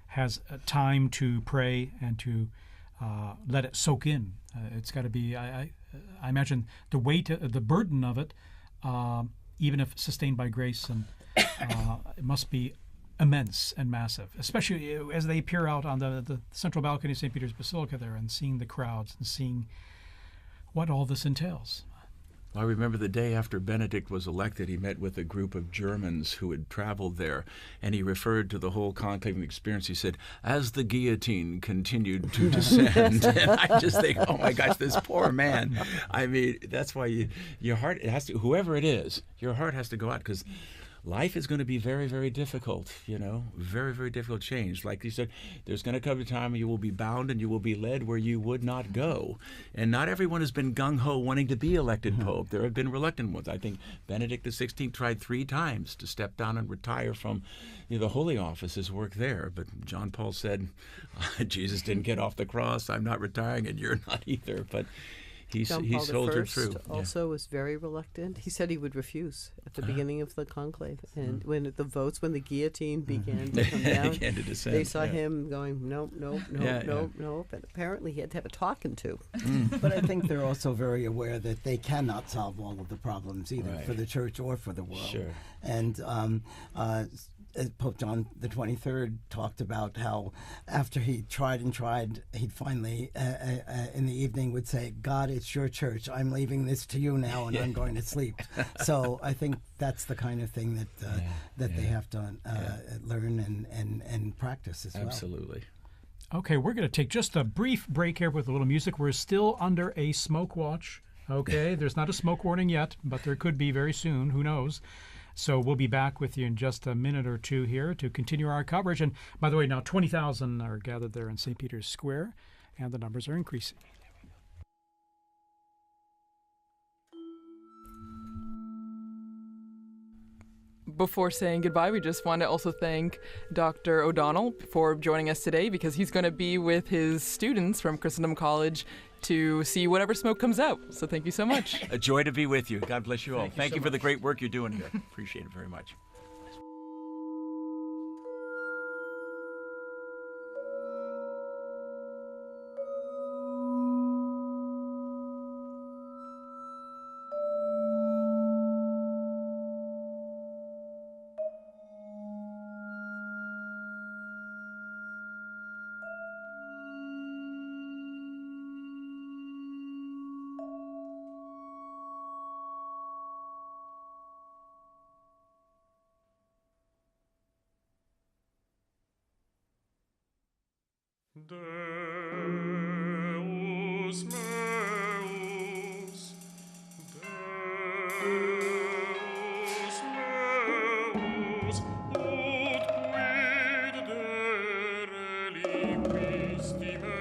has time to pray and to let it soak in, it's got to be, I imagine, the weight, the burden of it, even if sustained by grace, and it must be immense and massive, especially as they peer out on the central balcony of St. Peter's Basilica there and seeing the crowds and seeing what all this entails. I remember the day after Benedict was elected, he met with a group of Germans who had traveled there, and he referred to the whole conclave experience. He said, "As the guillotine continued to descend," and I just think, oh my gosh, this poor man. I mean, that's why your heart, it has to, whoever it is, your heart has to go out, because life is going to be very, very difficult, very, very difficult change. Like you said, there's going to come a time when you will be bound and you will be led where you would not go. And not everyone has been gung-ho wanting to be elected Pope. There have been reluctant ones. I think Benedict XVI tried 3 times to step down and retire from the Holy Office, his work there. But John Paul said, Jesus didn't get off the cross. I'm not retiring, and you're not either. But he soldiered through. Also was very reluctant. He said he would refuse at the beginning of the conclave, and when the guillotine began to come down, began to descend, they saw him going, nope, and apparently he had to have a talking to. But I think they're also very aware that they cannot solve all of the problems either for the church or for the world. Sure. And Pope John the 23rd talked about how after he tried and tried, he'd finally, in the evening, would say, "God, it's your church. I'm leaving this to you now, and I'm going to sleep." So I think that's the kind of thing that they have to learn and practice as well. Absolutely. Okay, we're going to take just a brief break here with a little music. We're still under a smoke watch. Okay, there's not a smoke warning yet, but there could be very soon. Who knows? So we'll be back with you in just a minute or two here to continue our coverage. And by the way, now 20,000 are gathered there in St. Peter's Square, and the numbers are increasing. Before saying goodbye, we just want to also thank Dr. O'Donnell for joining us today, because he's going to be with his students from Christendom College to see whatever smoke comes out. So thank you so much. A joy to be with you. God bless you all. Thank you so for the much. great work you're doing here. Appreciate it very much. Deus meus, Deus meus, ut quid de reliquisti me?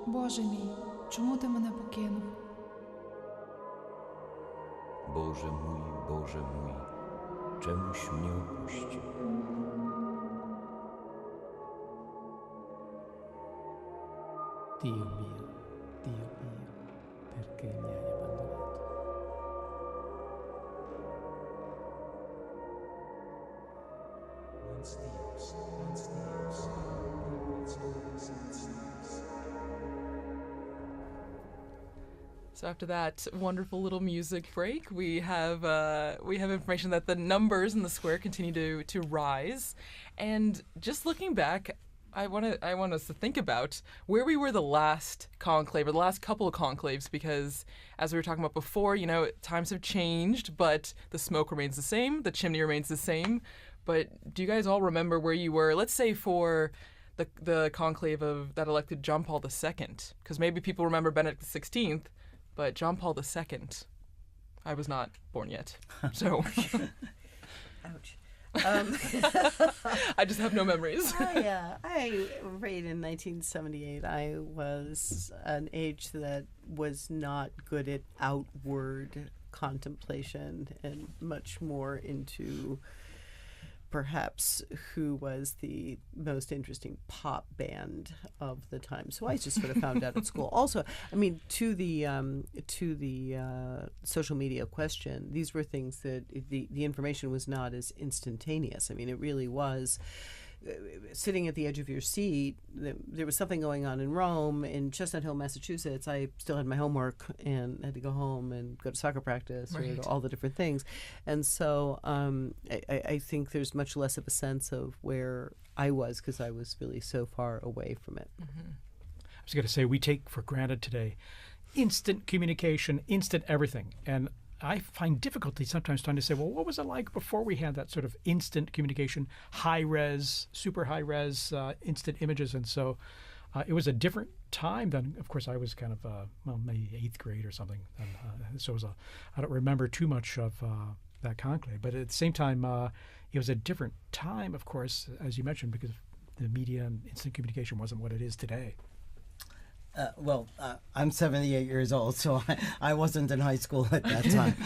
Боже мій, чому ти мене покинув? Boże mój, czemuś mnie opuścił? Dio mio, perché mi hai abbandonato? So after that wonderful little music break, we have information that the numbers in the square continue to rise, and just looking back, I want us to think about where we were the last conclave, or the last couple of conclaves, because as we were talking about before, times have changed, but the smoke remains the same, the chimney remains the same. But do you guys all remember where you were? Let's say for the conclave that elected John Paul II, because maybe people remember Benedict XVI. But John Paul II, I was not born yet, so. Ouch. I just have no memories. I right in 1978. I was an age that was not good at outward contemplation and much more into perhaps who was the most interesting pop band of the time. So I just sort of found out at school. Also, I mean, to the social media question, these were things that the information was not as instantaneous. I mean, it really was sitting at the edge of your seat. There was something going on in Rome, in Chestnut Hill, Massachusetts. I still had my homework and had to go home and go to soccer practice, Right. or all the different things. And so I think there's much less of a sense of where I was, because I was really so far away from it. I was going to say, we take for granted today instant communication, instant everything. And I find difficulty sometimes trying to say, well, what was it like before we had that sort of instant communication, high-res, super high-res, instant images? And so it was a different time than, of course, I was kind of, maybe 8th grade or something. And, so it was I don't remember too much of that conclave. But at the same time, it was a different time, of course, as you mentioned, because the media and instant communication wasn't what it is today. I'm 78 years old, so I wasn't in high school at that time.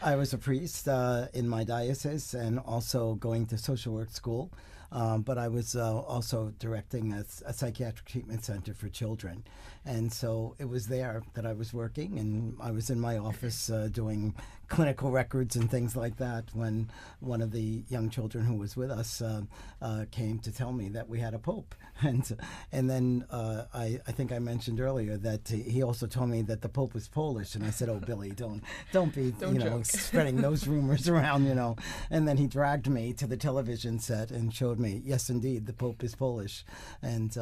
I was a priest in my diocese and also going to social work school, but I was also directing a psychiatric treatment center for children. And so it was there that I was working, and I was in my office doing clinical records and things like that when one of the young children who was with us came to tell me that we had a pope. And then I think I mentioned earlier that he also told me that the pope was Polish, and I said, "Oh, Billy, don't be Don't spreading those rumors around, And then he dragged me to the television set and showed me, yes, indeed, the pope is Polish, and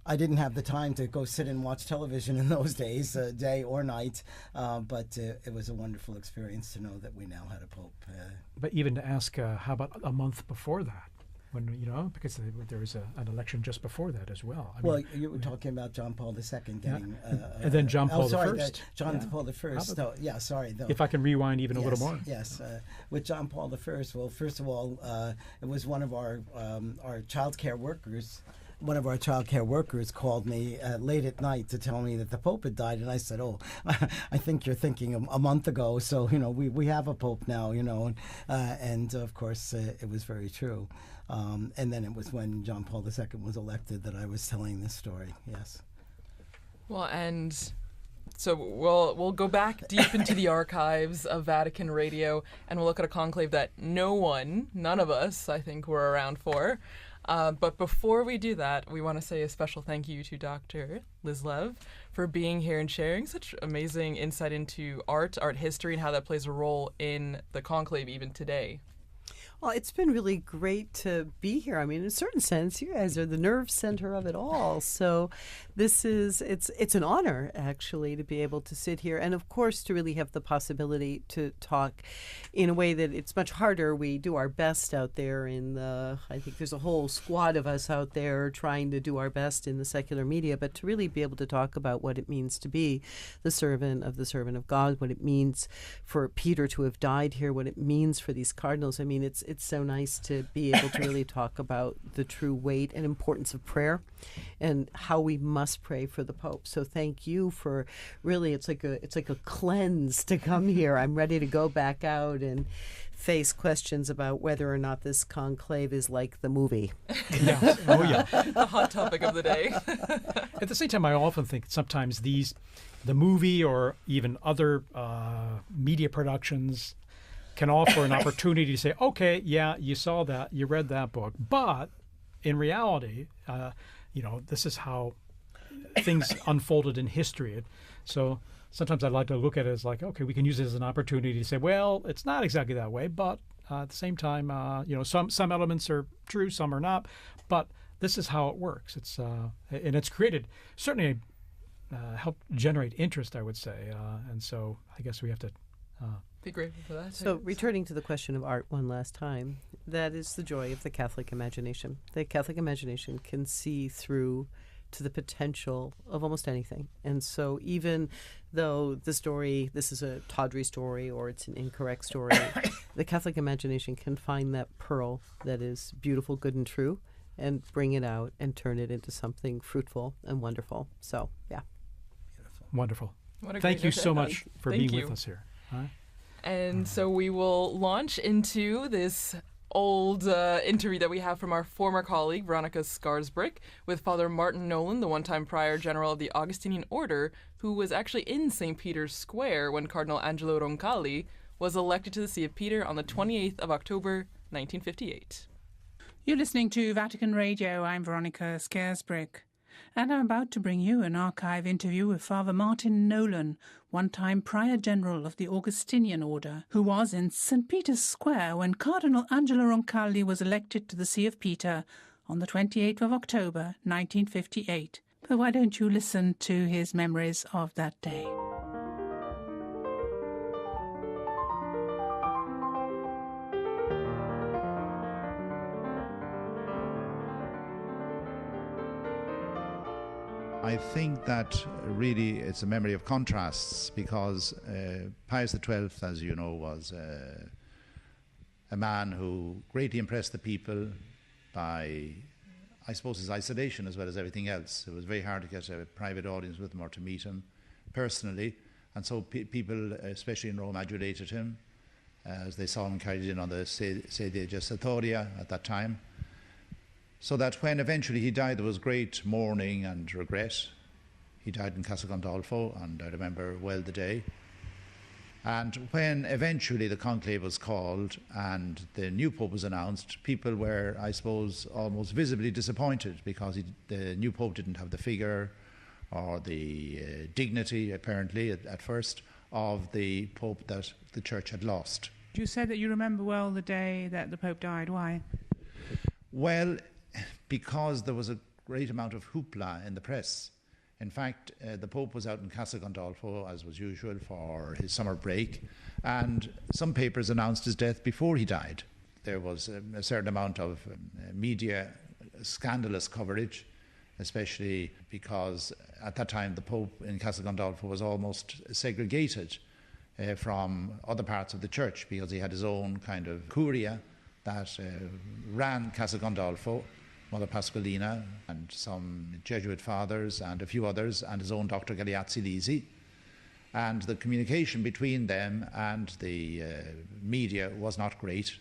I didn't have the time to go sit and watch television in those days, day or night, but it was a wonderful experience to know that we now had a pope. But even to ask, how about a month before that? when because there was an election just before that as well. Well, you were talking about John Paul II getting, and then John Paul I. John Paul I. Sorry, though. If I can rewind even a little more. Yes, with John Paul I. Well, first of all, it was one of our child care workers. One of our child care workers called me late at night to tell me that the Pope had died, and I said, "Oh, I think you're thinking a month ago. So we have a Pope now, and of course it was very true. And then it was when John Paul II was elected that I was telling this story. Yes. Well, and so we'll go back deep into the archives of Vatican Radio, and we'll look at a conclave that none of us, I think, were around for. But before we do that, we want to say a special thank you to Dr. Lislev for being here and sharing such amazing insight into art history, and how that plays a role in the conclave even today. Well, it's been really great to be here. I mean, in a certain sense, you guys are the nerve center of it all. So it's an honor, actually, to be able to sit here and, of course, to really have the possibility to talk in a way that it's much harder. We do our best out there I think there's a whole squad of us out there trying to do our best in the secular media, but to really be able to talk about what it means to be the servant of God, what it means for Peter to have died here, what it means for these cardinals. I mean, it's so nice to be able to really talk about the true weight and importance of prayer and how we must pray for the Pope. So thank you for really, it's like a cleanse to come here. I'm ready to go back out and face questions about whether or not this conclave is like the movie. Yeah. Oh, yeah. The hot topic of the day. At the same time, I often think sometimes the movie or even other media productions can offer an opportunity to say, okay, yeah, you saw that, you read that book, but in reality, this is how things unfolded in history. So sometimes I like to look at it as like, okay, we can use it as an opportunity to say, well, it's not exactly that way, but at the same time, some elements are true, some are not, but this is how it works. It's and it's created certainly helped generate interest, I would say, and so I guess we have to. Be grateful for that. So returning to the question of art one last time, that is the joy of the Catholic imagination. The Catholic imagination can see through to the potential of almost anything. And so even though this is a tawdry story or it's an incorrect story, the Catholic imagination can find that pearl that is beautiful, good, and true and bring it out and turn it into something fruitful and wonderful. So, yeah. Wonderful. What a Thank great you note to so end much on. for Thank being you. with us here. And so we will launch into this old interview that we have from our former colleague, Veronica Skarsbrick, with Father Martin Nolan, the one-time prior general of the Augustinian Order, who was actually in St. Peter's Square when Cardinal Angelo Roncalli was elected to the See of Peter on the 28th of October, 1958. You're listening to Vatican Radio. I'm Veronica Skarsbrick. And I'm about to bring you an archive interview with Father Martin Nolan, one-time Prior General of the Augustinian Order, who was in St. Peter's Square when Cardinal Angelo Roncalli was elected to the See of Peter on the 28th of October, 1958. But why don't you listen to his memories of that day? I think that really it's a memory of contrasts because Pius XII, as you know, was a man who greatly impressed the people by, I suppose, his isolation as well as everything else. It was very hard to get a private audience with him or to meet him personally, and so people, especially in Rome, adulated him as they saw him carried in on the Sedia Gestatoria at that time. So that when eventually he died, there was great mourning and regret. He died in Casa Gandolfo, and I remember well the day. And when eventually the conclave was called and the new pope was announced, people were, I suppose, almost visibly disappointed because the new pope didn't have the figure or the dignity, apparently, at first, of the pope that the church had lost. You said that you remember well the day that the Pope died. Why? Well, because there was a great amount of hoopla in the press. In fact, the Pope was out in Casa Gandolfo, as was usual, for his summer break, and some papers announced his death before he died. there was a certain amount of media scandalous coverage, especially because at that time the Pope in Castel Gandolfo was almost segregated from other parts of the church, because he had his own kind of curia that ran Castel Gandolfo, Mother Pasqualina and some Jesuit fathers and a few others, and his own Dr. Galeazzi Lisi. And the communication between them and the media was not great,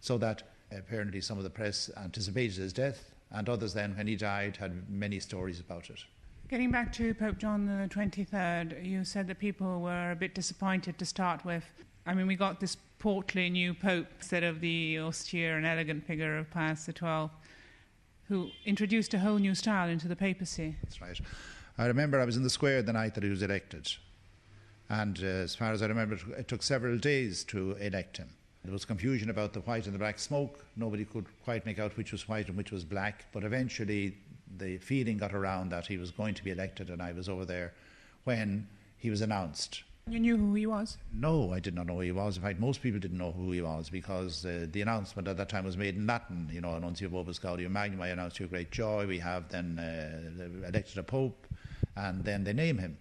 so that apparently some of the press anticipated his death, and others then, when he died, had many stories about it. Getting back to Pope John the 23rd, you said that people were a bit disappointed to start with. I mean, we got this portly new Pope instead of the austere and elegant figure of Pius XII, who introduced a whole new style into the papacy. That's right. I remember I was in the square the night that he was elected. And as far as I remember, it took several days to elect him. There was confusion about the white and the black smoke. Nobody could quite make out which was white and which was black. But eventually the feeling got around that he was going to be elected, and I was over there when he was announced. You knew who he was? No, I did not know who he was. In fact, most people didn't know who he was, because the announcement at that time was made in Latin. You know, Annuncio vobis Gaudium Magnum, I announce your great joy. We have then elected a pope, and then they name him.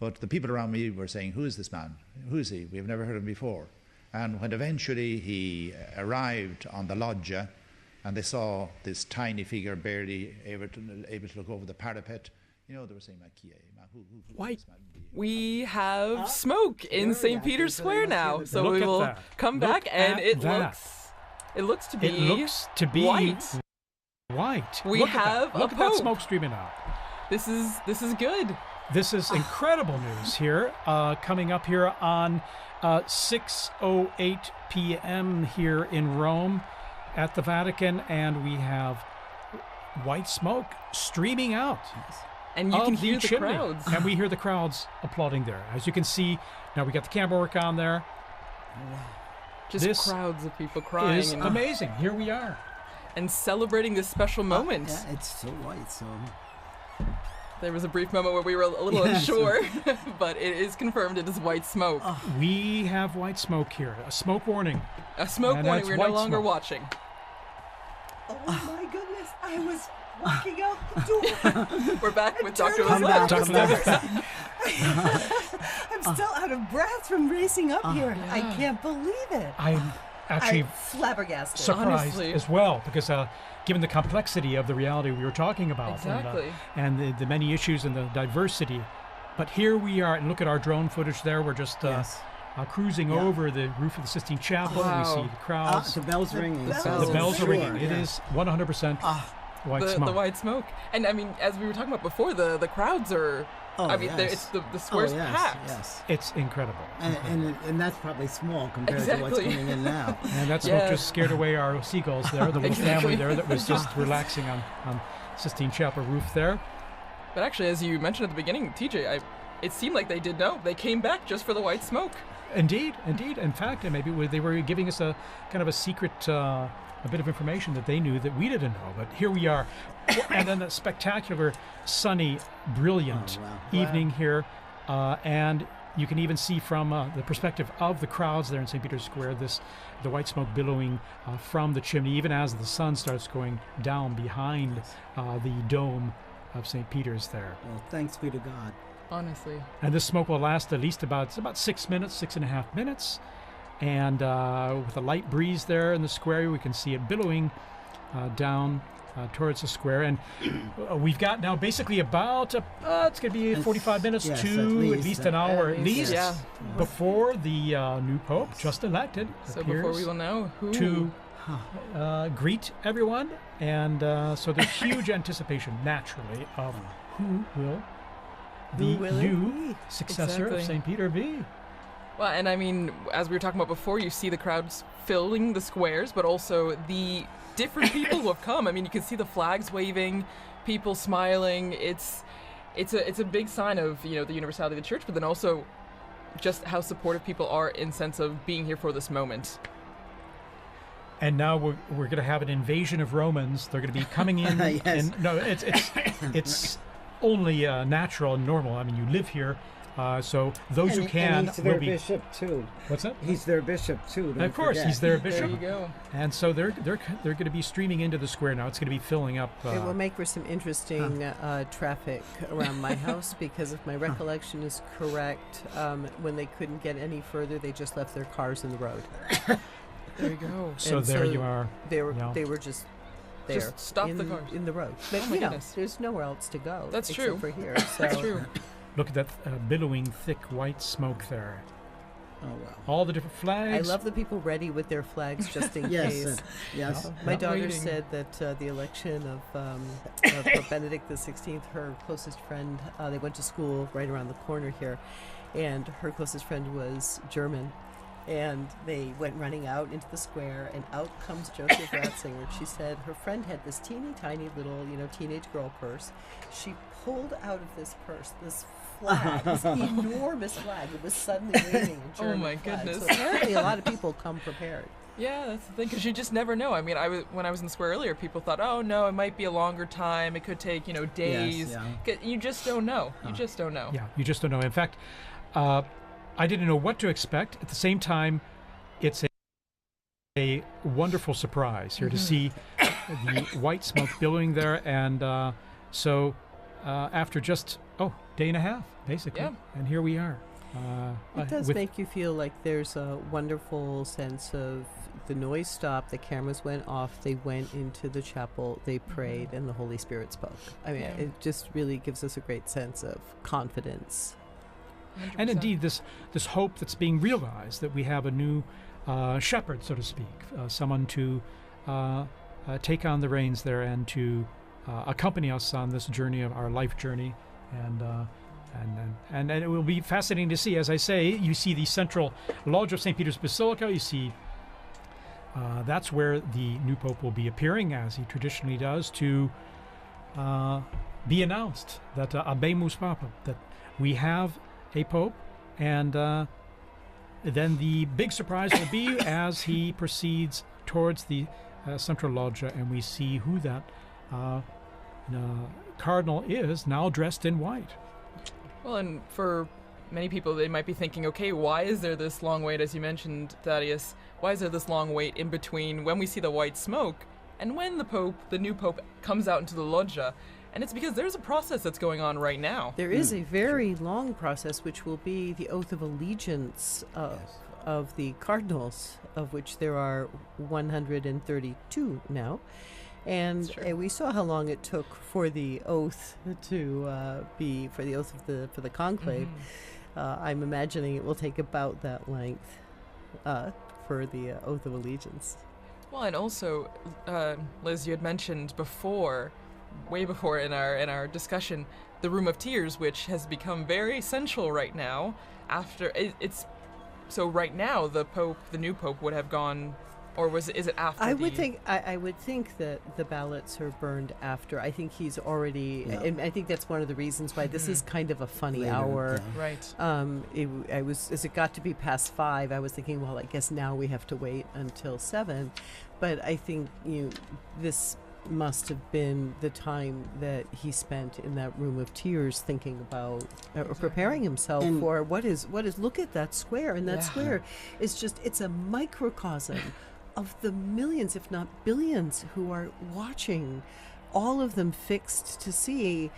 But the people around me were saying, who is this man? Who is he? We've never heard of him before. And when eventually he arrived on the loggia, and they saw this tiny figure barely able to look over the parapet, you know, they were saying, Why? We have smoke in St. Peter's Square now, so we will come back, and it looks to be white. We have Look a at that pope. smoke streaming out. This is good. This is incredible news here, coming up here on 6:08 p.m. here in Rome at the Vatican, and we have white smoke streaming out. And you can hear the chimney. crowds. And we hear the crowds applauding there. As you can see, now we got the camera work on there. Just this crowds of people crying. is amazing. Here we are. And celebrating this special moment. Yeah, it's so white, so... There was a brief moment where we were a little unsure, but it is confirmed it is white smoke. We have white smoke here. A smoke warning. A smoke And warning. that's We're no white longer smoke. watching. Oh my goodness, I was walking out the door. We're back with Dr. Come back, Dr. I'm still out of breath from racing up here. I can't believe it. I'm actually I'm flabbergasted. surprised Honestly. as well, because given the complexity of the reality we were talking about, Exactly. and the many issues and the diversity. But here we are, and look at our drone footage there. We're just cruising over the roof of the Sistine Chapel. Wow. We see the crowds. The bells ringing. The bells are ringing. It is 100% white smoke. The white smoke. And I mean, as we were talking about before, the crowds are... it's the square's packed. Yes. It's incredible. And that's probably small compared to what's coming in now. And that smoke just scared away our seagulls there, the little family there that was just relaxing on Sistine Chapel roof there. But actually, as you mentioned at the beginning, TJ, it seemed like they did know. They came back just for the white smoke. Indeed. In fact, maybe they were giving us a kind of a secret, a bit of information that they knew that we didn't know. But here we are. And then a spectacular, sunny, brilliant evening here. And you can even see from the perspective of the crowds there in St. Peter's Square, the white smoke billowing from the chimney, even as the sun starts going down behind the dome of St. Peter's there. Well, thanks be to God. Honestly. And this smoke will last at least about 6 minutes, 6.5 minutes. And with a light breeze there in the square, we can see it billowing down towards the square. And we've got now basically about, it's going to be 45 minutes to at least an hour at least before the new Pope, just elected, So before we will know who... to greet everyone. And so there's huge anticipation, naturally, of who will the new successor of St. Peter be. Well, and I mean, as we were talking about before, you see the crowds filling the squares, but also the different people who have come. I mean, you can see the flags waving, people smiling. It's a big sign of, the universality of the church, but then also just how supportive people are in sense of being here for this moment. And now we're going to have an invasion of Romans. They're going to be coming in. Yes. And no, it's only natural and normal. I mean, you live here, So those who And can he's will their be. bishop too. What's that? He's their bishop too. don't Of course, forget. he's their bishop. There you go. And so they're going to be streaming into the square now. It's going to be filling up. It will make for some interesting traffic around my house because if my recollection is correct, when they couldn't get any further, they just left their cars in the road. There you go. So And there you are. They were Yeah. they were just there. Just stop the cars. in the road. But Oh my you know, goodness. there's nowhere else to go. That's except true. for here. That's So true. Look at that billowing, thick white smoke there. Oh wow. All the different I flags. love the people ready with their flags just in Yes, case. yes. My Not daughter waiting. said that the election of Pope Benedict XVI, her closest friend, they went to school right around the corner here, and her closest friend was German. And they went running out into the square, and out comes Joseph Ratzinger. She said her friend had this teeny tiny little, teenage girl purse. She pulled out of this purse this flag, this enormous flag. It was suddenly waving a German my flag. goodness. So apparently a lot of people come prepared. Yeah, that's the thing, because you just never know. I mean, when I was in the square earlier, people thought, oh, no, it might be a longer time. It could take, days. yeah. You just don't know. You just don't know. Yeah, you just don't know. In fact, I didn't know what to expect. At the same time, it's a wonderful surprise here to see the white smoke billowing there. And so after just, day and a half, basically. Yeah. And here we are. It does with- make you feel like there's a wonderful sense of the noise stopped, the cameras went off, they went into the chapel, they prayed, and the Holy Spirit spoke. I mean, Yeah. it just really gives us a great sense of confidence. 100%. And indeed, this hope that's being realized, that we have a new shepherd, so to speak, someone to take on the reins there and to accompany us on this journey of our life journey. And it will be fascinating to see. As I say, you see the central lodge of St. Peter's Basilica. You see that's where the new pope will be appearing, as he traditionally does, to be announced that Habemus Papam, that we have a pope. And then the big surprise will be as he proceeds towards the central loggia, and we see who that cardinal is, now dressed in white. Well, and for many people, they might be thinking, okay, why is there this long wait, as you mentioned, Thaddeus? Why is there this long wait in between when we see the white smoke and when the new pope, comes out into the loggia? And it's because there's a process that's going on right now. There is a very long process, which will be the oath of allegiance of the cardinals, of which there are 132 now. And we saw how long it took for the oath to be for the oath of for the conclave. I'm imagining it will take about that length for the oath of allegiance. Well, and also, Liz, you had mentioned before, way before in our discussion, the Room of Tears, which has become very essential right now. So right now the new pope would have gone. Or is it after? I would think that the ballots are burned after. I think he's already, and I think that's one of the reasons why this is kind of a funny Later, hour. yeah. Right. As it got to be past 5, I was thinking, well, I guess now we have to wait until 7. But I think this must have been the time that he spent in that Room of Tears, thinking about preparing himself for what is. Look at that square, and that square is it's a microcosm of the millions, if not billions, who are watching, all of them fixed to see,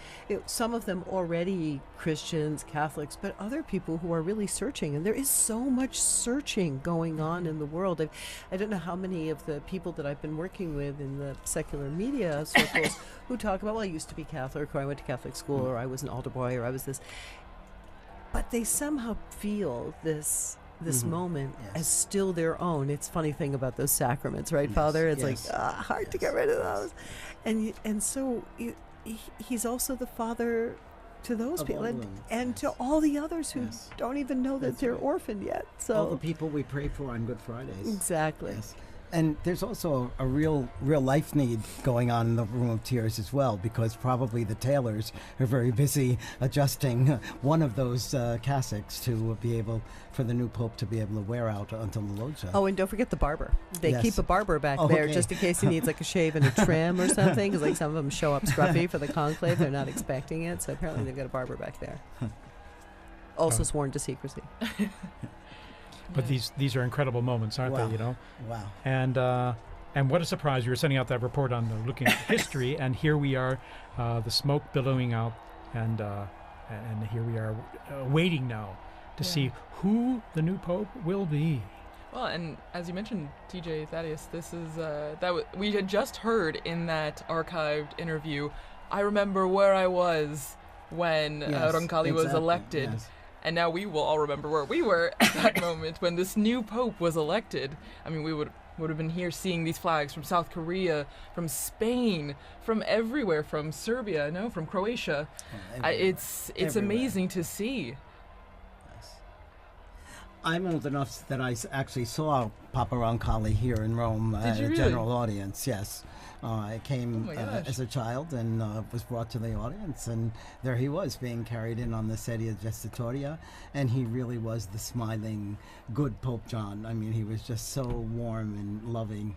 some of them already Christians, Catholics, but other people who are really searching. And there is so much searching going on in the world. I don't know how many of the people that I've been working with in the secular media circles who talk about, well, I used to be Catholic, or I went to Catholic school, or I was an altar boy, or I was this. But they somehow feel this moment as still their own. It's a funny thing about those sacraments, right, Father? It's like hard to get rid of those. And so he's also the father to those Of people all and, of them, and to all the others who don't even know that That's they're right. orphaned yet. So all the people we pray for on Good Fridays. Exactly. Yes. And there's also a real life need going on in the Room of Tears as well, because probably the tailors are very busy adjusting one of those cassocks to be able, for the new pope to be able to wear out until the loggia. Oh, and don't forget the barber. They Yes. keep a barber back there just in case he needs like a shave and a trim or something, because like some of them show up scruffy for the conclave. They're not expecting it, so apparently they've got a barber back there. also sworn to secrecy. But these are incredible moments, aren't they? You know. Wow. And what a surprise! We were sending out that report on looking at history, and here we are, the smoke billowing out, and here we are waiting now to see who the new pope will be. Well, and as you mentioned, TJ Thaddeus, this is we had just heard in that archived interview. I remember where I was when Roncalli was elected. Yes. And now we will all remember where we were at that moment when this new pope was elected. I mean, we would have been here seeing these flags from South Korea, from Spain, from everywhere, from Serbia, from Croatia. It's amazing to see. I'm old enough that I actually saw Papa Roncalli here in Rome at a general audience, yes. I came as a child and was brought to the audience, and there he was being carried in on the sedia gestatoria, and he really was the smiling, good Pope John. I mean, he was just so warm and loving.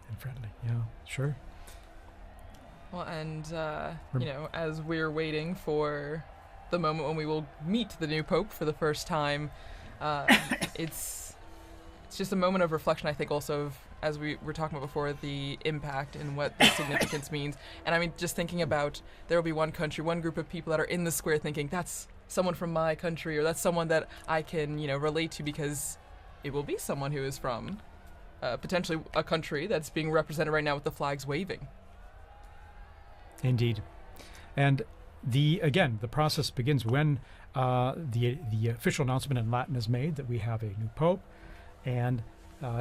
And friendly, yeah, sure. Well, and, as we're waiting for the moment when we will meet the new Pope for the first time, it's just a moment of reflection, I think, also of, as we were talking about before, the impact and what the significance means. And I mean, just thinking about, there will be one country, one group of people that are in the square thinking, that's someone from my country, or that's someone that I can, relate to, because it will be someone who is from potentially a country that's being represented right now with the flags waving. Indeed. And the process begins when the official announcement in Latin is made that we have a new pope, and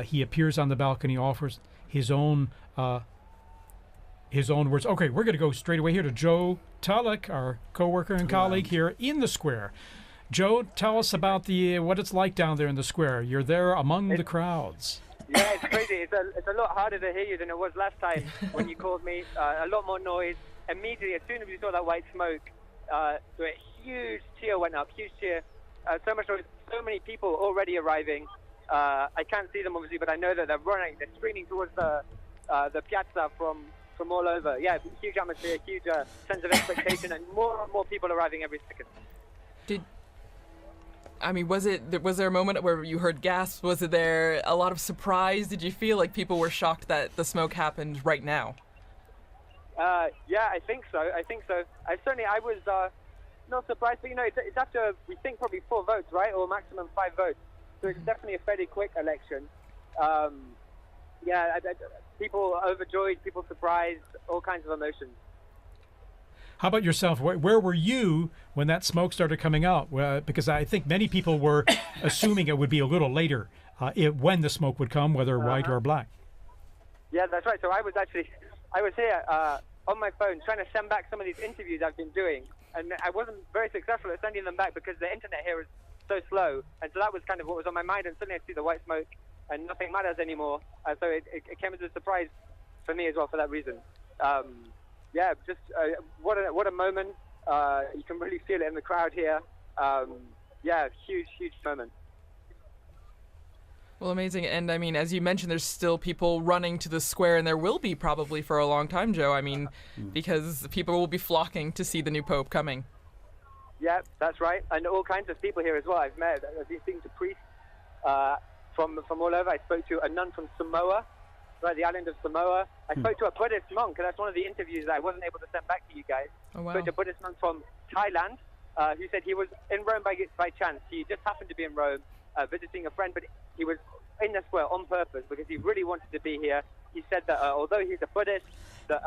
he appears on the balcony, offers his own words. Okay, we're going to go straight away here to Joe Tulloch, our co-worker and colleague here in the square. Joe, tell us about what it's like down there in the square. You're there among the crowds. Yeah, it's crazy. It's a lot harder to hear you than it was last time when you called me. A lot more noise. Immediately, as soon as we saw that white smoke, a huge cheer went up. Huge cheer. So much noise. So many people already arriving. I can't see them obviously, but I know that they're running. They're streaming towards the piazza from all over. Yeah, huge atmosphere, huge sense of expectation, and more people arriving every second. Was there a moment where you heard gasps? Was there a lot of surprise? Did you feel like people were shocked that the smoke happened right now? Yeah, I think so. I was not surprised, but it's after, we think, probably 4 votes, right, or maximum 5 votes. So it's definitely a fairly quick election. People overjoyed, people surprised, all kinds of emotions. How about yourself? Where were you when that smoke started coming out? Because I think many people were assuming it would be a little later when the smoke would come, whether white or black. Yeah, that's right. So I was here on my phone trying to send back some of these interviews I've been doing, and I wasn't very successful at sending them back because the internet here is so slow, and so that was kind of what was on my mind, and suddenly I see the white smoke and nothing matters anymore, so it came as a surprise for me as well for that reason. What a moment. You can really feel it in the crowd here. Huge moment. Well, amazing. And I mean, as you mentioned, there's still people running to the square, and there will be probably for a long time, Joe. I mean, because people will be flocking to see the new pope coming. Yeah, that's right. And all kinds of people here as well. I've been speaking to priests from all over. I spoke to a nun from Samoa, right, the island of Samoa. I spoke to a Buddhist monk, and that's one of the interviews that I wasn't able to send back to you guys. Oh, wow. I spoke to a Buddhist monk from Thailand who said he was in Rome by chance. He just happened to be in Rome visiting a friend, but he was in the square on purpose because he really wanted to be here. He said that although he's a Buddhist, that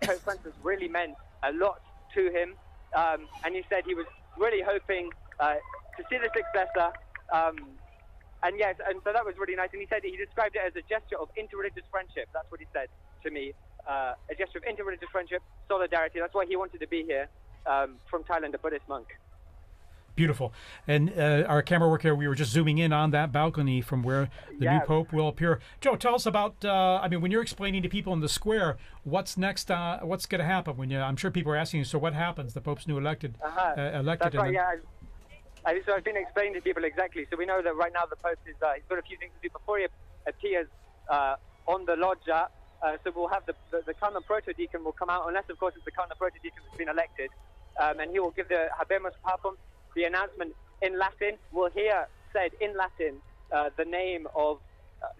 Pope Francis really meant a lot to him. And he said he was really hoping to see the successor. And so that was really nice. And he said he described it as a gesture of interreligious friendship. That's what he said to me. A gesture of interreligious friendship, solidarity. That's why he wanted to be here from Thailand, a Buddhist monk. Beautiful. And our camera work here, we were just zooming in on that balcony from where the new pope will appear. Joe, tell us about, when you're explaining to people in the square, what's next, what's going to happen? I'm sure people are asking you, so what happens? The pope's new elected. That's right, yeah. So I've been explaining to people exactly. So we know that right now the pope is, he's got a few things to do before he appears on the loggia. So we'll have the cardinal proto-deacon will come out, unless of course it's the cardinal proto-deacon that's been elected. And he will give the Habemus Papam, the announcement in Latin. We'll hear said in Latin the name of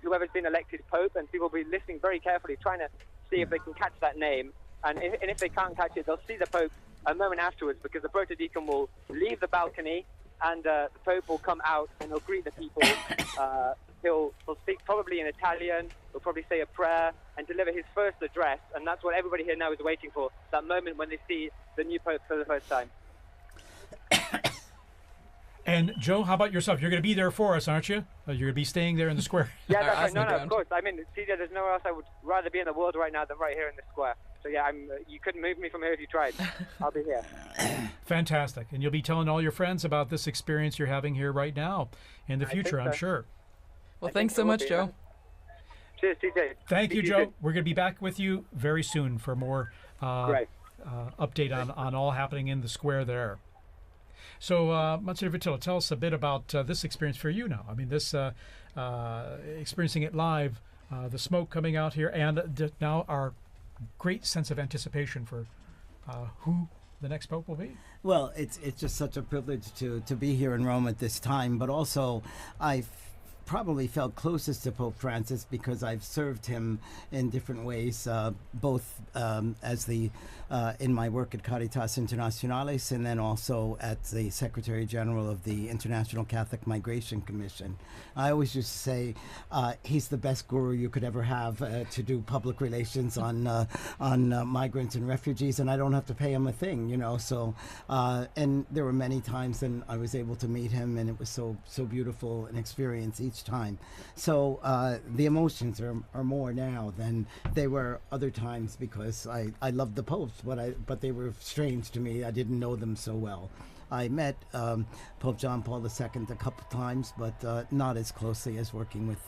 whoever's been elected Pope, and people will be listening very carefully, trying to see if they can catch that name. And if they can't catch it, they'll see the Pope a moment afterwards, because the protodeacon will leave the balcony, and the Pope will come out and he'll greet the people. He'll speak probably in Italian. He'll probably say a prayer and deliver his first address, and that's what everybody here now is waiting for, that moment when they see the new Pope for the first time. And Joe, how about yourself? You're going to be there for us, aren't you? You're going to be staying there in the square. Yeah, that's right. No, of course. I mean, CJ, there's nowhere else I would rather be in the world right now than right here in the square. So yeah, you couldn't move me from here if you tried. I'll be here. Fantastic. And you'll be telling all your friends about this experience you're having here right now in the future, I'm sure. Well, thanks so much, Joe. Cheers, TJ. Thank you, Joe. We're going to be back with you very soon for more update on all happening in the square there. So, Monsignor Vitilla, tell us a bit about this experience for you now. I mean, this experiencing it live, the smoke coming out here, and now our great sense of anticipation for who the next Pope will be. Well, it's just such a privilege to be here in Rome at this time, but also I've probably felt closest to Pope Francis because I've served him in different ways, both as in my work at Caritas Internationalis, and then also at the Secretary General of the International Catholic Migration Commission. I always used to say he's the best guru you could ever have to do public relations on migrants and refugees, and I don't have to pay him a thing, you know. So, and there were many times when I was able to meet him, and it was so beautiful an experience each time. So the emotions are more now than they were other times, because I loved the popes, but they were strange to me. I didn't know them so well. I met Pope John Paul II a couple times, but not as closely as working with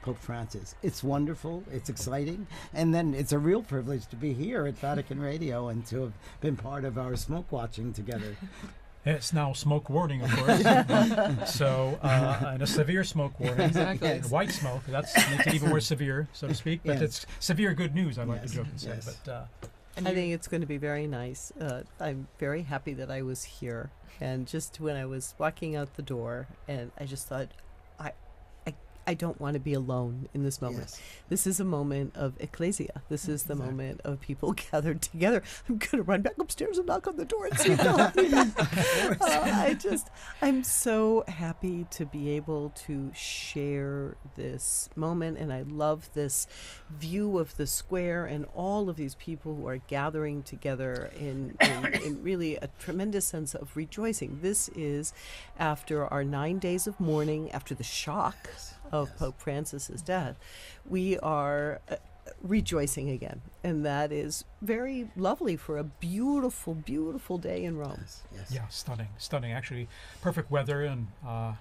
Pope Francis. It's wonderful, it's exciting, and then it's a real privilege to be here at Vatican Radio and to have been part of our smoke watching together. It's now smoke warning, of course. So, and a severe smoke warning. Exactly. And white smoke, that makes it even more severe, so to speak. But it's severe good news, I like to joke and say. But I think it's going to be very nice. I'm very happy that I was here. And just when I was walking out the door, and I just thought, I don't want to be alone in this moment. Yes. This is a moment of ecclesia. This is the moment of people gathered together. I'm going to run back upstairs and knock on the door and see if they'll help me back. I'm so happy to be able to share this moment, and I love this view of the square and all of these people who are gathering together in really a tremendous sense of rejoicing. This is after our 9 days of mourning, after the shock of Pope Francis's death. We are rejoicing again, and that is very lovely for a beautiful, beautiful day in Rome. Yeah, stunning. Actually, perfect weather, and I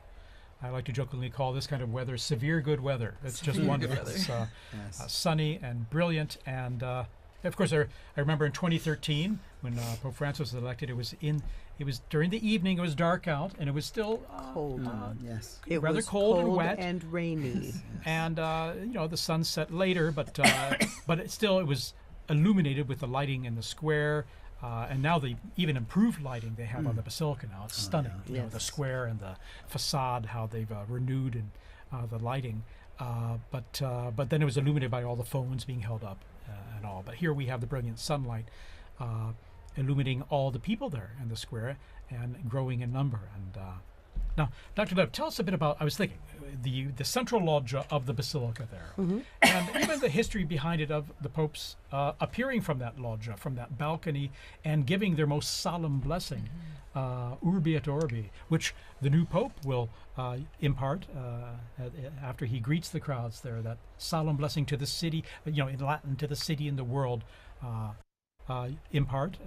like to jokingly call this kind of weather severe good weather. It's just wonderful. It's sunny and brilliant, and of course, I remember in 2013 when Pope Francis was elected. It was during the evening. It was dark out, and it was still cold. It rather was cold and wet and rainy. And the sun set later, but it was illuminated with the lighting in the square. And now the even improved lighting they have on the Basilica now. It's stunning. You know, the square and the facade, how they've renewed and the lighting. But then it was illuminated by all the phones being held up and all. But here we have the brilliant sunlight illuminating all the people there in the square and growing in number. And now, Dr. Lev, tell us a bit about, I was thinking, the central loggia of the Basilica there, and even the history behind it of the popes appearing from that loggia, from that balcony, and giving their most solemn blessing, Urbi et Orbi, which the new pope will impart after he greets the crowds there, that solemn blessing to the city, in Latin, to the city and the world, impart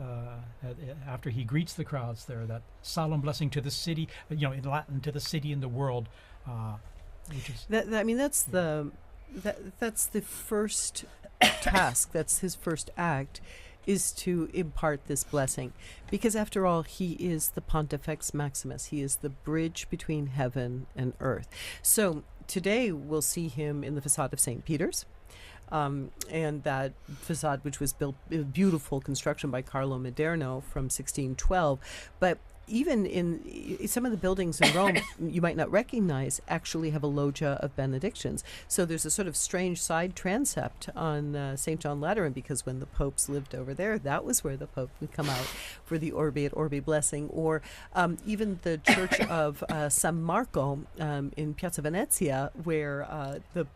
after he greets the crowds there, that solemn blessing to the city, in Latin, to the city and the world. Which is that's the first task. That's his first act, is to impart this blessing, because after all, he is the Pontifex Maximus. He is the bridge between heaven and earth. So today we'll see him in the facade of St. Peter's. And that facade, which was built, a beautiful construction by Carlo Maderno from 1612. But even in some of the buildings in Rome, you might not recognize, actually have a loggia of benedictions. So there's a sort of strange side transept on St. John Lateran, because when the popes lived over there, that was where the pope would come out for the Orbi et Orbi blessing. Or even the church of San Marco in Piazza Venezia, where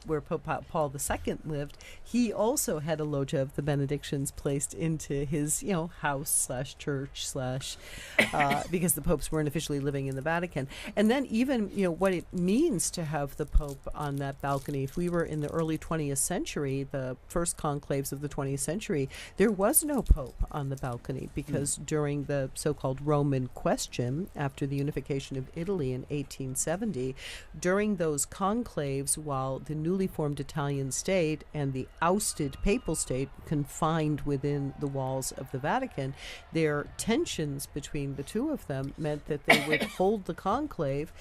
Pope Paul II lived, he also had a loggia of the benedictions placed into his, house / church / because the popes weren't officially living in the Vatican. And then even, what it means to have the Pope on that balcony. If we were in the early 20th century, the first conclaves of the 20th century, there was no Pope on the balcony, because during the so-called Roman question, after the unification of Italy in 1870, during those conclaves, while the newly formed Italian state and the ousted papal state confined within the walls of the Vatican, their tensions between the two of them meant that they would hold the conclave,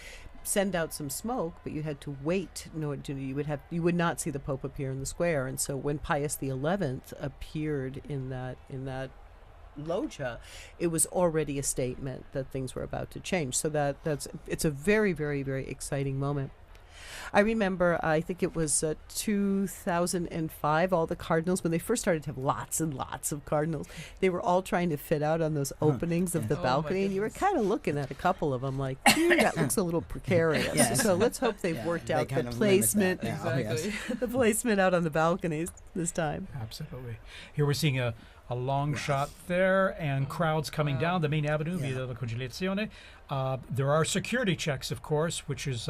send out some smoke, but you had to wait. You would not see the Pope appear in the square. And so when Pius XI appeared in that loggia, it was already a statement that things were about to change. So it's a very, very, very exciting moment. I remember, I think it was 2005, all the cardinals, when they first started to have lots and lots of cardinals, they were all trying to fit out on those openings of the balcony, and you were kind of looking at a couple of them like, that looks a little precarious. Yes. So let's hope they've worked out the placement, the placement out on the balconies this time. Absolutely. Here we're seeing a long shot there, and crowds coming down the main avenue via the Conciliazione. There are security checks, of course, which is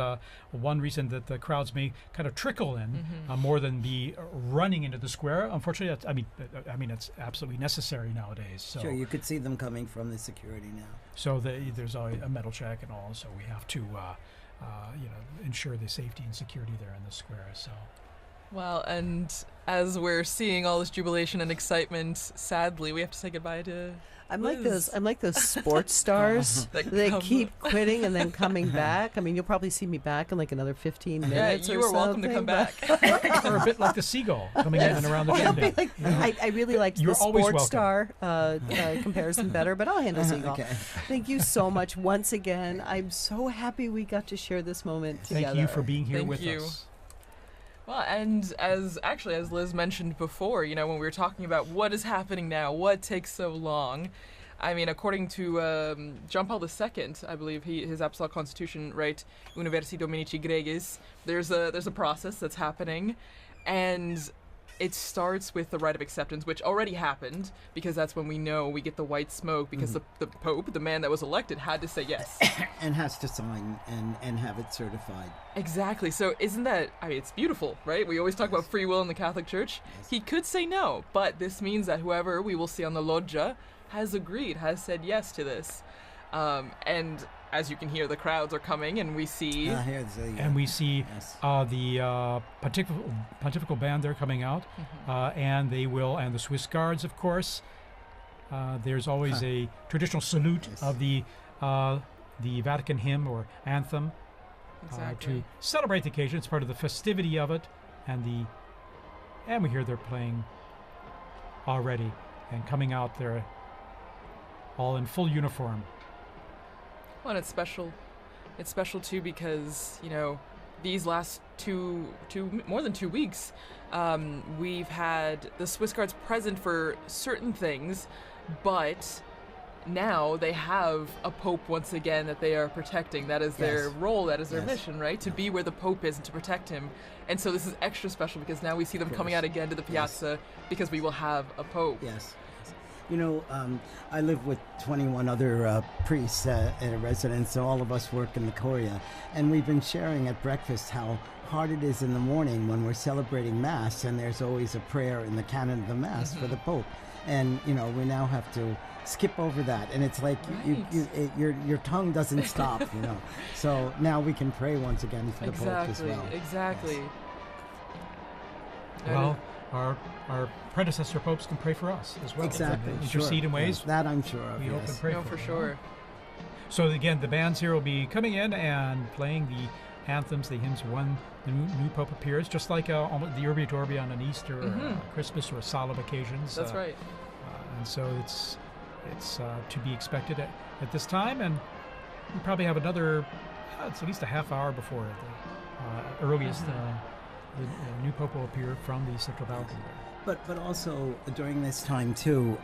one reason that the crowds may kind of trickle in more than be running into the square. Unfortunately, it's absolutely necessary nowadays. So sure, you could see them coming from the security now. So there's a metal check and all, so we have to ensure the safety and security there in the square. So. Well, and as we're seeing all this jubilation and excitement, sadly, we have to say goodbye to Liz. I'm like those sports stars that keep quitting and then coming back. I mean, you'll probably see me back in like another 15 minutes. Yeah, you are welcome to come back. Or a bit like the seagull coming in and around the chimney. I really liked the sports star comparison better, but I'll handle seagull. Okay. Thank you so much once again. I'm so happy we got to share this moment together. Thank you for being here with us. Well, and as Liz mentioned before, when we were talking about what is happening now, what takes so long, I mean, according to John Paul II, I believe his Apostolic Constitution, right, Universi Dominici Gregis, there's a process that's happening, and it starts with the rite of acceptance, which already happened, because that's when we know we get the white smoke, because the Pope, the man that was elected, had to say yes. And has to sign and have it certified. Exactly. So isn't that, it's beautiful, right? We always talk about free will in the Catholic Church. Yes. He could say no, but this means that whoever we will see on the loggia has agreed, has said yes to this. And as you can hear, the crowds are coming, and we see... and we see the pontifical band there coming out, and the Swiss Guards, of course. There's always a traditional salute of the Vatican hymn or anthem to celebrate the occasion. It's part of the festivity of it, and we hear they're playing already and coming out there all in full uniform. Well, and it's special. It's special too because these last more than 2 weeks, we've had the Swiss Guards present for certain things, but now they have a Pope once again that they are protecting. That is their role. That is their mission, right? To be where the Pope is and to protect him. And so this is extra special because now we see them coming out again to the piazza because we will have a Pope. Yes. I live with 21 other priests at a residence, so all of us work in the Curia, and we've been sharing at breakfast how hard it is in the morning when we're celebrating Mass, and there's always a prayer in the canon of the Mass for the Pope. And, we now have to skip over that, and it's like your tongue doesn't stop, So now we can pray once again for the Pope as well. Exactly. Well, our predecessor popes can pray for us as well. Exactly. Intercede in ways that I'm sure of. We hope and pray for sure. So again, the bands here will be coming in and playing the anthems, the hymns when the new Pope appears, just like the Urbi et Orbi on an Easter or Christmas or solemn occasions. That's right. And so it's it's to be expected at this time, and we probably have another, it's at least a half hour before the earliest the new Pope will appear from the central balcony there. But also during this time too,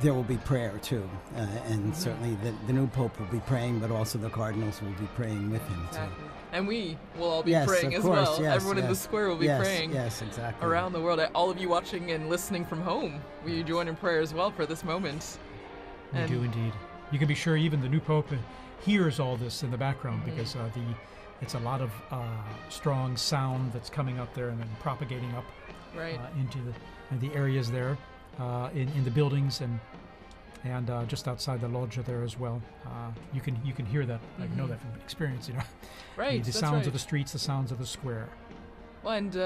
there will be prayer too, and certainly the new Pope will be praying, but also the cardinals will be praying with him too. And we will all be praying as well. Everyone in the square will be praying. Yes, exactly. Around the world. All of you watching and listening from home, will you join in prayer as well for this moment? We do indeed. You can be sure even the new Pope hears all this in the background because it's a lot of strong sound that's coming up there and then propagating up into the areas there in the buildings and just outside the loggia there as well. You can hear that. I know that from experience. Right. The sounds of the streets, the sounds of the square. Well, and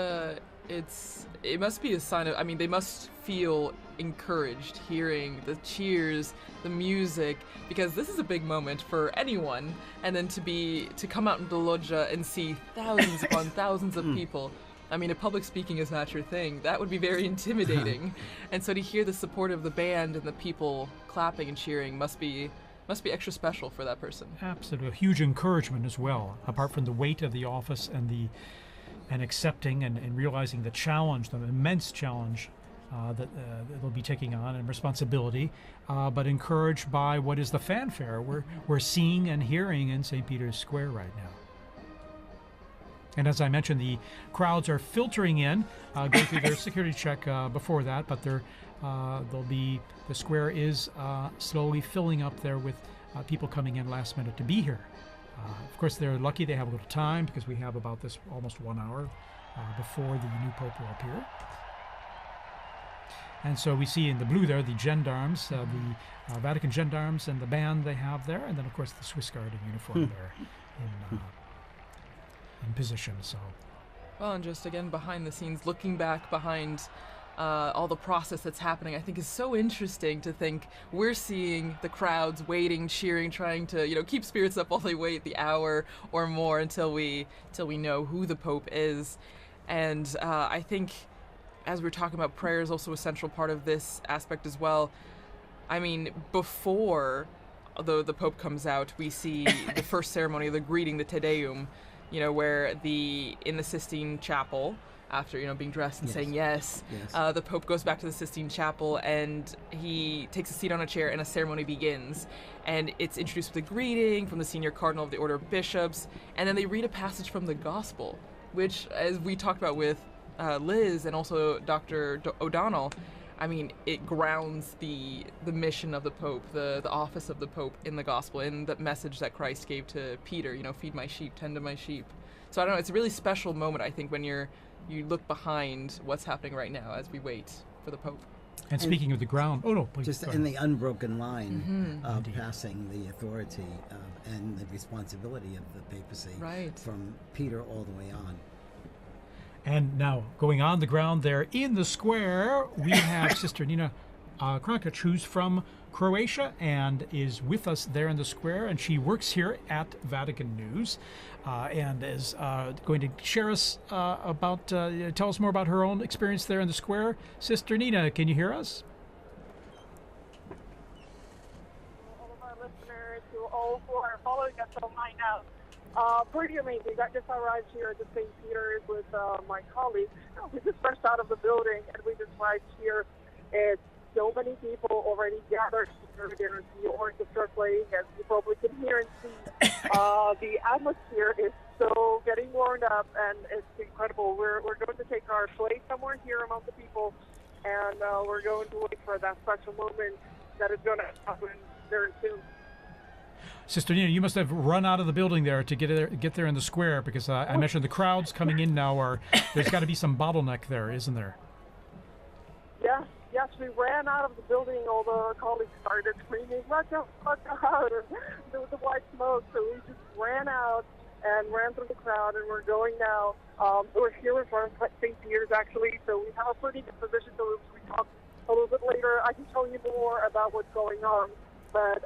it must be a sign of. I mean, they must feel encouraged hearing the cheers, the music, because this is a big moment for anyone. And then to come out into the loggia and see thousands upon thousands of people. I mean, if public speaking is not your thing, that would be very intimidating. And so to hear the support of the band and the people clapping and cheering must be extra special for that person. Absolutely, a huge encouragement as well. Apart from the weight of the office and accepting and realizing the challenge, the immense challenge that they'll be taking on and responsibility, but encouraged by what is the fanfare we're seeing and hearing in St. Peter's Square right now. And as I mentioned, the crowds are filtering in, going through their security check before that, but the square is slowly filling up there with people coming in last minute to be here. Of course, they're lucky they have a little time because we have about this almost 1 hour before the new Pope will appear. And so we see in the blue there the gendarmes, the Vatican gendarmes and the band they have there, and then of course the Swiss Guard in uniform there in position. So, well, and just again behind the scenes, looking back behind all the process that's happening, I think is so interesting to think we're seeing the crowds waiting, cheering, trying to keep spirits up while they wait the hour or more until we know who the Pope is. And I think as we're talking about, prayer is also a central part of this aspect as well. I mean, before the Pope comes out, we see the first ceremony, the greeting, the Te Deum, where in the Sistine Chapel, after being dressed and saying yes, the Pope goes back to the Sistine Chapel and he takes a seat on a chair and a ceremony begins. And it's introduced with a greeting from the senior cardinal of the Order of Bishops, and then they read a passage from the Gospel, which, as we talked about with Liz and also Dr. O'Donnell, I mean, it grounds the mission of the Pope, the office of the Pope in the Gospel, in the message that Christ gave to Peter, feed my sheep, tend to my sheep. So I don't know, it's a really special moment, I think, when you look behind what's happening right now as we wait for the Pope. And speaking of the ground, please, just in the unbroken line of passing the authority and the responsibility of the papacy from Peter all the way on. And now, going on the ground there in the square, we have Sister Nina Krankic, who's from Croatia and is with us there in the square, and she works here at Vatican News and is going to share us tell us more about her own experience there in the square. Sister Nina, can you hear us? All of our listeners, to all who are following us online now. Pretty amazing. I just arrived here at the St. Peter's with my colleague. We just rushed out of the building and we just arrived here. It's so many people already gathered here. There's the orchestra playing, as you probably can hear and see. The atmosphere is so getting warmed up, and it's incredible. We're going to take our place somewhere here among the people, and we're going to wait for that special moment that is going to happen very soon. Sister Nina, you must have run out of the building there to get there in the square, because I mentioned the crowds coming in now there's got to be some bottleneck there, isn't there? Yes, we ran out of the building. All the colleagues started screaming, "Watch out, there was a white smoke." So we just ran out and ran through the crowd, and we're going now. We're here in front of St. Peter's, actually, so we have a pretty good position. So we talk a little bit later. I can tell you more about what's going on, but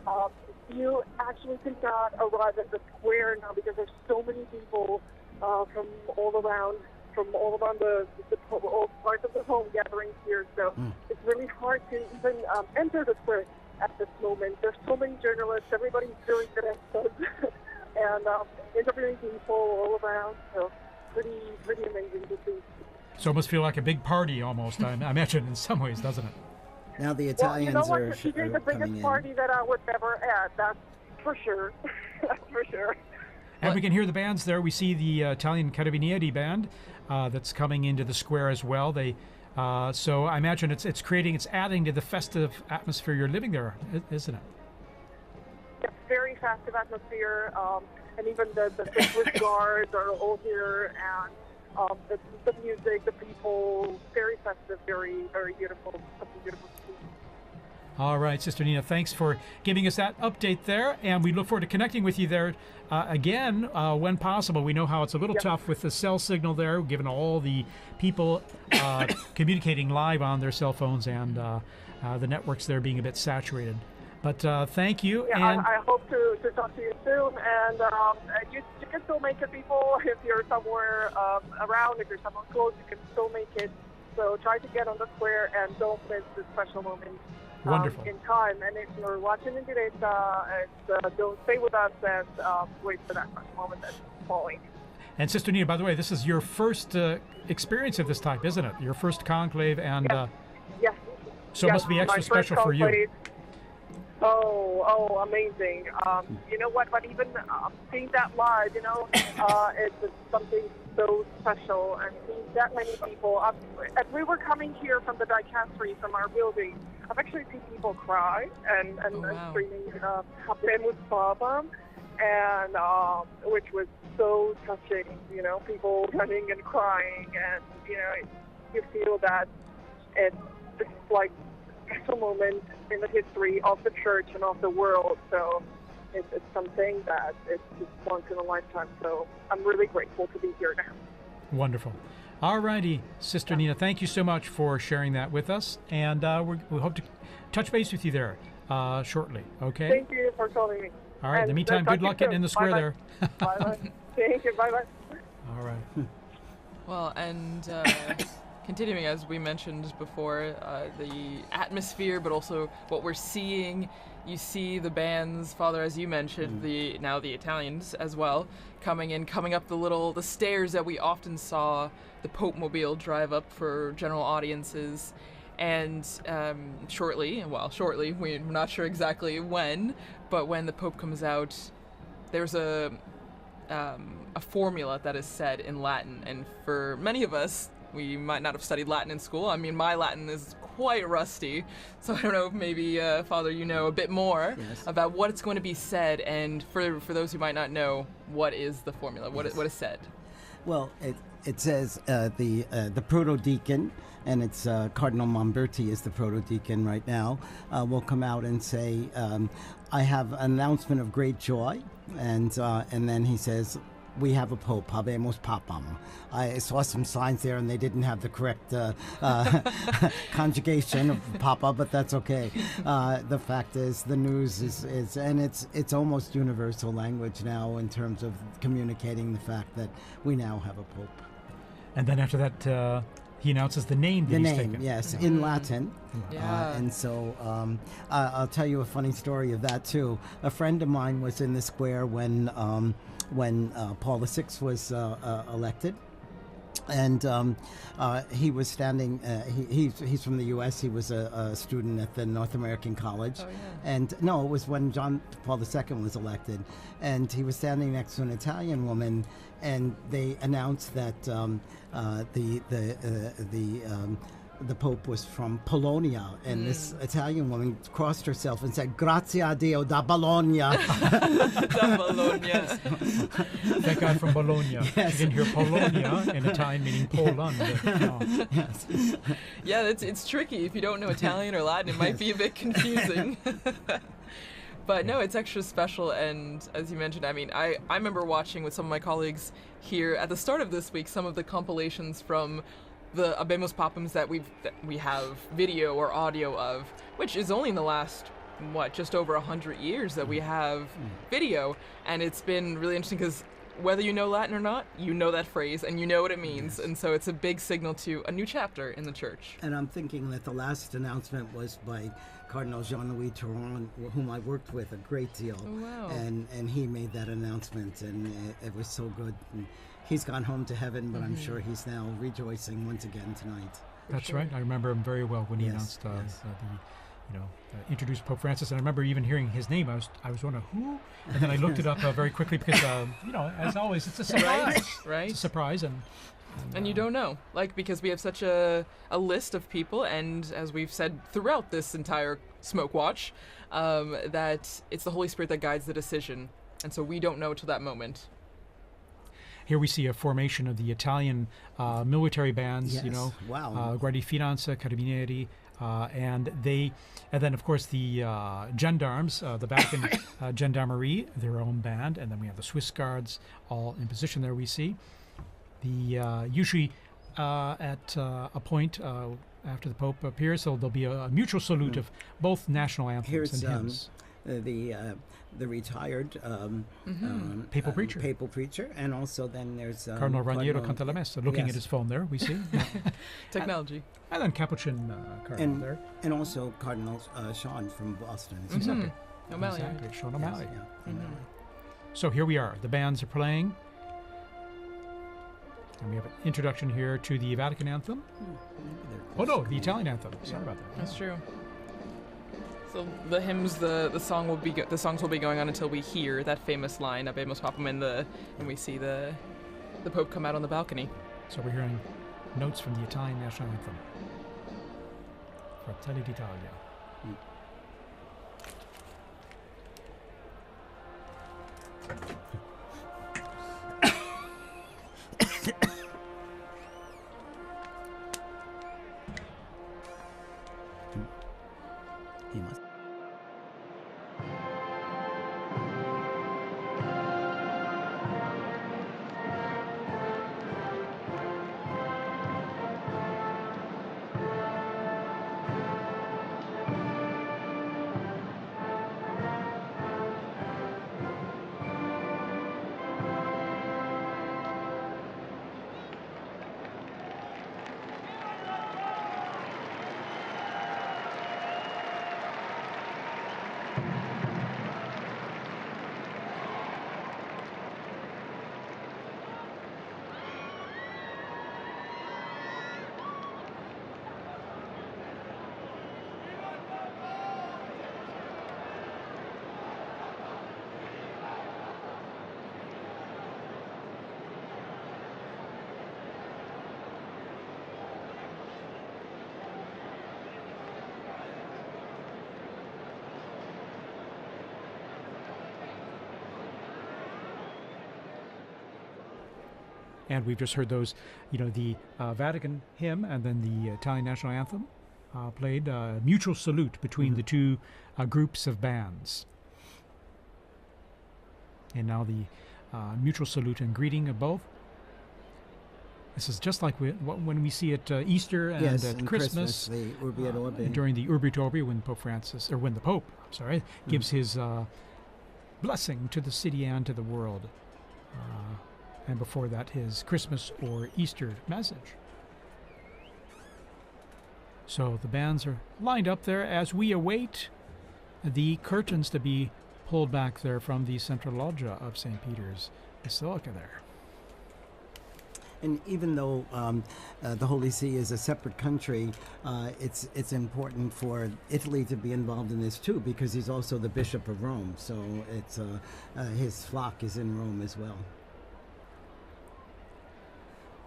you actually cannot arrive at the square now because there's so many people from all around. from all around all parts of the home gathering here. So it's really hard to even enter the square at this moment. There's so many journalists. Everybody's doing Bethesda and interviewing people all around. So pretty amazing to see. So it must feel like a big party almost, I imagine, in some ways, doesn't it? Now the Italians well, you know what? are It's the coming biggest in. party that I would ever add. That's for sure. That's for sure. And we can hear the bands there. We see the Italian Carabinieri band that's coming into the square as well. They, so I imagine it's adding to the festive atmosphere you're living there, isn't it? It's very festive atmosphere, and even the Swiss guards are all here, and the music, the people, very festive, very beautiful, something beautiful to see. All right, Sister Nina, thanks for giving us that update there, and we look forward to connecting with you there again when possible. We know how it's a little tough with the cell signal there, given all the people communicating live on their cell phones and the networks there being a bit saturated. But thank you. Yeah, and I hope to talk to you soon, and you can still make it, people. If you're somewhere around, if you're somewhere close, you can still make it. So try to get on the square and don't miss this special moment. Wonderful. In time. And if you're watching in Bethesda, don't stay with us and wait for that special moment that's falling. And Sister Nina, by the way, this is your first experience of this type, isn't it? Your first conclave, and Yes. so it must be extra special for you. Oh, amazing. You know what? But even seeing that live, it's something so special. And seeing that many people. As we were coming here from the dicastery, from our building, I've actually seen people cry and screaming Habemus Papam, and which was so touching. People running and crying, and you feel that it's like a special moment in the history of the church and of the world. So it's something that it's just once in a lifetime. So I'm really grateful to be here now. Wonderful. All righty, Sister Nina, thank you so much for sharing that with us, and we hope to touch base with you there shortly, okay? Thank you for calling me. All right, in the meantime, good luck getting in the square there. Bye-bye. Thank you, bye-bye. All right. Well, and continuing, as we mentioned before, the atmosphere, but also what we're seeing. You see the bands, Father, as you mentioned, the Italians as well, coming up the stairs that we often saw the Pope Mobile drive up for general audiences. And shortly, we're not sure exactly when, but when the Pope comes out, there's a formula that is said in Latin, and for many of us, we might not have studied Latin in school. I mean, my Latin is quite rusty, so I don't know if maybe, Father, you know a bit more about what it's going to be said, and for those who might not know, what is the formula? What is said? Well, it says the proto-deacon, and it's Cardinal Momberti is the proto-deacon right now, will come out and say, I have an announcement of great joy, and then he says, we have a pope, Habemus Papam. I saw some signs there, and they didn't have the correct conjugation of papa, but that's okay. The fact is, the news is and it's almost universal language now in terms of communicating the fact that we now have a pope. And then after that, he announces the name that he's taken. Yes, in Latin. Yeah. And so I'll tell you a funny story of that, too. A friend of mine was in the square when Paul VI was elected. And he was standing, he's from the U.S., he was a student at the North American College. Oh, yeah. And no, it was when John Paul II was elected. And he was standing next to an Italian woman, and they announced that the Pope was from Polonia, and this Italian woman crossed herself and said, "Grazie a Dio da Bologna." Da Bologna. That guy from Bologna. Yes. You can hear Polonia in Italian meaning Poland. Yes. Yeah, it's tricky. If you don't know Italian or Latin, it might be a bit confusing. But no, it's extra special, and as you mentioned, I mean, I remember watching with some of my colleagues here at the start of this week some of the compilations from the Habemus Papams that we have video or audio of, which is only in the last, just over 100 years that we have video, and it's been really interesting because whether you know Latin or not, you know that phrase and you know what it means. And so it's a big signal to a new chapter in the church. And I'm thinking that the last announcement was by Cardinal Jean-Louis Touron, whom I worked with a great deal. Oh, wow. And he made that announcement, and it was so good. And he's gone home to heaven, but I'm sure he's now rejoicing once again tonight. That's right. I remember him very well when he announced introduced Pope Francis, and I remember even hearing his name. I was wondering who, and then I looked it up very quickly because as always, it's a surprise. Right. It's a surprise, and you don't know, because we have such a list of people, and as we've said throughout this entire Smoke Watch, that it's the Holy Spirit that guides the decision, and so we don't know till that moment. Here we see a formation of the Italian military bands, Yes. Wow. Guardia Finanza, Carabinieri, and then of course the gendarmes, the Vatican Gendarmerie, their own band, and then we have the Swiss Guards all in position there. We see the usually at a point after the Pope appears, so there'll be a mutual salute of both national anthems and hymns. The retired papal preacher, and also then there's Cardinal Raniero Cantalamessa looking at his phone there. We see technology, and then Capuchin Cardinal there, and also Cardinal Sean from Boston. Exactly, O'Malley. Exactly, Sean O'Malley. Yes, O'Malley. So here we are. The bands are playing, and we have an introduction here to the Vatican anthem. Oh no, the Italian anthem. Sorry about that. That's true. So the hymns, the songs will be going on until we hear that famous line, Habemus Papam, and we see the Pope come out on the balcony. So we're hearing notes from the Italian national anthem, Fratelli d'Italia. He must. And we've just heard those, the Vatican hymn and then the Italian national anthem played, mutual salute between the two groups of bands. And now the mutual salute and greeting of both. This is just like when we see at Easter and at Christmas, the Urbi et Orbi. During the Urbi et Orbi, when the Pope gives his blessing to the city and to the world. And before that, his Christmas or Easter message. So the bands are lined up there as we await the curtains to be pulled back there from the central loggia of St. Peter's Basilica there. And even though the Holy See is a separate country, it's important for Italy to be involved in this too, because he's also the Bishop of Rome. So it's his flock is in Rome as well.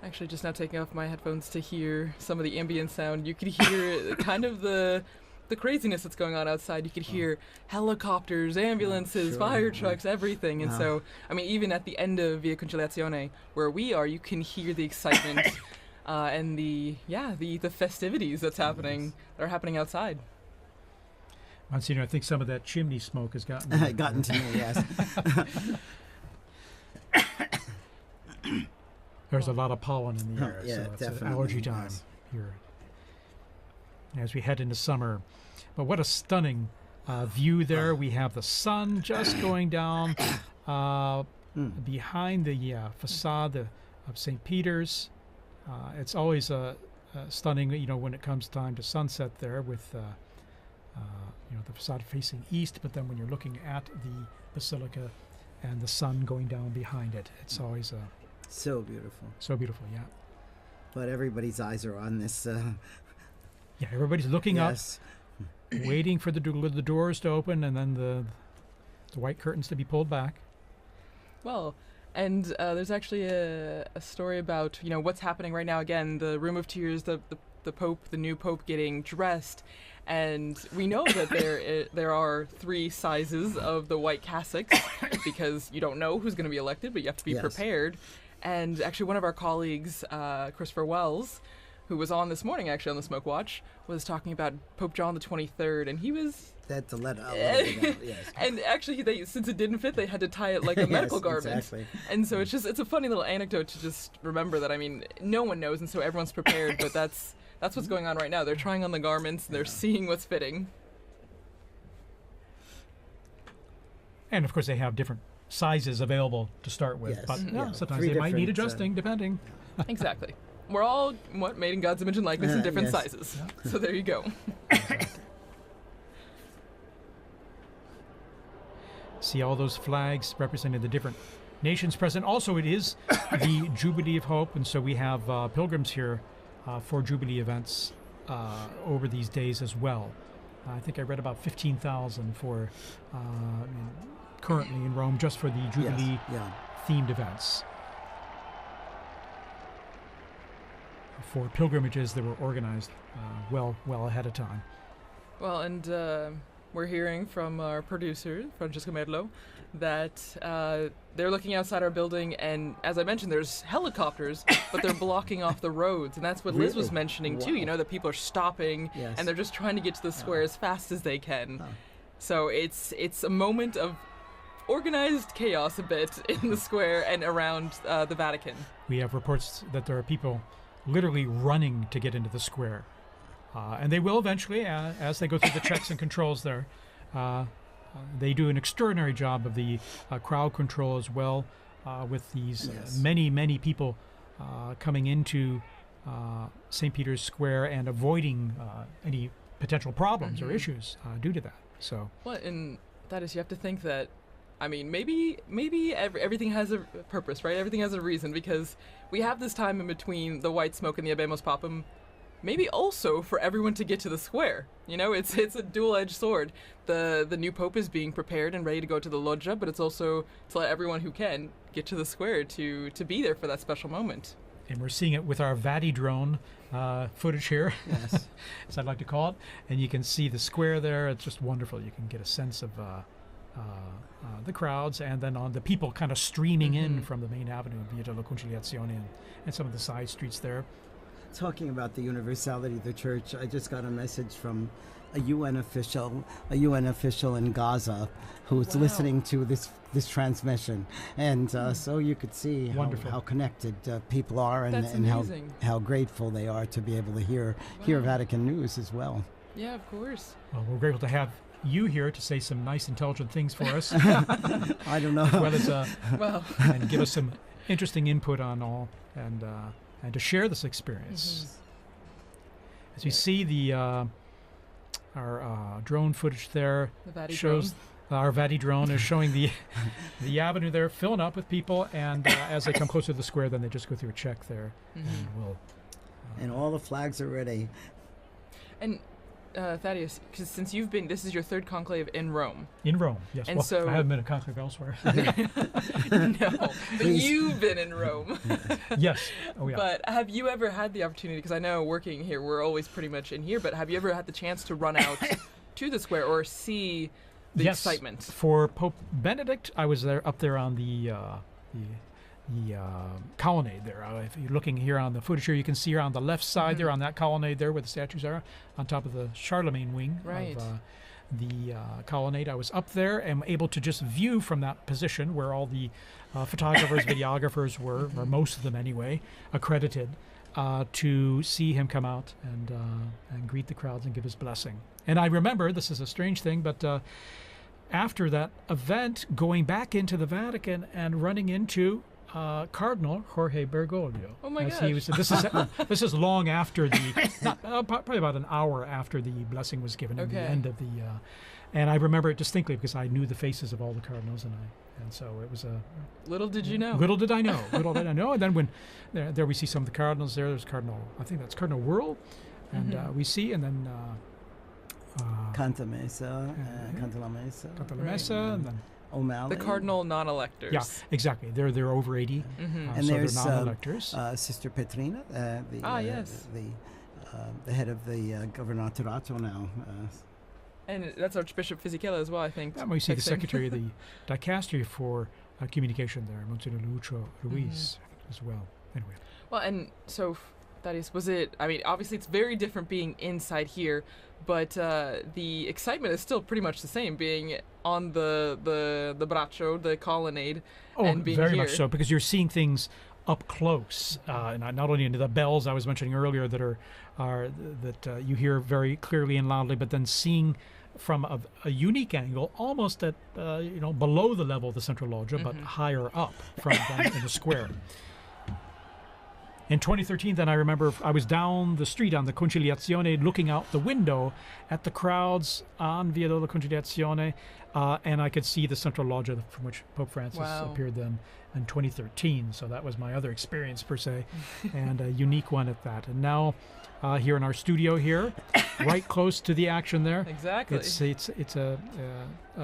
Actually, just now taking off my headphones to hear some of the ambient sound, you could hear kind of the craziness that's going on outside. You could hear helicopters, ambulances, fire trucks, everything. And so, I mean, even at the end of Via Conciliazione, where we are, you can hear the excitement and the festivities that are happening outside. Monsignor, I think some of that chimney smoke has gotten to me, yes. There's a lot of pollen in the air, so it's definitely. allergy time here as we head into summer. But what a stunning view there. We have the sun just going down behind the facade of St. Peter's. It's always stunning, when it comes time to sunset there with, the facade facing east, but then when you're looking at the Basilica and the sun going down behind it, it's always so beautiful. So beautiful, yeah. But everybody's eyes are on this. Yeah, everybody's looking up, waiting for the doors to open and then the white curtains to be pulled back. Well, and there's actually a story about what's happening right now. Again, the Room of Tears, the Pope, the new Pope getting dressed, and we know that there are 3 sizes of the white cassocks because you don't know who's going to be elected, but you have to be prepared. And actually, one of our colleagues, Christopher Wells, who was on this morning actually on the Smoke Watch, was talking about Pope John the 23rd, and he was. That to let out. Yes. And actually, since it didn't fit, they had to tie it like a medical garment. Exactly. And so it's a funny little anecdote to just remember that. I mean, no one knows, and so everyone's prepared. But that's what's going on right now. They're trying on the garments, and they're seeing what's fitting. And of course, they have different sizes available to start with, but sometimes they might need adjusting depending. Exactly. We're all made in God's image and likeness in different sizes. Yeah. So there you go. See all those flags representing the different nations present. Also, it is the Jubilee of Hope, and so we have pilgrims here for Jubilee events over these days as well. I think I read about 15,000 for currently in Rome just for the Jubilee themed events. For pilgrimages that were organized well ahead of time. Well, and we're hearing from our producer, Francesca Merlo, that they're looking outside our building, and as I mentioned, there's helicopters, but they're blocking off the roads, and that's what Liz was mentioning too, that people are stopping, and they're just trying to get to the square as fast as they can. So it's a moment of organized chaos a bit in the square and around the Vatican. We have reports that there are people literally running to get into the square. And they will eventually, as they go through the checks and controls there. They do an extraordinary job of the crowd control as well, with these many people coming into St. Peter's Square and avoiding any potential problems or issues due to that. So. Well, and that is, you have to think that, I mean, maybe everything has a purpose, right? Everything has a reason, because we have this time in between the white smoke and the Habemus Papam, maybe also for everyone to get to the square. It's a dual-edged sword. The new Pope is being prepared and ready to go to the loggia, but it's also to let everyone who can get to the square to be there for that special moment. And we're seeing it with our Vati drone footage here, as I'd like to call it. And you can see the square there. It's just wonderful. You can get a sense of the crowds, and then on the people kind of streaming in from the main avenue, Via della Conciliazione, and some of the side streets there. Talking about the universality of the church, I just got a message from a UN official in Gaza who's listening to this transmission, and so you could see how connected people are, and how grateful they are to be able to hear Vatican news as well. Yeah, of course. Well, we're grateful to have you here to say some nice, intelligent things for us. I don't know. As well as and give us some interesting input on all, and to share this experience. As we see the our drone footage there shows our Vati drone is showing the avenue there filling up with people, and as they come closer to the square, then they just go through a check there, and all the flags are ready. And Thaddeus, because since you've been, this is your third conclave in Rome. In Rome, yes. And so I haven't been a conclave elsewhere. No, but you've been in Rome. Yes. Oh, yeah. But have you ever had the opportunity, because I know working here, we're always pretty much in here, but have you ever had the chance to run out to the square or see the excitement? For Pope Benedict, I was up there on the colonnade there. If you're looking here on the footage here, you can see here on the left side there on that colonnade there where the statues are, on top of the Charlemagne wing of the colonnade. I was up there and able to just view from that position where all the photographers, videographers were, or most of them anyway, accredited, to see him come out and greet the crowds and give his blessing. And I remember, this is a strange thing, but after that event, going back into the Vatican and running into Cardinal Jorge Bergoglio. Oh my gosh! This is long after probably about an hour after the blessing was given at the end of the. And I remember it distinctly because I knew the faces of all the cardinals, and so it was a. Little did you know. Little did I know. Little did I know. And then when there we see some of the cardinals there. There's Cardinal. I think that's Cardinal Whirl, and we see, and then. Cantamesa, Cantalamessa, and then. O'Malley. The cardinal non-electors. Yeah, exactly. They're over 80, and so there's they're non-electors. Sister Petrina, the head of the Governatorato now. And that's Archbishop Fisichella as well, I think. We see the secretary of the dicastery for communication there, Monsignor Lucho Ruiz, as well. Anyway. Well, and so, Thaddeus, was it? I mean, obviously, it's very different being inside here, but the excitement is still pretty much the same, being on the braccio, the colonnade, and being very here. much so, because you're seeing things up close, and not only into the bells I was mentioning earlier that you hear very clearly and loudly, but then seeing from a unique angle, almost at below the level of the central loggia, but higher up from down in the square. In 2013, then I remember I was down the street on the Conciliazione looking out the window at the crowds on Via della Conciliazione, and I could see the central loggia from which Pope Francis appeared then in 2013. So that was my other experience, per se, and a unique one at that. And now here in our studio here, right close to the action there. Exactly. It's a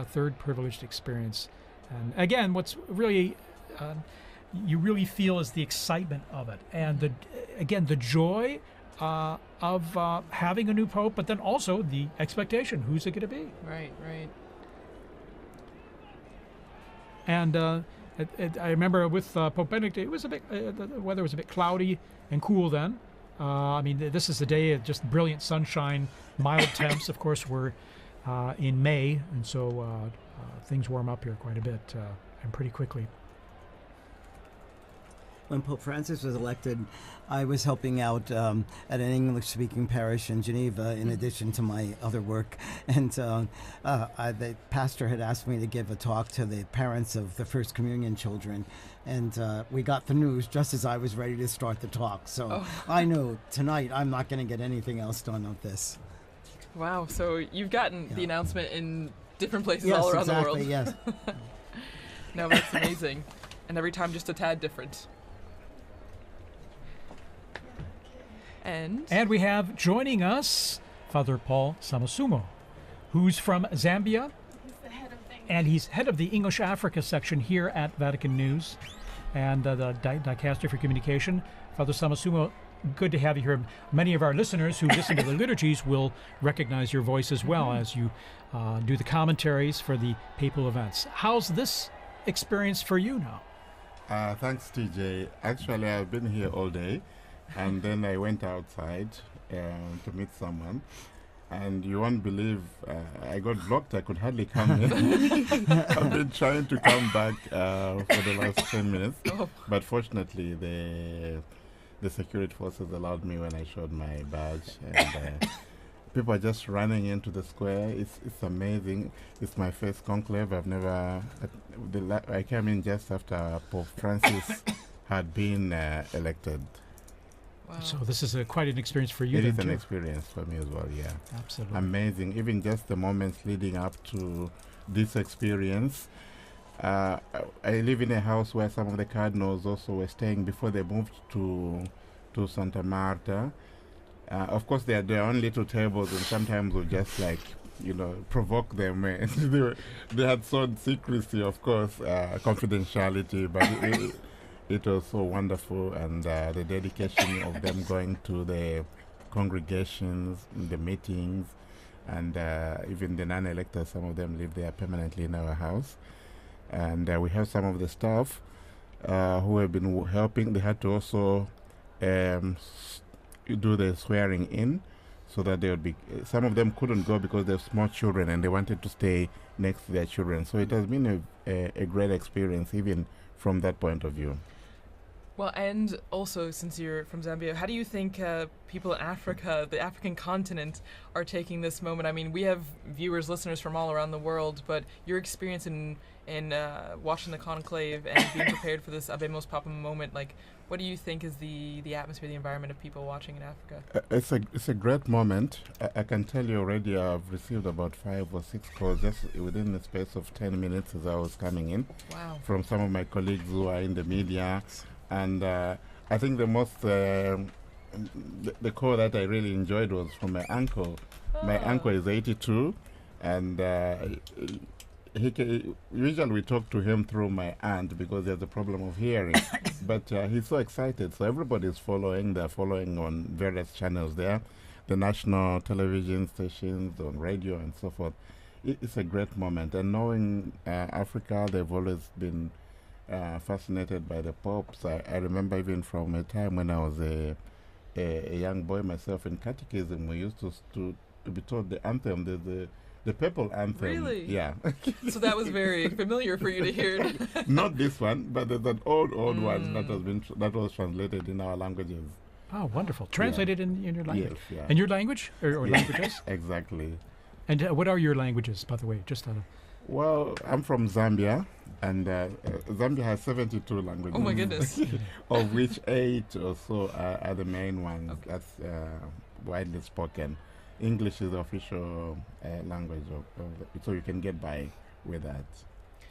third privileged experience. And again, what's really... you really feel is the excitement of it, and the joy of having a new pope, but then also the expectation: who's it going to be? Right. And I remember with Pope Benedict, it was a bit the weather was a bit cloudy and cool then. I mean, this is the day of just brilliant sunshine, mild temps. Of course, we're in May, and so things warm up here quite a bit and pretty quickly. When Pope Francis was elected, I was helping out at an English-speaking parish in Geneva, in addition to my other work. And the pastor had asked me to give a talk to the parents of the First Communion children. And we got the news just as I was ready to start the talk. So I knew tonight I'm not going to get anything else done of this. Wow. So you've gotten the announcement in different places all around the world. Yes. No, that's amazing. And every time just a tad different. And we have joining us Father Paul Samasumo, who's from Zambia, and he's head of the English Africa section here at Vatican News and the Dicastery for Communication. Father Samasumo, good to have you here. Many of our listeners who listen to the liturgies will recognize your voice as well as you do the commentaries for the papal events. How's this experience for you now? Thanks, TJ. Actually, I've been here all day. And then I went outside to meet someone, and you won't believe I got blocked. I could hardly come in. I've been trying to come back for the last 10 minutes, but fortunately the security forces allowed me when I showed my badge, and people are just running into the square. It's amazing. It's my first conclave. I've never. I came in just after Pope Francis had been elected. Wow. So this is quite an experience for you. It is an experience for me as well, yeah. Absolutely. Amazing. Even just the moments leading up to this experience. I live in a house where some of the cardinals also were staying before they moved to Santa Marta. Of course, they had their own little tables, and sometimes we just provoke them. They had sought secrecy, of course, confidentiality, but it was so wonderful, and the dedication of them going to the congregations, the meetings, and even the non-electors, some of them live there permanently in our house. And we have some of the staff who have been helping. They had to also do the swearing in, so that they would be. Some of them couldn't go because they have small children, and they wanted to stay next to their children. So it has been a great experience, even from that point of view. Well, and also, since you're from Zambia, how do you think people in Africa, the African continent, are taking this moment? I mean, we have viewers, listeners from all around the world, but your experience in watching the conclave and being prepared for this Habemus Papam moment, like, what do you think is the atmosphere, the environment of people watching in Africa? It's a great moment. I can tell you already I've received about 5 or 6 calls just within the space of 10 minutes as I was coming in. Wow. From some of my colleagues who are in the media. And I think the most, the call that I really enjoyed was from my uncle. My uncle is 82, and usually we talk to him through my aunt because he has a problem of hearing. But he's so excited, so everybody's following. They're following on various channels there, the national television stations, on radio and so forth. It's a great moment. And knowing Africa, they've always been fascinated by the popes. I remember even from a time when I was a young boy myself in catechism, we used to be taught the anthem, the papal anthem. Really? Yeah. So that was very familiar for you to hear. Not this one, but there's an old one that was translated in our languages. Oh, wonderful! Translated in your language. Yes, yeah. And your language or languages? Exactly. And what are your languages, by the way? Just out of. Well, I'm from Zambia, and Zambia has 72 languages. Oh my goodness! Of which 8 or so are the main ones. Okay. That's widely spoken. English is the official language, so you can get by with that.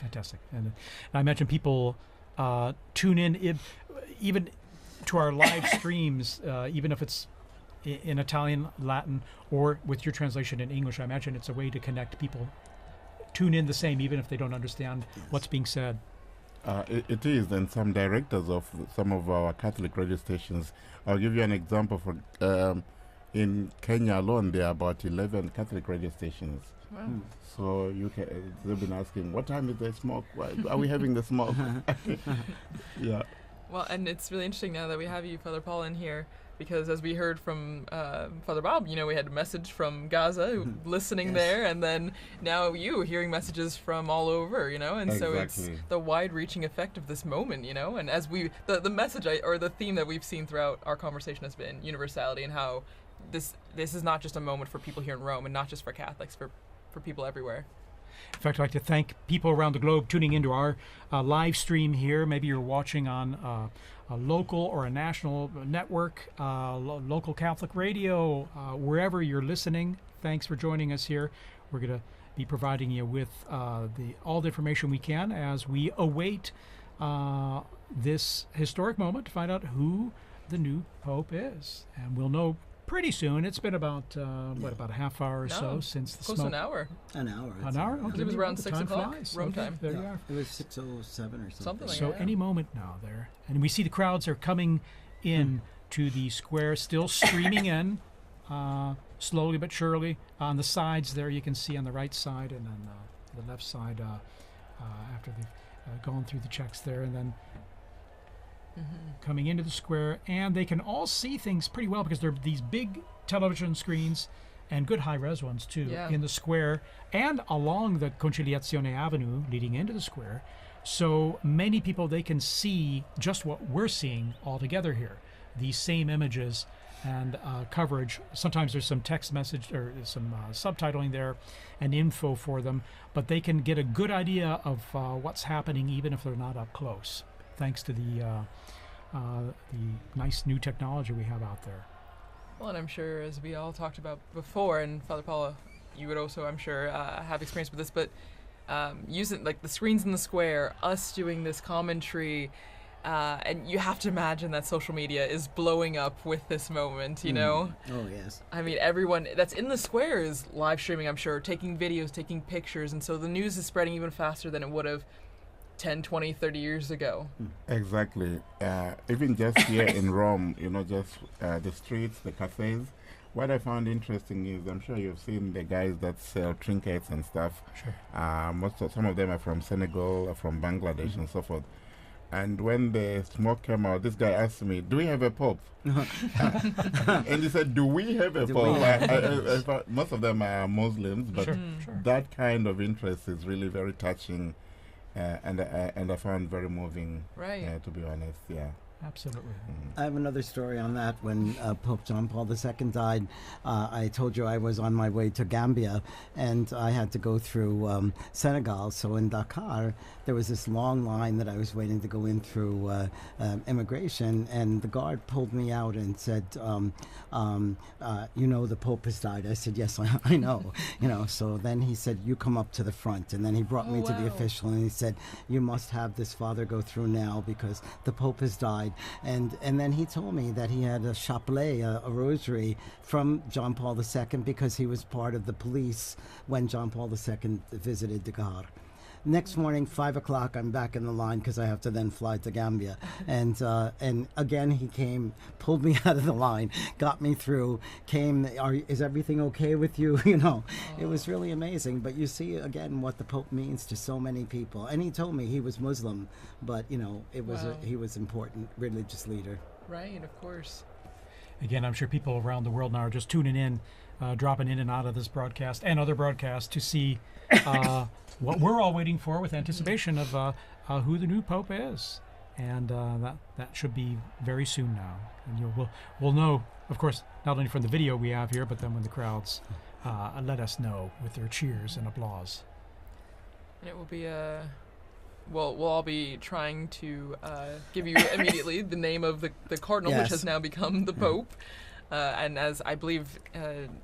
Fantastic. And I imagine people tune in even to our live streams, even if it's in Italian, Latin, or with your translation in English. I imagine it's a way to connect people. Tune in the same, even if they don't understand what's being said. It is, and some directors of some of our Catholic radio stations. I'll give you an example. For in Kenya alone, there are about 11 Catholic radio stations. Wow. So they've been asking, what time is the smoke? Why are we having the smoke? Yeah. Well, and it's really interesting now that we have you, Father Paul, in here, because as we heard from Father Bob, we had a message from Gaza, listening there, and then now you hearing messages from all over, and exactly. So it's the wide-reaching effect of this moment, and as the message or the theme that we've seen throughout our conversation has been universality, and how this is not just a moment for people here in Rome, and not just for Catholics, for people everywhere. In fact, I'd like to thank people around the globe tuning into our live stream here. Maybe you're watching on a local or a national network, local Catholic radio, wherever you're listening. Thanks for joining us here. We're going to be providing you with all the information we can as we await this historic moment to find out who the new Pope is. And we'll know pretty soon. It's been about about a half hour or so since the close smoke. to an hour. An hour. An hour? Okay. It was around 6 Time o'clock flies. Rome Okay, time. There you are. It was 6:07 or something. Like so that. Any moment now there. And we see the crowds are coming in to the square, still streaming in, slowly but surely. On the sides there, you can see on the right side and on the left side after they've gone through the checks there, and then coming into the square, and they can all see things pretty well because there are these big television screens and good high-res ones too in the square and along the Conciliazione Avenue leading into the square. So many people, they can see just what we're seeing all together here, these same images and coverage. Sometimes there's some text message or some subtitling there and info for them, but they can get a good idea of what's happening even if they're not up close, thanks to the nice new technology we have out there. Well, and I'm sure, as we all talked about before, and Father Paula, you would also, I'm sure, have experience with this, but using like the screens in the square, us doing this commentary, and you have to imagine that social media is blowing up with this moment, Oh, yes. I mean, everyone that's in the square is live streaming, I'm sure, taking videos, taking pictures, and so the news is spreading even faster than it would have 10, 20, 30 years ago. Exactly. Even just here in Rome, just the streets, the cafes. What I found interesting is, I'm sure you've seen the guys that sell trinkets and stuff. Sure. Some of them are from Senegal, from Bangladesh, and so forth. And when the smoke came out, this guy asked me, "Do we have a pope?" And he said, "Do we have a pope?" I thought most of them are Muslims, but that kind of interest is really very touching. And I found very moving, to be honest. Yeah. Absolutely. I have another story on that. When Pope John Paul II died, I told you I was on my way to Gambia, and I had to go through Senegal. So in Dakar, there was this long line that I was waiting to go in through immigration, and the guard pulled me out and said, the Pope has died. I said, yes, I know. So then he said, you come up to the front, and then he brought me to the official, and he said, you must have this father go through now because the Pope has died. And then he told me that he had a chapelet, a rosary from John Paul II because he was part of the police when John Paul II visited Dakar. Next morning, 5 o'clock, I'm back in the line because I have to then fly to Gambia. And again, he came, pulled me out of the line, got me through, is everything okay with you? It was really amazing. But you see, again, what the Pope means to so many people. And he told me he was Muslim, but, he was important religious leader. Right, of course. Again, I'm sure people around the world now are just tuning in, dropping in and out of this broadcast and other broadcasts to see what we're all waiting for with anticipation of who the new Pope is. And that should be very soon now. And we'll know, of course, not only from the video we have here, but then when the crowds let us know with their cheers and applause. And it will be we'll all be trying to give you immediately the name of the cardinal, which has now become the Pope. And as I believe,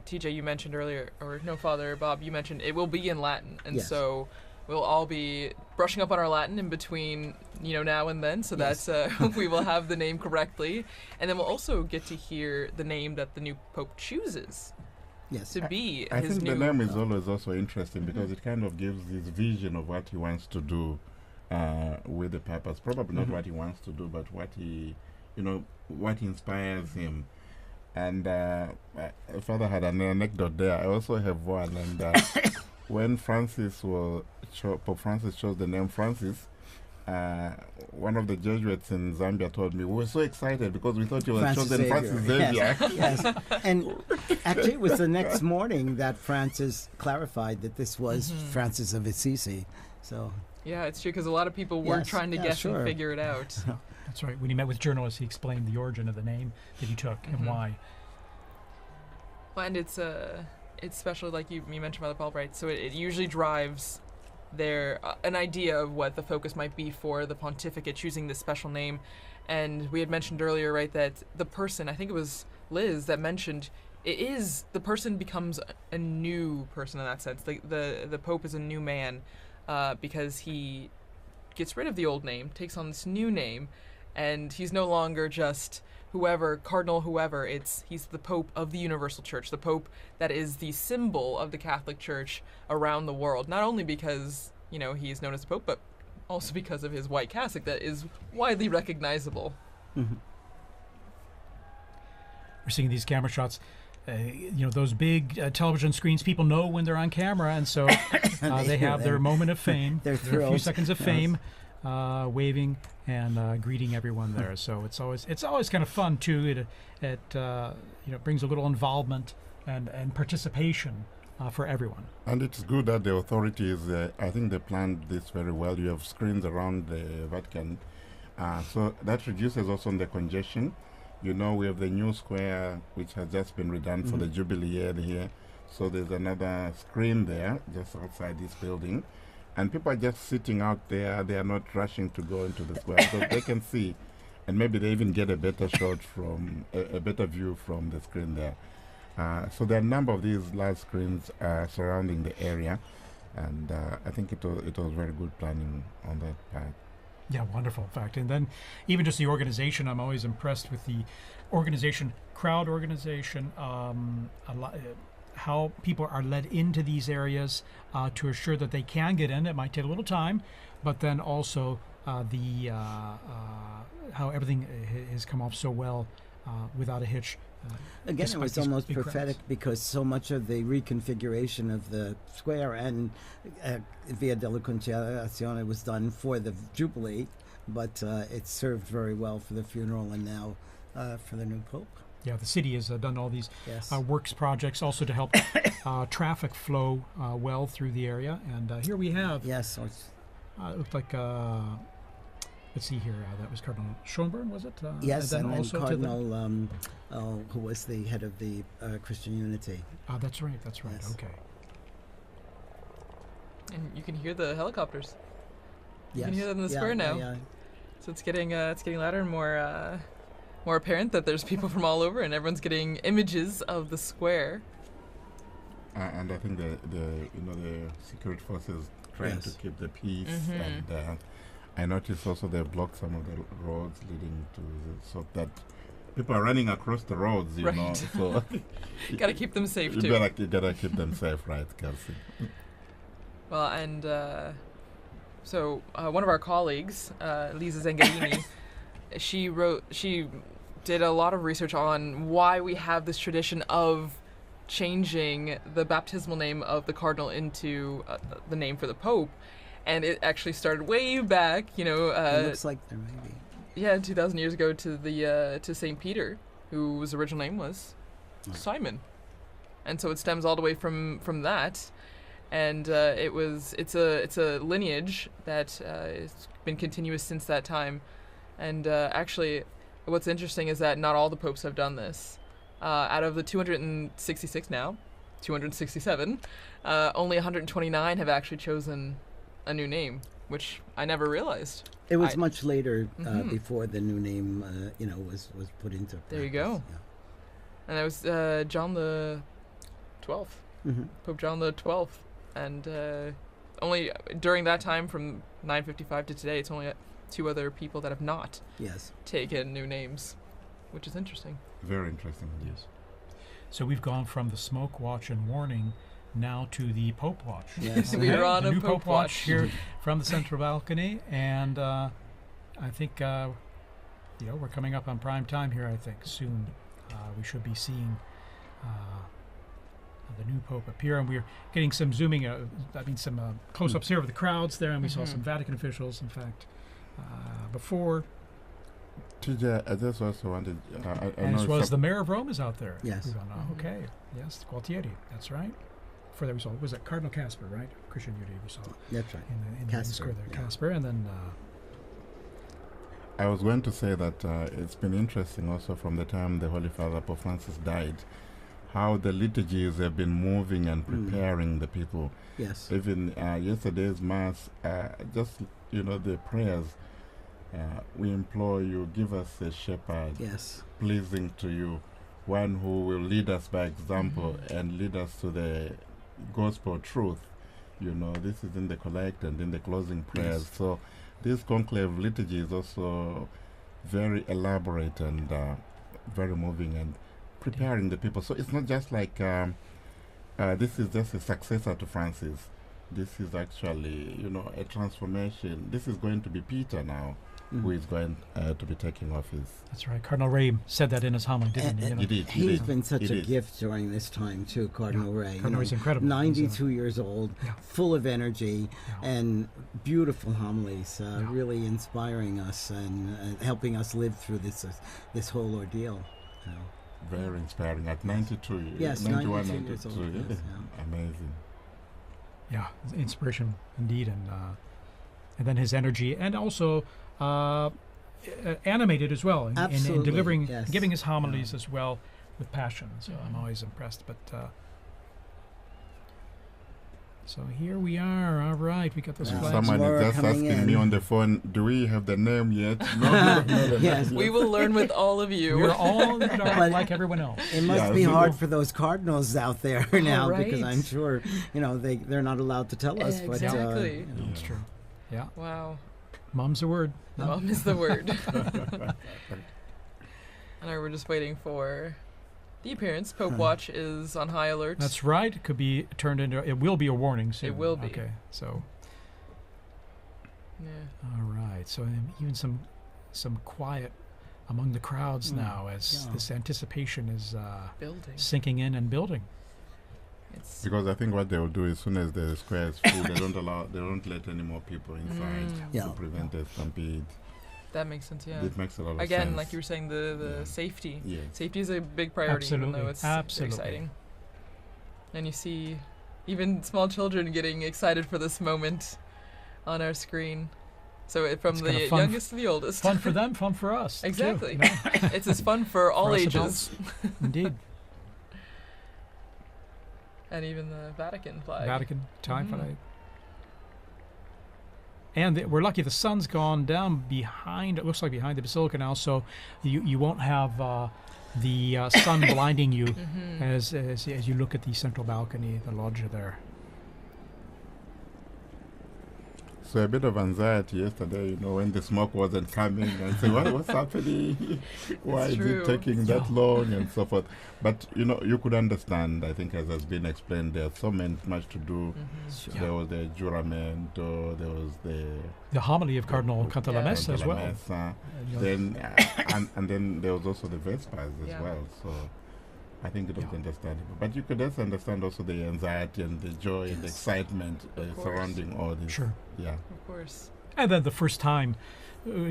TJ, you mentioned earlier, or no, Father Bob, you mentioned it will be in Latin. And so we'll all be brushing up on our Latin in between, now and then, so that we will have the name correctly. And then we'll also get to hear the name that the new Pope chooses. Yes. To be I his think new... the name is always also interesting because it kind of gives his vision of what he wants to do with the papacy. Probably not what he wants to do, but what he, what inspires him. And Father had an anecdote there. I also have one. And when Pope Francis chose the name Francis, one of the Jesuits in Zambia told me, we were so excited because we thought you were chosen Francis Xavier. Yes. And actually, it was the next morning that Francis clarified that this was Francis of Assisi. So. Yeah, it's true, because a lot of people were trying to guess and figure it out. That's right. When he met with journalists, he explained the origin of the name that he took and why. Well, and it's special, like you mentioned, Father Paul, right? So it usually drives an idea of what the focus might be for the pontificate, choosing this special name. And we had mentioned earlier, right, that the person, I think it was Liz that mentioned, the person becomes a new person in that sense. The Pope is a new man because he gets rid of the old name, takes on this new name, and he's no longer just cardinal whoever. He's the Pope of the Universal Church, the Pope that is the symbol of the Catholic Church around the world, not only because, he is known as the Pope, but also because of his white cassock that is widely recognizable. We're seeing these camera shots. Those big television screens, people know when they're on camera, and so they have their moment of fame. They're a few seconds of fame, waving and greeting everyone there. So it's always kind of fun too. It brings a little involvement and participation for everyone. And it's good that the authorities, I think they planned this very well. You have screens around the Vatican, so that reduces also the congestion. We have the new square, which has just been redone for the Jubilee year here. So there's another screen there, just outside this building. And people are just sitting out there. They are not rushing to go into the square because they can see. And maybe they even get a better shot from, a better view from the screen there. So there are a number of these large screens surrounding the area. And I think it was very good planning on that part. Yeah, wonderful, in fact. And then even just the organization, I'm always impressed with the organization, crowd organization, how people are led into these areas to assure that they can get in. It might take a little time, but then also how everything has come off so well without a hitch. Again, it was almost prophetic because so much of the reconfiguration of the square and Via della Conciliazione was done for the Jubilee, but it served very well for the funeral and now for the new Pope. Yeah, the city has done all these works projects also to help traffic flow well through the area. And here we have... Yes. It looked like let's see here. That was Cardinal Schönborn, was it? Yes, and then also Cardinal, who was the head of the Christian Unity. That's right. That's right. Yes. Okay. And you can hear the helicopters. You can Yes. hear them in the Yeah, square now. yeah. So it's getting louder and more apparent that there's people from all over, and everyone's getting images of the square. And I think the security forces trying to keep the peace. Mhm. And I noticed also they blocked some of the roads leading to so that people are running across the roads. You know, so Gotta keep them safe you too. gotta keep them safe, right, Kelsey? Well, and so one of our colleagues, Lisa Zangarini, she did a lot of research on why we have this tradition of changing the baptismal name of the cardinal into the name for the pope, and it actually started way back. It looks like there may be. Yeah, 2,000 years ago to Saint Peter, whose original name was Simon, and so it stems all the way from that. And it's a lineage that has been continuous since that time. And actually, what's interesting is that not all the popes have done this. Out of the 266 now, 267, only 129 have actually chosen a new name, which I never realized. It was much later Mhm. before the new name, was put into practice. There you go. Yeah. And that was John the 12th, Pope John the 12th. And only during that time, from 955 to today, it's only 2 other people that have not taken new names, which is interesting. Very interesting. Yes. So we've gone from the smoke watch and warning now to the Pope watch. Yes. We are on the a new Pope watch watch. here from the central balcony, and I think we're coming up on prime time here. I think soon we should be seeing the new Pope appear, and we're getting some zooming. Some close-ups here of the crowds there, and we saw some Vatican officials. In fact, before. TJ, I just also wanted. I And know as well as the mayor of Rome is out there. Yes. We've gone, okay. Yes, Gualtieri. That's right. Before that, we saw, was it Cardinal Casper, right? Christian Unity, we saw. That's right. In the Casper, square there. yeah. Casper, and then. I was going to say that it's been interesting also from the time the Holy Father Pope Francis died, how the liturgies have been moving and preparing the people. Yes. Even yesterday's Mass, just, the prayers, we implore you, give us a shepherd pleasing to you, one who will lead us by example and lead us to the gospel truth. This is in the collect and in the closing prayers. Yes. So this conclave liturgy is also very elaborate and very moving and preparing the people. So it's not just like this is just a successor to Francis. This is actually, a transformation. This is going to be Peter now, who is going to be taking office. That's right. Cardinal Ray said that in his homily, didn't he? He did. He's been such a gift during this time too, Cardinal Ray. Cardinal Ray's incredible. 92 years old, full of energy, and beautiful homilies, really inspiring us and helping us live through this whole ordeal. Very inspiring. At 92 years. Yes, 91, 92 years old. Yes, Amazing. Yeah, inspiration indeed, and then his energy, and also animated as well in delivering, giving his homilies as well with passion. So I'm always impressed. But so here we are. All right, we got this flag. Someone is just asking me on the phone, do we have the name yet? No. Yes. We will learn with all of you. We're all like everyone else. It must be hard for those cardinals out there now, right. because I'm sure they're not allowed to tell us. Exactly. But That's true. Yeah. Wow. Mom's the word. Mom is the word. And we're just waiting for the appearance. Pope Watch is on high alert. That's right. It could be turned into. It will be a warning soon. It will be. Okay. So. Yeah. All right. So even some quiet among the crowds now as this anticipation is building, sinking in and building. Because I think what they will do as soon as the square is full, they don't let any more people inside to prevent a stampede. That makes sense, yeah. It makes a lot of sense. Again, like you were saying, the safety. Yes. Safety is a big priority, even though it's Absolutely. exciting. And you see even small children getting excited for this moment on our screen. So from It's the kinda fun youngest to the oldest. Fun for them, fun for us. too, Exactly. you know? It's as fun for all us ages. adults. Indeed. And even the Vatican flag. Vatican time Mhm. flag. And we're lucky the sun's gone down behind, it looks like behind the Basilica now, so you won't have the sun blinding you Mhm. as you look at the central balcony, the loggia there. So a bit of anxiety yesterday, when the smoke wasn't coming, and say, what's happening? Why is true. it taking that long, and so forth. But you could understand. I think, as has been explained, there's so much to do. Mm-hmm. There was the juramento, there was the homily of Cardinal Cantalamessa as well. Cantalamessa, you know. Then and then there was also the Vespers as Yeah. well. So I think it was understandable. But you could also understand also the anxiety and the joy and the excitement surrounding all this. Sure. Yeah. Of course. And then the first time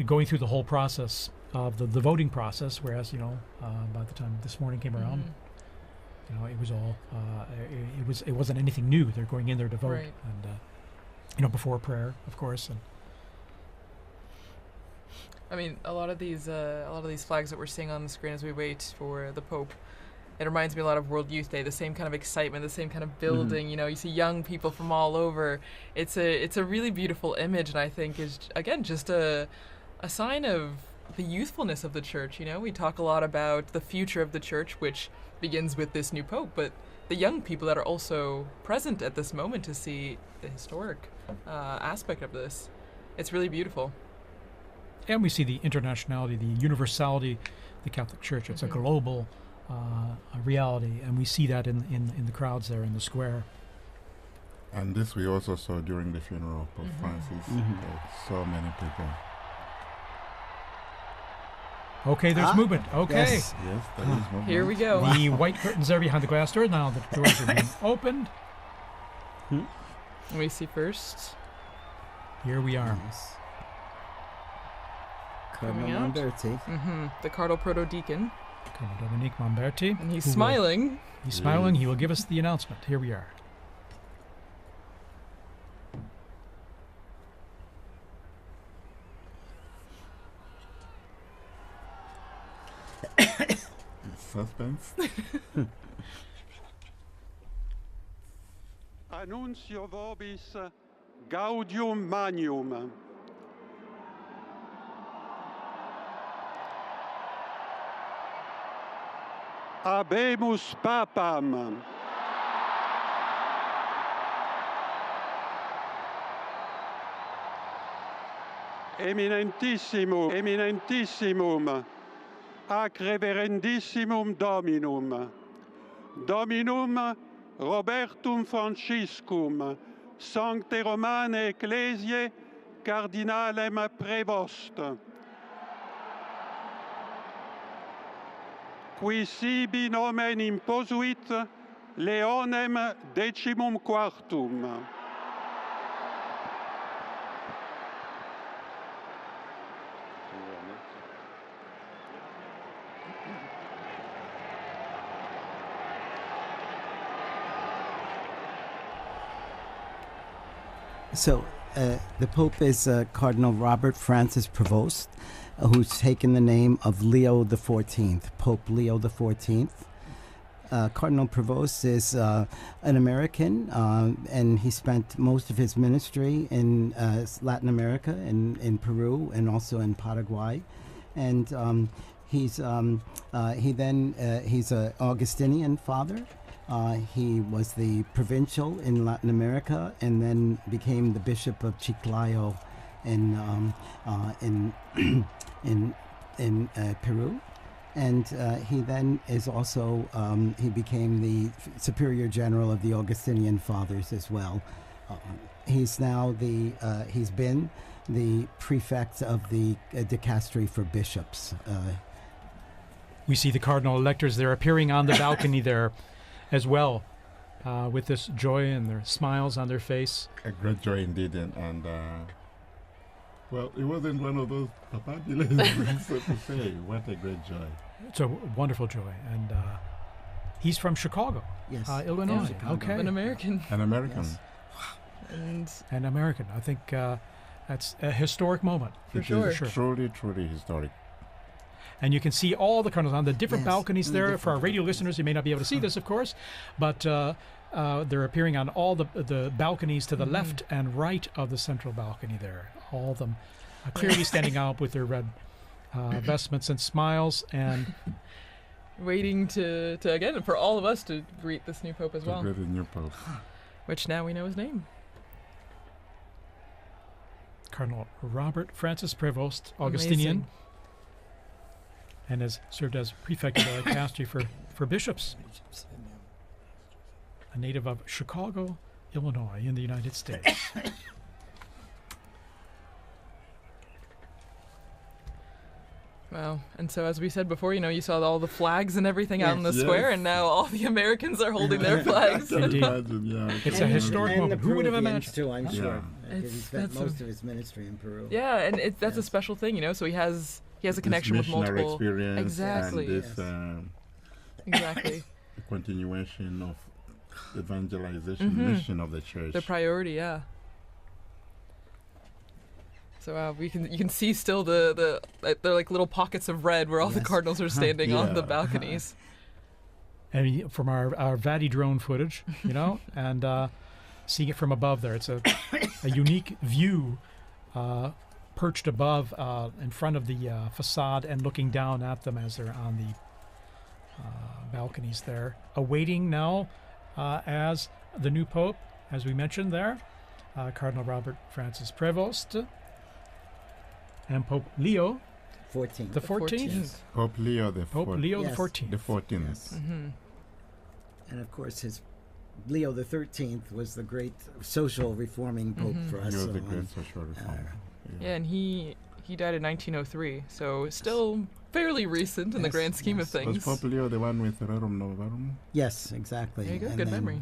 going through the whole process of the voting process, whereas, by the time this morning came around, it was all, it wasn't anything new. They're going in there to vote. Right. And, before prayer, of course. And I mean, a lot of these flags that we're seeing on the screen as we wait for the Pope, it reminds me a lot of World Youth Day. The same kind of excitement, the same kind of building. Mm-hmm. You see young people from all over. It's a really beautiful image, and I think is again just a sign of the youthfulness of the church. We talk a lot about the future of the church, which begins with this new Pope, but the young people that are also present at this moment to see the historic aspect of this. It's really beautiful. And we see the internationality, the universality of the Catholic Church. It's a global a reality, and we see that in the crowds there in the square. And this we also saw during the funeral of Pope Francis. So many people. Okay, there's movement. Okay. Yes, there is movement. Here we go. The white curtains are behind the glass door. Now the doors are being opened. We see first. Here we are. Cardinal Mamberti. The Cardinal Protodeacon. Cardinal Dominique Mamberti. And he's smiling. He's smiling. He will give us the announcement. Here we are. Suspense. Annuncio vobis gaudium magnum. Habemus Papam. Eminentissimum, ac reverendissimum Dominum, Dominum Robertum Franciscum, Sancte Romane Ecclesiae, Cardinalem Prevost, qui sibi nomen imposuit Leonem XIV. So the Pope is Cardinal Robert Francis Prevost, who's taken the name of Leo XIV, Pope Leo XIV. Cardinal Prevost is an American, and he spent most of his ministry in Latin America, in Peru, and also in Paraguay. And he's an Augustinian father. He was the provincial in Latin America, and then became the Bishop of Chiclayo in Peru. And he then is also, he became the Superior General of the Augustinian Fathers as well. He's now he's been the prefect of the dicastery for bishops. We see the cardinal electors there appearing on the balcony there as well, with this joy and their smiles on their face. A great joy indeed, and well, it wasn't one of those papadulas, so to say. What a great joy. It's a wonderful joy, and he's from Chicago, yes, Illinois. Chicago. Okay, An American. An American. Yes. And an American. I think That's a historic moment. It is truly, truly historic. And you can see all the cardinals on the different Yes, balconies on the there. different For our radio listeners, you may not be able to see this, of course, but they're appearing on all the balconies to the left and right of the central balcony there. All of them clearly standing out with their red vestments and smiles, and waiting to again for all of us to greet this new pope as well. To greet the new pope. Which now we know his name. Cardinal Robert Francis Prevost, Augustinian. Amazing. And has served as prefect of the dicastery for bishops. A native of Chicago, Illinois, in the United States. Wow. And so, as we said before, you saw all the flags and everything out in the square, and now all the Americans are holding their flags. Indeed. It's a historic and moment. the Who would have Peruvians imagined? too, I'm sure. Yeah. Because he spent most of his ministry in Peru. Yeah, and that's a special thing, So he has a connection with multiple. Experience Exactly. And this, exactly. The continuation of evangelization mission of the church. The priority, yeah. So you can see still they're like little pockets of red where all the cardinals are standing on the balconies. And from our Vati drone footage, and seeing it from above there, it's a unique view, perched above in front of the facade and looking down at them as they're on the balconies there, awaiting now as the new pope, as we mentioned there, Cardinal Robert Francis Prevost. And Pope Leo XIV. The 14th. Pope Leo the Pope Leo the 14th. The 14th. Yes. And of course, his Leo the 13th was the great social reforming pope for us. He was the great social reformer. Yeah, and he died in 1903, so still fairly recent in the grand scheme of things. Was Pope Leo the one with Rerum Novarum? Yes, exactly. There you go. Good memory.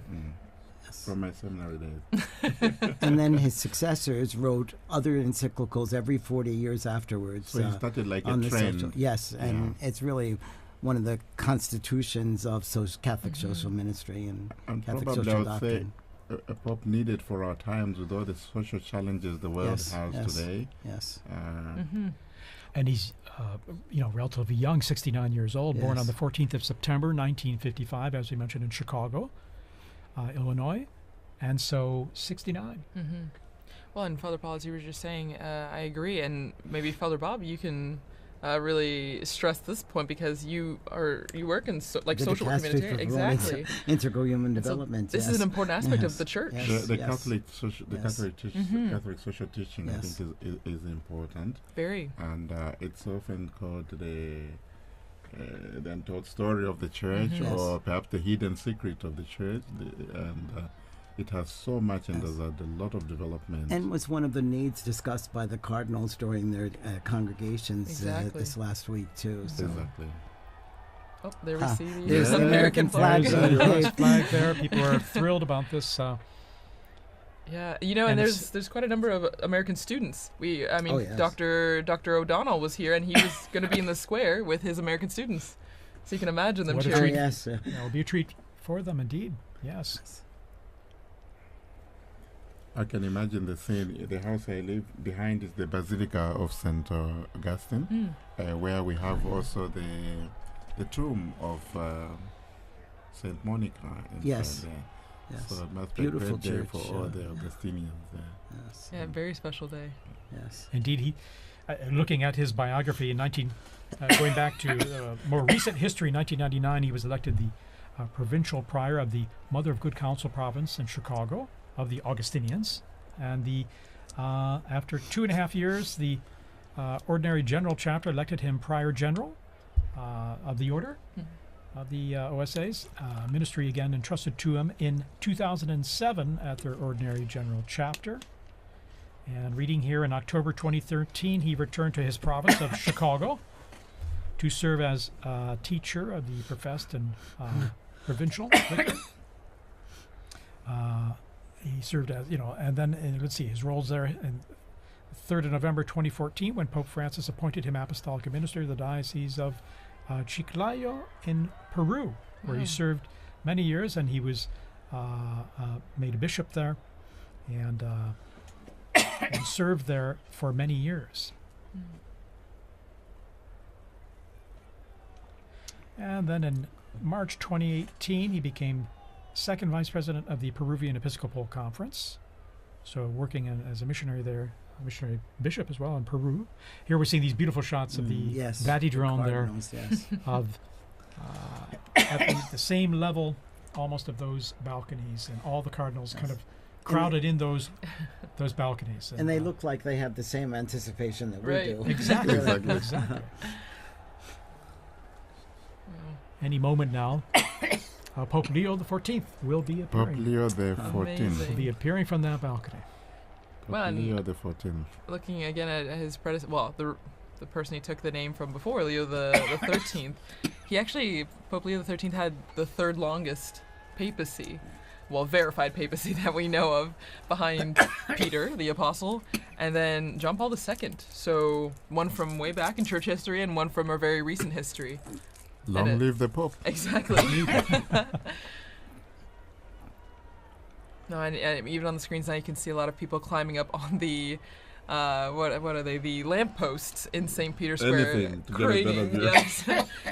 From my seminary days. And then his successors wrote other encyclicals every 40 years afterwards. So he started like on a the trend. Yes, and it's really one of the constitutions of Catholic social ministry and Catholic probably social I would doctrine. say a pope needed for our times with all the social challenges the world has today. Yes. And he's, relatively young, 69 years old, born on the 14th of September, 1955, as we mentioned, in Chicago, Illinois. And so 69. Well, and Father Paul, as you were just saying, I agree. And maybe Father Bob, you can really stress this point because you work in social work humanitarian. Exactly. Integral human development. This is an important aspect of the church. The Catholic social teaching, I think, is important. Very. And it's often called the untold story of the church, or perhaps the hidden secret of the church, and it has so much, and there's a lot of development. And was one of the needs discussed by the cardinals during their congregations this last week too. So. Exactly. Oh, there we see there's the American flag. There's flag there. People are thrilled about this. Yeah, and there's quite a number of American students. Dr. O'Donnell was here, and he was going to be in the square with his American students. So you can imagine them cheering. Yes, it'll be a treat for them, indeed. Yes. I can imagine the scene. The house I live behind is the Basilica of St. Augustine, where we have also the tomb of St. Monica. Yes. So it must Beautiful be a great church, day for all the Augustinians there. Yes. Yeah, very special day. Yes. Indeed, he. Looking at his biography in going back to more recent history, 1999, he was elected the provincial prior of the Mother of Good Counsel province in Chicago of the Augustinians, and after 2.5 years, the Ordinary General Chapter elected him Prior General of the Order of the OSAs. Ministry again entrusted to him in 2007 at their Ordinary General Chapter. And reading here, in October 2013, he returned to his province of Chicago to serve as teacher of the professed and provincial. He served as, and then let's see his roles there. And 3rd of November 2014, when Pope Francis appointed him apostolic administrator of the Diocese of Chiclayo in Peru, where he served many years, and he was made a bishop there. And and served there for many years. And then in March 2018, he became second vice president of the Peruvian Episcopal Conference. So working as a missionary there, a missionary bishop as well in Peru. Here we're seeing these beautiful shots of the yes, Vatidrone the there, cardinals, yes. of at the same level almost of those balconies, and all the cardinals kind of crowded in those balconies. And they look like they have the same anticipation that we do. Exactly. Exactly. Any moment now, Pope Leo XIV will be appearing. Pope Leo XIV. Will be appearing from that balcony. Pope Leo XIV. Looking again at his predecessor, well, the person he took the name from before, Leo the 13th, he actually, Pope Leo XIII had the third longest papacy, well, verified papacy that we know of, behind Peter, the apostle, and then John Paul II. So one from way back in church history and one from our very recent history. Long live the Pope. Exactly. No, and even on the screens now you can see a lot of people climbing up on the what are they? The lampposts in St. Peter's Square. Anything to get a Craning, better view. yes.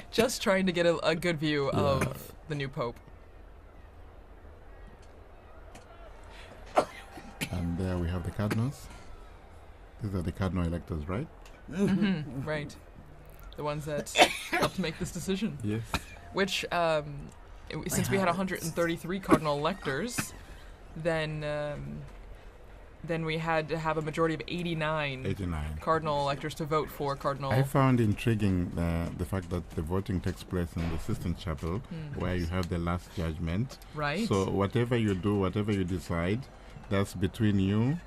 Just trying to get a good view of the new Pope. And there we have the cardinals. These are the cardinal electors, right? Mm-hmm. Right. The ones that helped make this decision. Yes. Which, since we had 133 cardinal electors, then we had to have a majority of 89 cardinal electors to vote for cardinal. I found intriguing the fact that the voting takes place in the Sistine Chapel, where you have the last judgment. Right. So whatever you do, whatever you decide, that's between you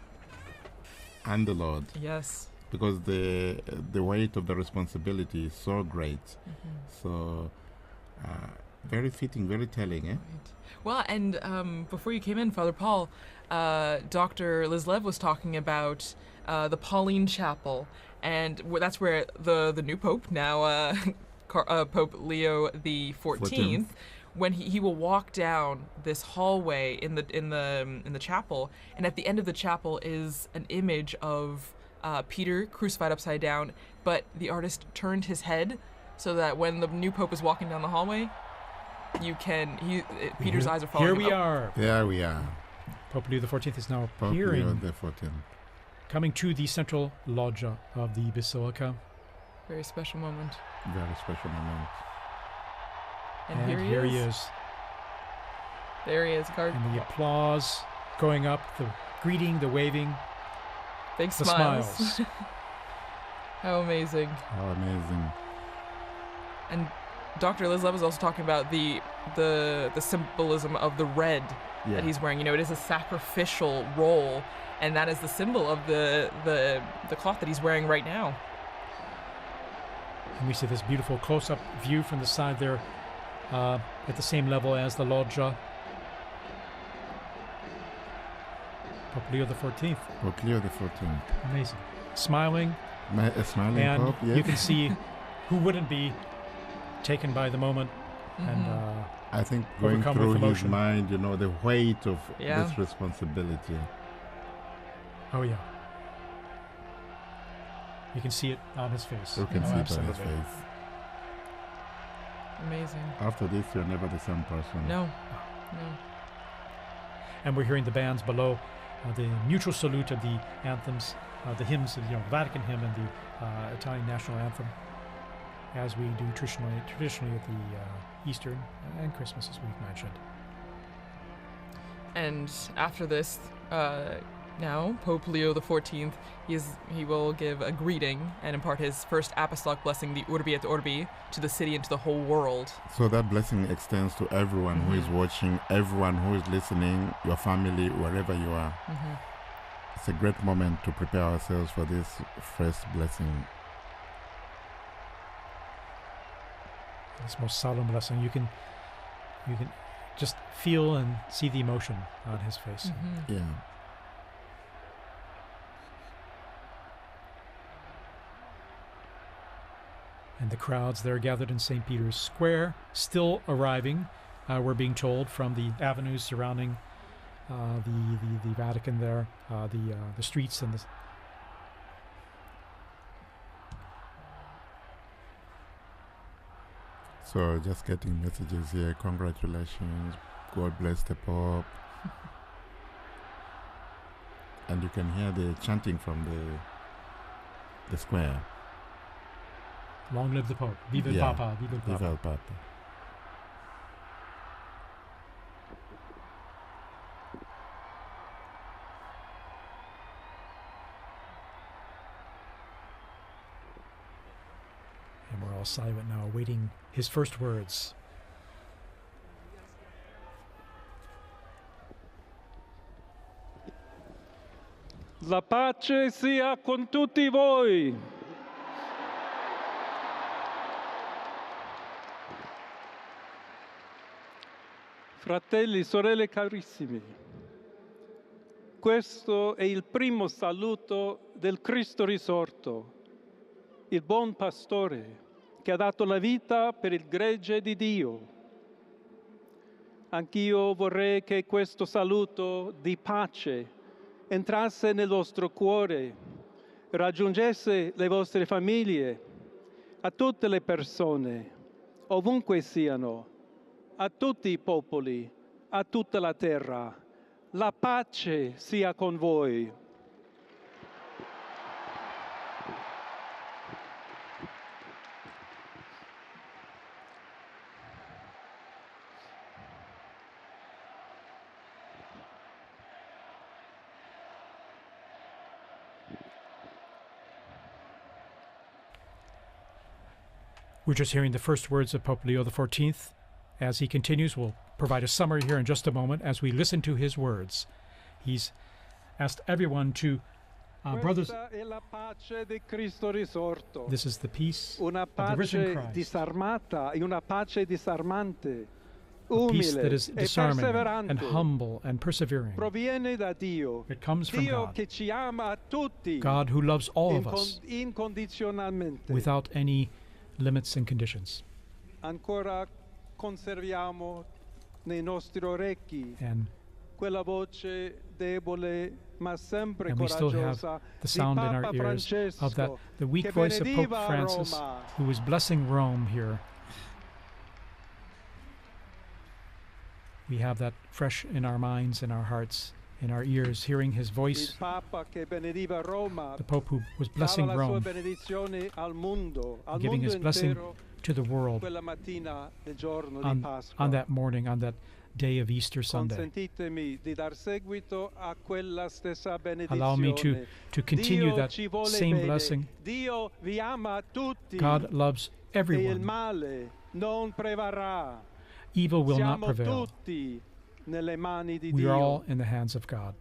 and the Lord. Yes. Because the weight of the responsibility is so great. So very fitting, very telling, eh? Right. Well, and before you came in, Father Paul, Dr. Liz Lev was talking about the Pauline Chapel, and that's where the new Pope, now Pope Leo the 14th, when he will walk down this hallway in the chapel, and at the end of the chapel is an image of Peter crucified upside down, but the artist turned his head so that when the new Pope is walking down the hallway, Peter's eyes are following him up. There we are. Pope Leo XIV is now Pope appearing, Leo XIV. coming to the central loggia of the Basilica. Very special moment. Very special moment. And here he is. There he is, And the applause going up, the greeting, the waving. Big the smiles. How amazing. How amazing. And Dr. Liz Lev was also talking about the symbolism of the red that he's wearing. You know, it is a sacrificial role, and that is the symbol of the cloth that he's wearing right now. And we see this beautiful close-up view from the side there, at the same level as the loggia. Pope Leo XIV. Pope Leo XIV. Amazing. Smiling. A smiling and Pope, yes. You can see who wouldn't be taken by the moment. And I think going overcome through with his emotion. mind, you know, the weight of this responsibility. Oh, yeah. You can see it on his face. You can see it on his absolutely. face. Amazing. After this, you're never the same person. No. And we're hearing the bands below, the mutual salute of the anthems, the hymns, the Vatican hymn and the Italian national anthem, as we do traditionally at the Easter and Christmas, as we've mentioned. And after this, now Pope Leo XIV, he will give a greeting and impart his first apostolic blessing, the Urbi et Orbi, to the city and to the whole world. So that blessing extends to everyone who is watching, everyone who is listening, your family, wherever you are. It's a great moment to prepare ourselves for this first blessing. This most solemn blessing, you can just feel and see the emotion on his face. Yeah. And the crowds there gathered in St. Peter's Square, still arriving, we're being told, from the avenues surrounding the Vatican there, the streets and the. So just getting messages here. Congratulations. God bless the Pope. And you can hear the chanting from the square. Long live the Pope. Viva el Papa. Viva el Papa. Viva el Papa. And we're all silent now, awaiting his first words. La pace sia con tutti voi. Fratelli, sorelle carissimi, questo è il primo saluto del Cristo risorto, il buon pastore che ha dato la vita per il gregge di Dio. Anch'io vorrei che questo saluto di pace entrasse nel vostro cuore, raggiungesse le vostre famiglie, a tutte le persone, ovunque siano, a tutti i popoli, a tutta la terra. La pace sia con voi. We're just hearing the first words of Pope Leo XIV. As he continues, we'll provide a summary here in just a moment as we listen to his words. He's asked everyone to, brothers, this is the peace of the risen Christ, disarmata e una pace disarmante, a peace that umile is e disarming and perseverante, humble and persevering. proviene da Dio, It comes from Dio God, che ci ama a tutti, God who loves all of us incondizionalmente. without any limits and conditions. Ancora conserviamo nei nostri orecchi And quella voce debole ma sempre we still have coraggiosa the di sound in Papa our ears of that, Francesco, the weak che voice of Pope benediva Francis, Roma. who is blessing Rome here. We have that fresh in our minds, in our hearts, in our ears, hearing his voice. Il Papa che benediva Roma, The Pope who was blessing dava la sua Rome, benedizione al mondo, al giving mondo his blessing intero, to the world quella mattina del giorno di on Pasqua. that morning, on that day of Easter Sunday. Consentitemi di dar seguito a quella stessa benedizione. Allow me to continue Dio that ci vuole same bene. blessing. Dio vi ama tutti. God loves E il everyone. male non prevarrà. Evil will not Siamo prevail. tutti nelle mani di We Dio. are all in the hands of God.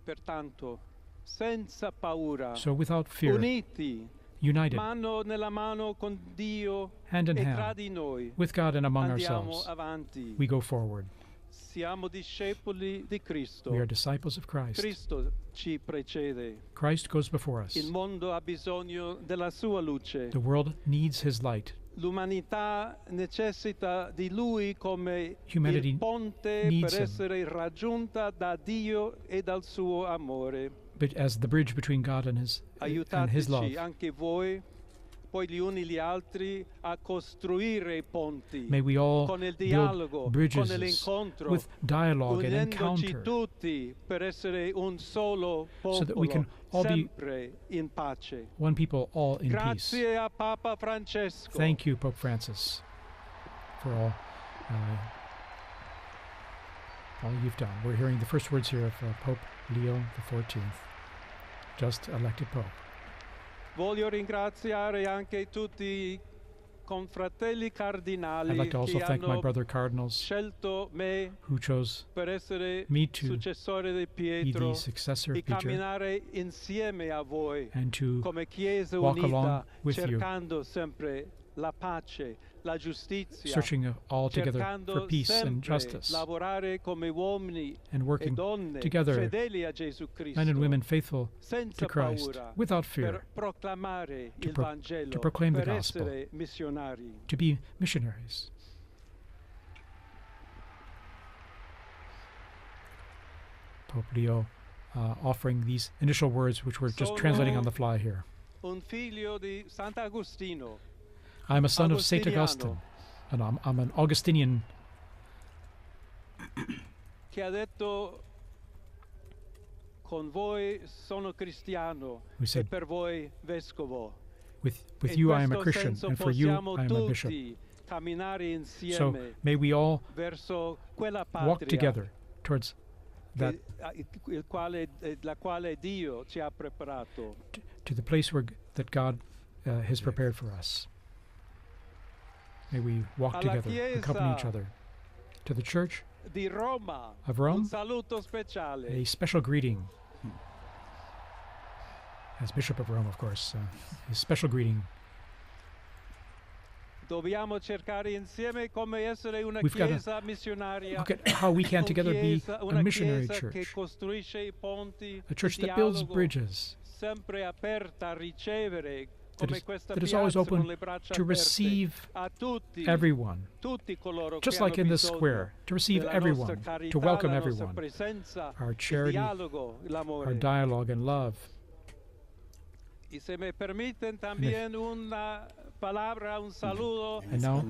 Pertanto, senza paura, So without fear, uniti, united, mano nella mano con Dio hand in e tra hand, di noi, with God and among andiamo ourselves, avanti. we go forward. Siamo discepoli di Cristo. We are disciples of Christ. Cristo ci precede. Christ goes before us. Il mondo ha bisogno della sua luce. The world needs his light. L'umanità necessita di lui come Humanity il ponte needs per him. essere raggiunta da Dio e dal suo amore. But as the bridge between God and his love, Aiutateci anche voi, poi gli uni gli altri, a costruire i ponti may we all con il build dialogo, con bridges l'incontro, with dialogue and unendoci encounter, tutti per essere un solo so that we can popolo, all be sempre in pace. one people, all in peace. Grazie a Papa Francesco. Thank you, Pope Francis, for all you've done. We're hearing the first words here of Pope Leo XIV, just elected Pope. Voglio ringraziare anche tutti i confratelli cardinali I'd like to also che thank my hanno brother cardinals scelto me who chose per essere me to successore di be Pietro the successor e of Peter camminare insieme a voi and to come Chiesa walk unita, along with you, cercando sempre la pace, la giustizia, searching all together cercando for peace and sempre justice, lavorare come uomini and e working donne together, fedeli a Gesù Cristo, men and women faithful senza to Christ, paura, without fear, per proclamare to il pro- Vangelo, to proclaim the per gospel, essere missionari. to be missionaries. Pope Leo offering these initial words, which we're just translating on the fly here. Un figlio di Sant'Agostino. I'm a son of Saint Augustine, and I'm an Augustinian. Che ha detto, con voi sono cristiano, Who e said, per voi vescovo. With In you I am a questo Christian, senso and for you possiamo I am a bishop. tutti camminare insieme So may we all verso quella walk patria together towards that, la quale Dio ci ha preparato. to the place where that God has prepared for us. May we walk Alla together, accompany each Chiesa other. To the Church Di Roma, of Rome, un saluto speciale. a special greeting. As Bishop of Rome, of course, a special greeting. Dobbiamo cercare insieme come essere una We've gotta chiesa missionaria. look at how we can together be Una a missionary chiesa che church, costruisce I ponti, a church di that builds dialogo, bridges, sempre aperta a ricevere, that come is, questa that is always piazza con open le braccia to aperte receive a tutti, everyone, tutti coloro just che like hanno in this bisogno square, to receive della everyone, nostra carità, to welcome la nostra everyone, presenza, our il charity, dialogo, l'amore. our dialogue and love. Y se me permiten también una palabra, un saludo. And now,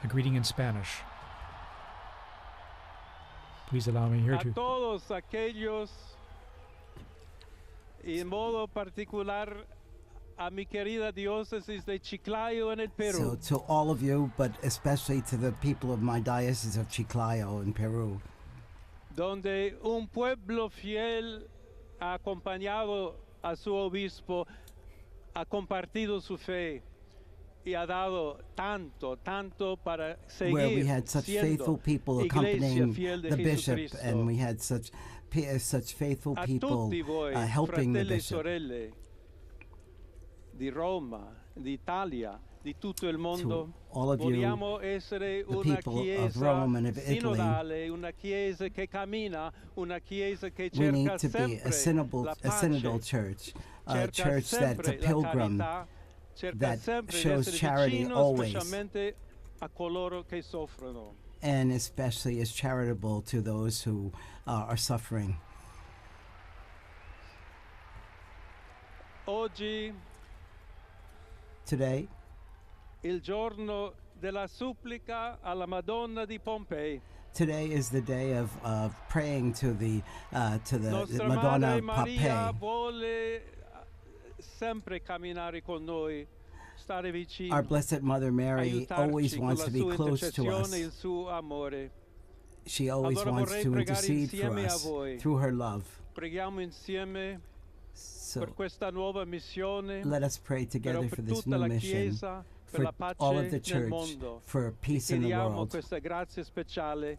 a greeting in Spanish. Please allow me here A to todos aquellos, y en modo particular a mi querida diócesis de Chiclayo en el Perú. So to all of you, but especially to the people of my diocese of Chiclayo in Peru, Donde un pueblo fiel ha acompañado a su obispo, ha compartido su fe y ha dado tanto para seguir where we had such siendo faithful people Iglesia accompanying fiel de the bishop, Jesucristo. and we had such faithful A people tutti voi, helping the fratelli e bishop. sorelle di Roma, d'Italia, di tutto il mondo, all of you, vogliamo essere the una people of chiesa Rome and of Italy, sinodale, una chiesa che cammina, una chiesa che we need cerca to be a sempre la synodal pace, church, a cerca church that's a sempre la pilgrim, carità, cerca that sempre di shows essere charity vicino, always, specialmente a coloro che soffrono. and especially is charitable to those who are suffering. Oggi Today, il giorno della supplica alla Madonna di Pompei. today is the day of praying to the Nostra Madonna Madre Maria Papam. vuole sempre camminare con noi, stare vicino. Our Blessed Mother Mary aiutarci always con wants la to be sua close to us. intercessione e il suo amore. She always Allora wants vorrei to pregare intercede for insieme a us voi. through her love. Preghiamo insieme So per questa nuova missione, let us pray together però for per this tutta new la mission, Chiesa, per for la pace all of the nel church, mondo. for peace in the Chiediamo world, questa grazia speciale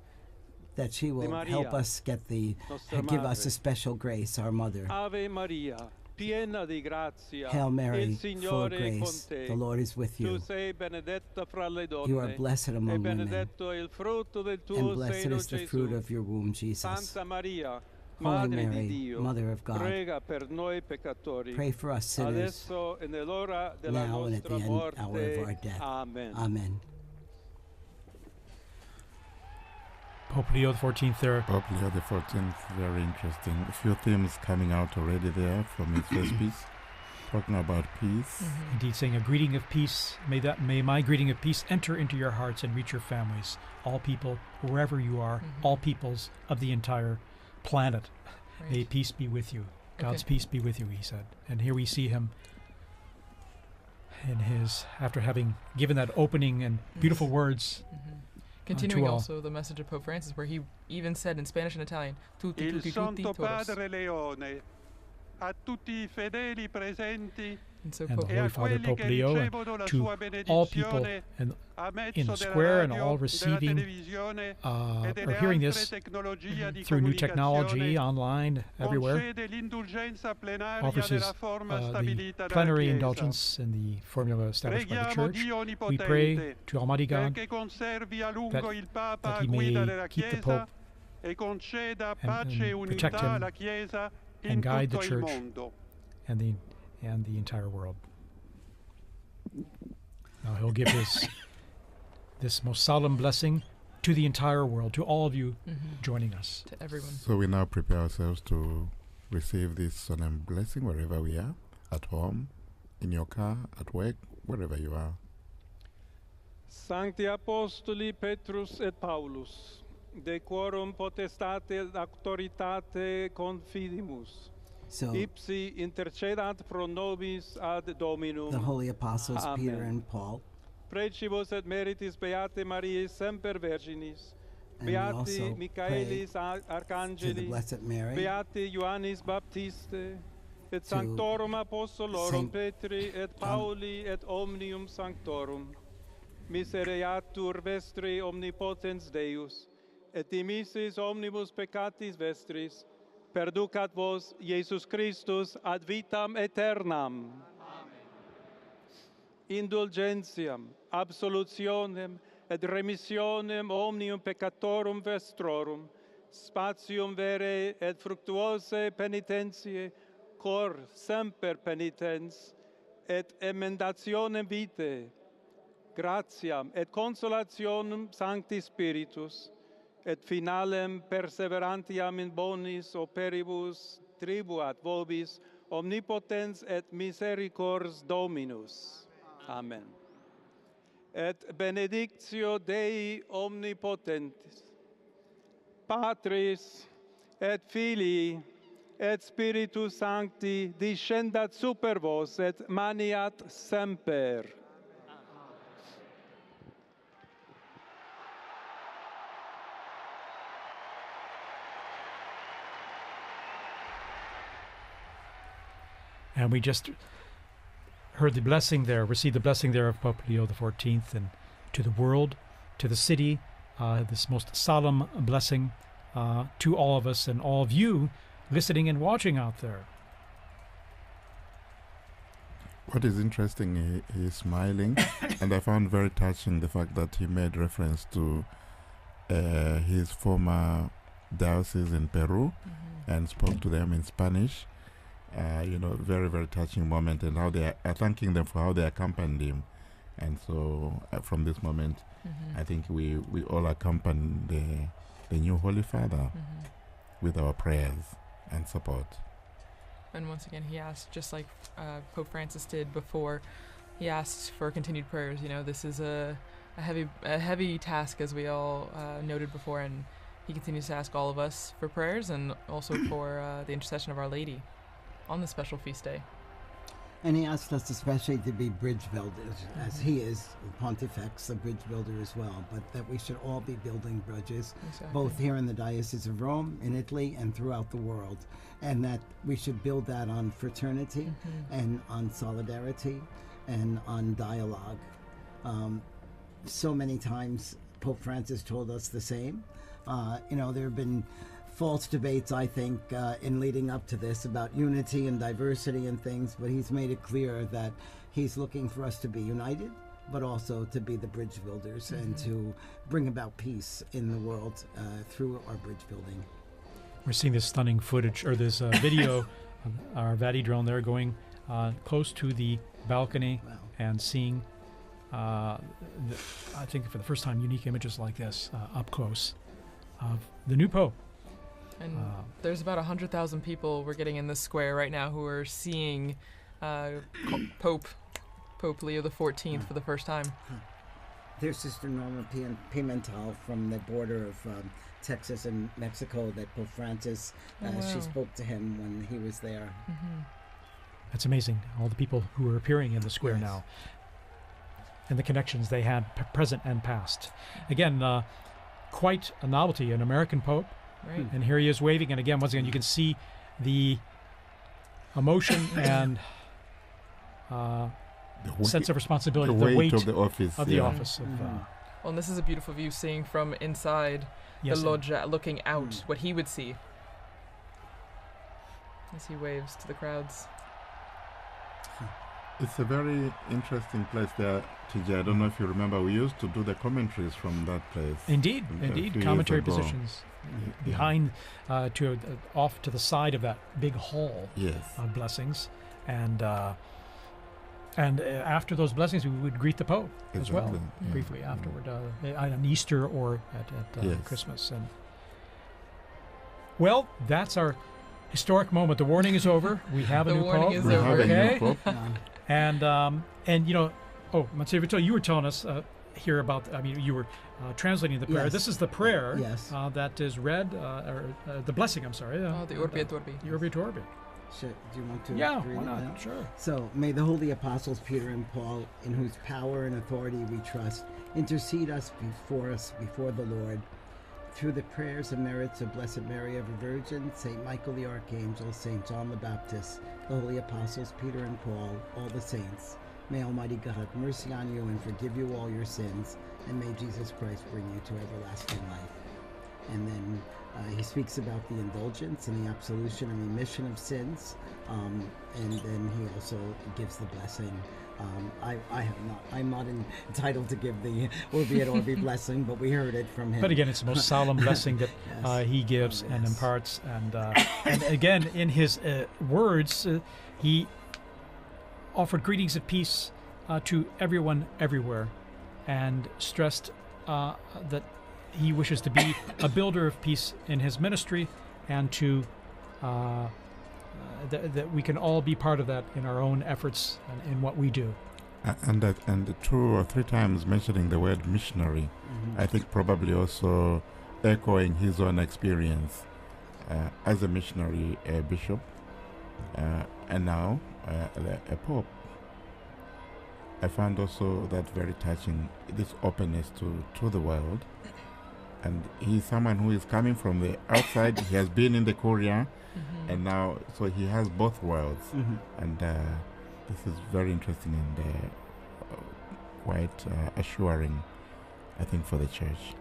that she di will Maria, help us get nostra give us madre. a special grace, our mother. Ave Maria, piena di grazia, Hail Mary, il full of Signore è con grace, te. the Lord is with Tu you. sei benedetta fra le donne, You are blessed e among women, benedetto è il frutto del tuo and blessed seno, is the Gesù. fruit of your womb, Jesus. Santa Maria, Holy Madre Mary, di Dio, Mother of God, prega per noi peccatori, pray for us sinners, adesso e nell'ora della now and at the nostra end hour of our morte. death. Amen. Amen. Pope Leo XIV there. Pope Leo XIV, very interesting. A few themes coming out already there from his first piece, talking about peace. Indeed, saying a greeting of peace. May my greeting of peace enter into your hearts and reach your families. All people, wherever you are, all peoples of the entire planet. Right. May peace be with you. God's Okay. peace be with you, he said. And here we see him in his, after having given that opening and beautiful words. Continuing to all. also the message of Pope Francis, where he even said in Spanish and Italian, tutti, Il tutti, tutti, Santo todos. Padre Leone, a tutti I fedeli presenti And so And the Pope, e a Holy Father quelli Pope che Leo, and ricevono la to sua all people benedizione and a in mezzo the della square and radio, all della receiving televisione e are delle hearing altre this tecnologie di through new technology, comunicazione, online, everywhere. concede l'indulgenza plenaria Offers his, della forma the stabilita dalla plenary Chiesa. indulgence in the formula established by the Preghiamo Church. Dio We pray Onnipotente to Almighty God perché conservi a lungo that, il Papa that a he guida may della keep the Chiesa Pope e conceda and pace e protect unità him alla Chiesa in and guide the tutto il Church mondo. and the entire world. Now he'll give this most solemn blessing to the entire world, to all of you joining us. To everyone. So we now prepare ourselves to receive this solemn blessing wherever we are, at home, in your car, at work, wherever you are. Sancti Apostoli Petrus et Paulus, de quorum potestate et auctoritate confidimus, So ipsi intercedat pro nobis ad Dominum. the holy apostles Amen. Peter and Paul, Precibus et meritis Beate Mariae semper Virginis, and we Beati also Michaelis pray to the Arcangeli, Blessed Mary, Beati Ioannis Baptiste, et to Sanctorum Apostolorum Saint Petri et Pauli et Omnium Sanctorum, misereatur vestri omnipotens Deus, et dimissis omnibus peccatis vestris, perducat vos Iesus Christus ad vitam aeternam. Indulgentiam, absolutionem et remissionem omnium peccatorum vestrorum, spatium vere et fructuose penitentiae, cor semper penitens, et emendationem vitae, gratiam et consolationem Sancti Spiritus, et finalem perseverantiam in bonis operibus tribuat vobis omnipotens et misericors Dominus. Amen. Et benedictio Dei omnipotentis, Patris et Filii et Spiritus Sancti descendat super vos et maniat semper. And we just heard the blessing there, received the blessing there of Pope Leo XIV, and to the world, to the city, this most solemn blessing to all of us and all of you listening and watching out there. What is interesting, he is smiling, and I found very touching the fact that he made reference to his former diocese in Peru and spoke to them in Spanish. Very, very touching moment, and how they are thanking them for how they accompanied him. And so from this moment, I think we all accompany the new Holy Father with our prayers and support. And once again, he asked, just like Pope Francis did before, he asked for continued prayers. This is a heavy task, as we all noted before, and he continues to ask all of us for prayers and also for the intercession of Our Lady on the special feast day. and he asked us especially to be bridge builders, as he is, Pontifex, a bridge builder as well, but that we should all be building bridges, both here in the Diocese of Rome, in Italy, and throughout the world, and that we should build that on fraternity and on solidarity and on dialogue. So many times Pope Francis told us the same. There have been false debates, I think, in leading up to this about unity and diversity and things, but he's made it clear that he's looking for us to be united, but also to be the bridge builders and to bring about peace in the world through our bridge building. We're seeing this stunning footage, or this video of our Vati drone there going close to the balcony and seeing, I think for the first time, unique images like this up close of the new Pope. And there's about 100,000 people we're getting in this square right now who are seeing Pope Leo XIV for the first time. There's Sister Norma Pimentel from the border of Texas and Mexico that Pope Francis, she spoke to him when he was there. That's amazing, all the people who are appearing in the square now and the connections they had present and past. Again, quite a novelty, an American Pope. Right. And here he is waving, and again, once again, you can see the emotion and sense of responsibility, the weight of the office. Well, and this is a beautiful view, seeing from inside the loggia, looking out what he would see as he waves to the crowds. It's a very interesting place there, TJ. I don't know if you remember, we used to do the commentaries from that place. Indeed, commentary positions behind, off to the side of that big hall of blessings, and And after those blessings, we would greet the Pope as well, Exactly, yeah. briefly afterward, on Easter or at Yes. Christmas. And well, that's our historic moment. The warning is over. We have a The new warning Pope. is We over. have a new Okay? Pope. And you know, Monsignor Vito, you were telling us here about. I mean, you were translating the prayer. Yes. This is the prayer Yes. that is read, or the blessing. I'm sorry. The Urbi et Orbi. The Urbi et Orbi. Do you want to Yeah, read why it not? now? Sure. So, may the holy apostles Peter and Paul, in whose power and authority we trust, intercede us before the Lord. Through the prayers and merits of Blessed Mary, ever Virgin, Saint Michael the Archangel, Saint John the Baptist, the holy apostles Peter and Paul, all the saints, may Almighty God have mercy on you and forgive you all your sins, and may Jesus Christ bring you to everlasting life. And then he speaks about the indulgence and the absolution and remission of sins, and then he also gives the blessing. I'm not entitled to give the Urbi et Orbi blessing, but we heard it from him. But again, it's the most solemn blessing that Yes. he gives and imparts. And again, in his words, he offered greetings of peace to everyone everywhere, and stressed that he wishes to be a builder of peace in his ministry, and to that we can all be part of that in our own efforts and in what we do. And 2 or 3 times mentioning the word missionary, I think probably also echoing his own experience as a missionary, a bishop, and now a pope. I found also that very touching, this openness to the world. And he's someone who is coming from the outside. He has been in the Korea, and now, so he has both worlds. And this is very interesting and quite assuring, I think, for the church.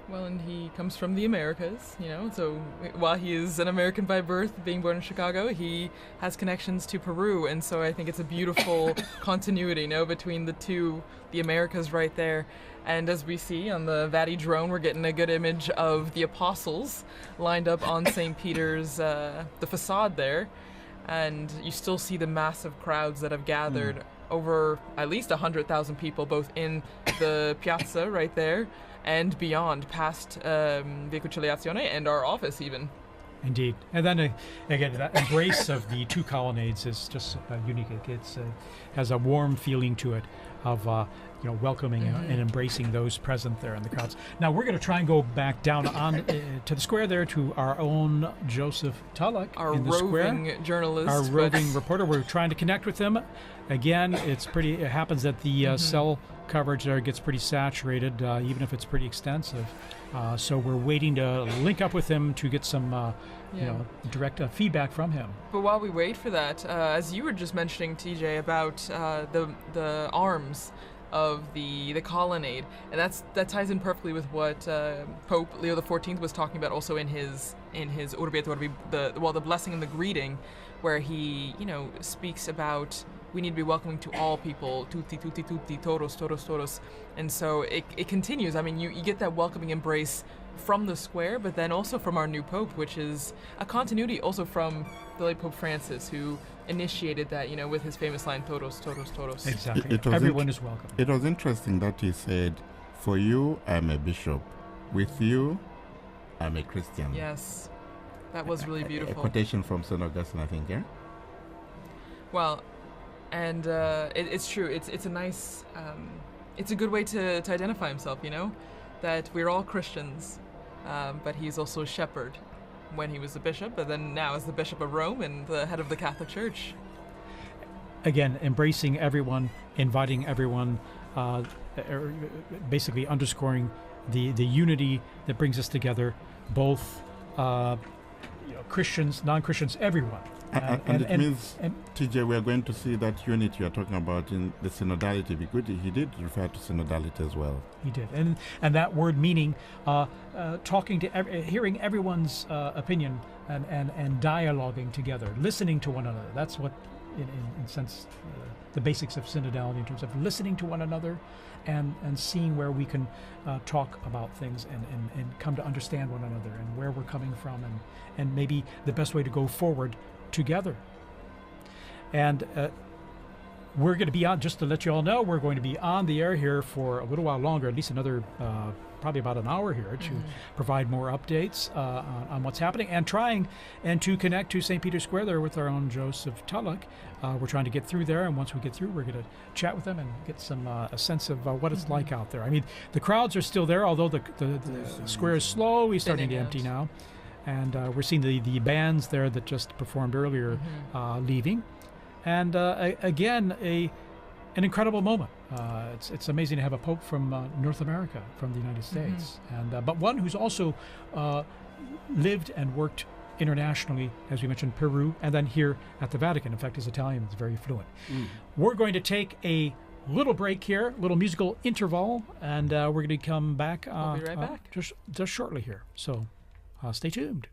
Well, and he comes from the Americas, you know, so while he is an American by birth, being born in Chicago, he has connections to Peru, and so I think it's a beautiful continuity, you know, between the two, the Americas right there. And as we see on the Vati drone, we're getting a good image of the apostles lined up on St. Peter's, the facade there, and you still see the massive crowds that have gathered, over at least 100,000 people, both in the piazza right there, and beyond, past Via Conciliazione and our office even. Indeed. And then again, that embrace of the 2 colonnades is just unique. It has a warm feeling to it of welcoming and embracing those present there in the crowds. Now we're going to try and go back down on to the square there to our own Joseph Tulloch, our in the roving square. journalist, our roving reporter. We're trying to connect with him. Again, it happens that the cell coverage there gets pretty saturated, even if it's pretty extensive. So we're waiting to link up with him to get some direct feedback from him. But while we wait for that, as you were just mentioning, TJ, about the arms of the colonnade, and that ties in perfectly with what Pope Leo XIV was talking about also in his Urbi et Orbi, the blessing and the greeting, where he speaks about we need to be welcoming to all people, tutti, tutti, tutti, todos, todos, todos. And so it continues. I mean, you get that welcoming embrace from the square, but then also from our new Pope, which is a continuity also from the late Pope Francis, who initiated that, with his famous line, todos, todos, todos. Exactly. Everyone is welcome. It was interesting that he said, for you, I'm a bishop. With you, I'm a Christian. Yes. That was really beautiful. A quotation from St. Augustine, I think, yeah? Well, and it's true. It's a nice, it's a good way to identify himself, that we're all Christians, but he's also a shepherd when he was a bishop, but then now as the Bishop of Rome and the head of the Catholic Church. Again, embracing everyone, inviting everyone, basically underscoring the unity that brings us together, both Christians, non-Christians, everyone. And it means, TJ, we are going to see that unity you're talking about in the synodality. Because he did refer to synodality as well. He did, and that word meaning talking to, hearing everyone's opinion and dialoguing together, listening to one another. That's what, in sense, the basics of synodality in terms of listening to one another, and seeing where we can talk about things and come to understand one another and where we're coming from and maybe the best way to go forward together. And we're going to be on, just to let you all know, we're going to be on the air here for a little while longer, at least another probably about an hour here to provide more updates on what's happening and trying and to connect to St. Peter's Square there with our own Joseph Tulloch. We're trying to get through there, and once we get through, we're going to chat with them and get some a sense of what it's like out there. I mean, the crowds are still there, although the square is slowly starting to empty now. And we're seeing the bands there that just performed earlier leaving. And again, an incredible moment. It's amazing to have a pope from North America, from the United States, and but one who's also lived and worked internationally, as we mentioned, Peru, and then here at the Vatican. In fact, his Italian is very fluent. We're going to take a little break here, little musical interval, and we're going to come back. We'll be right back. Just shortly here. So stay tuned.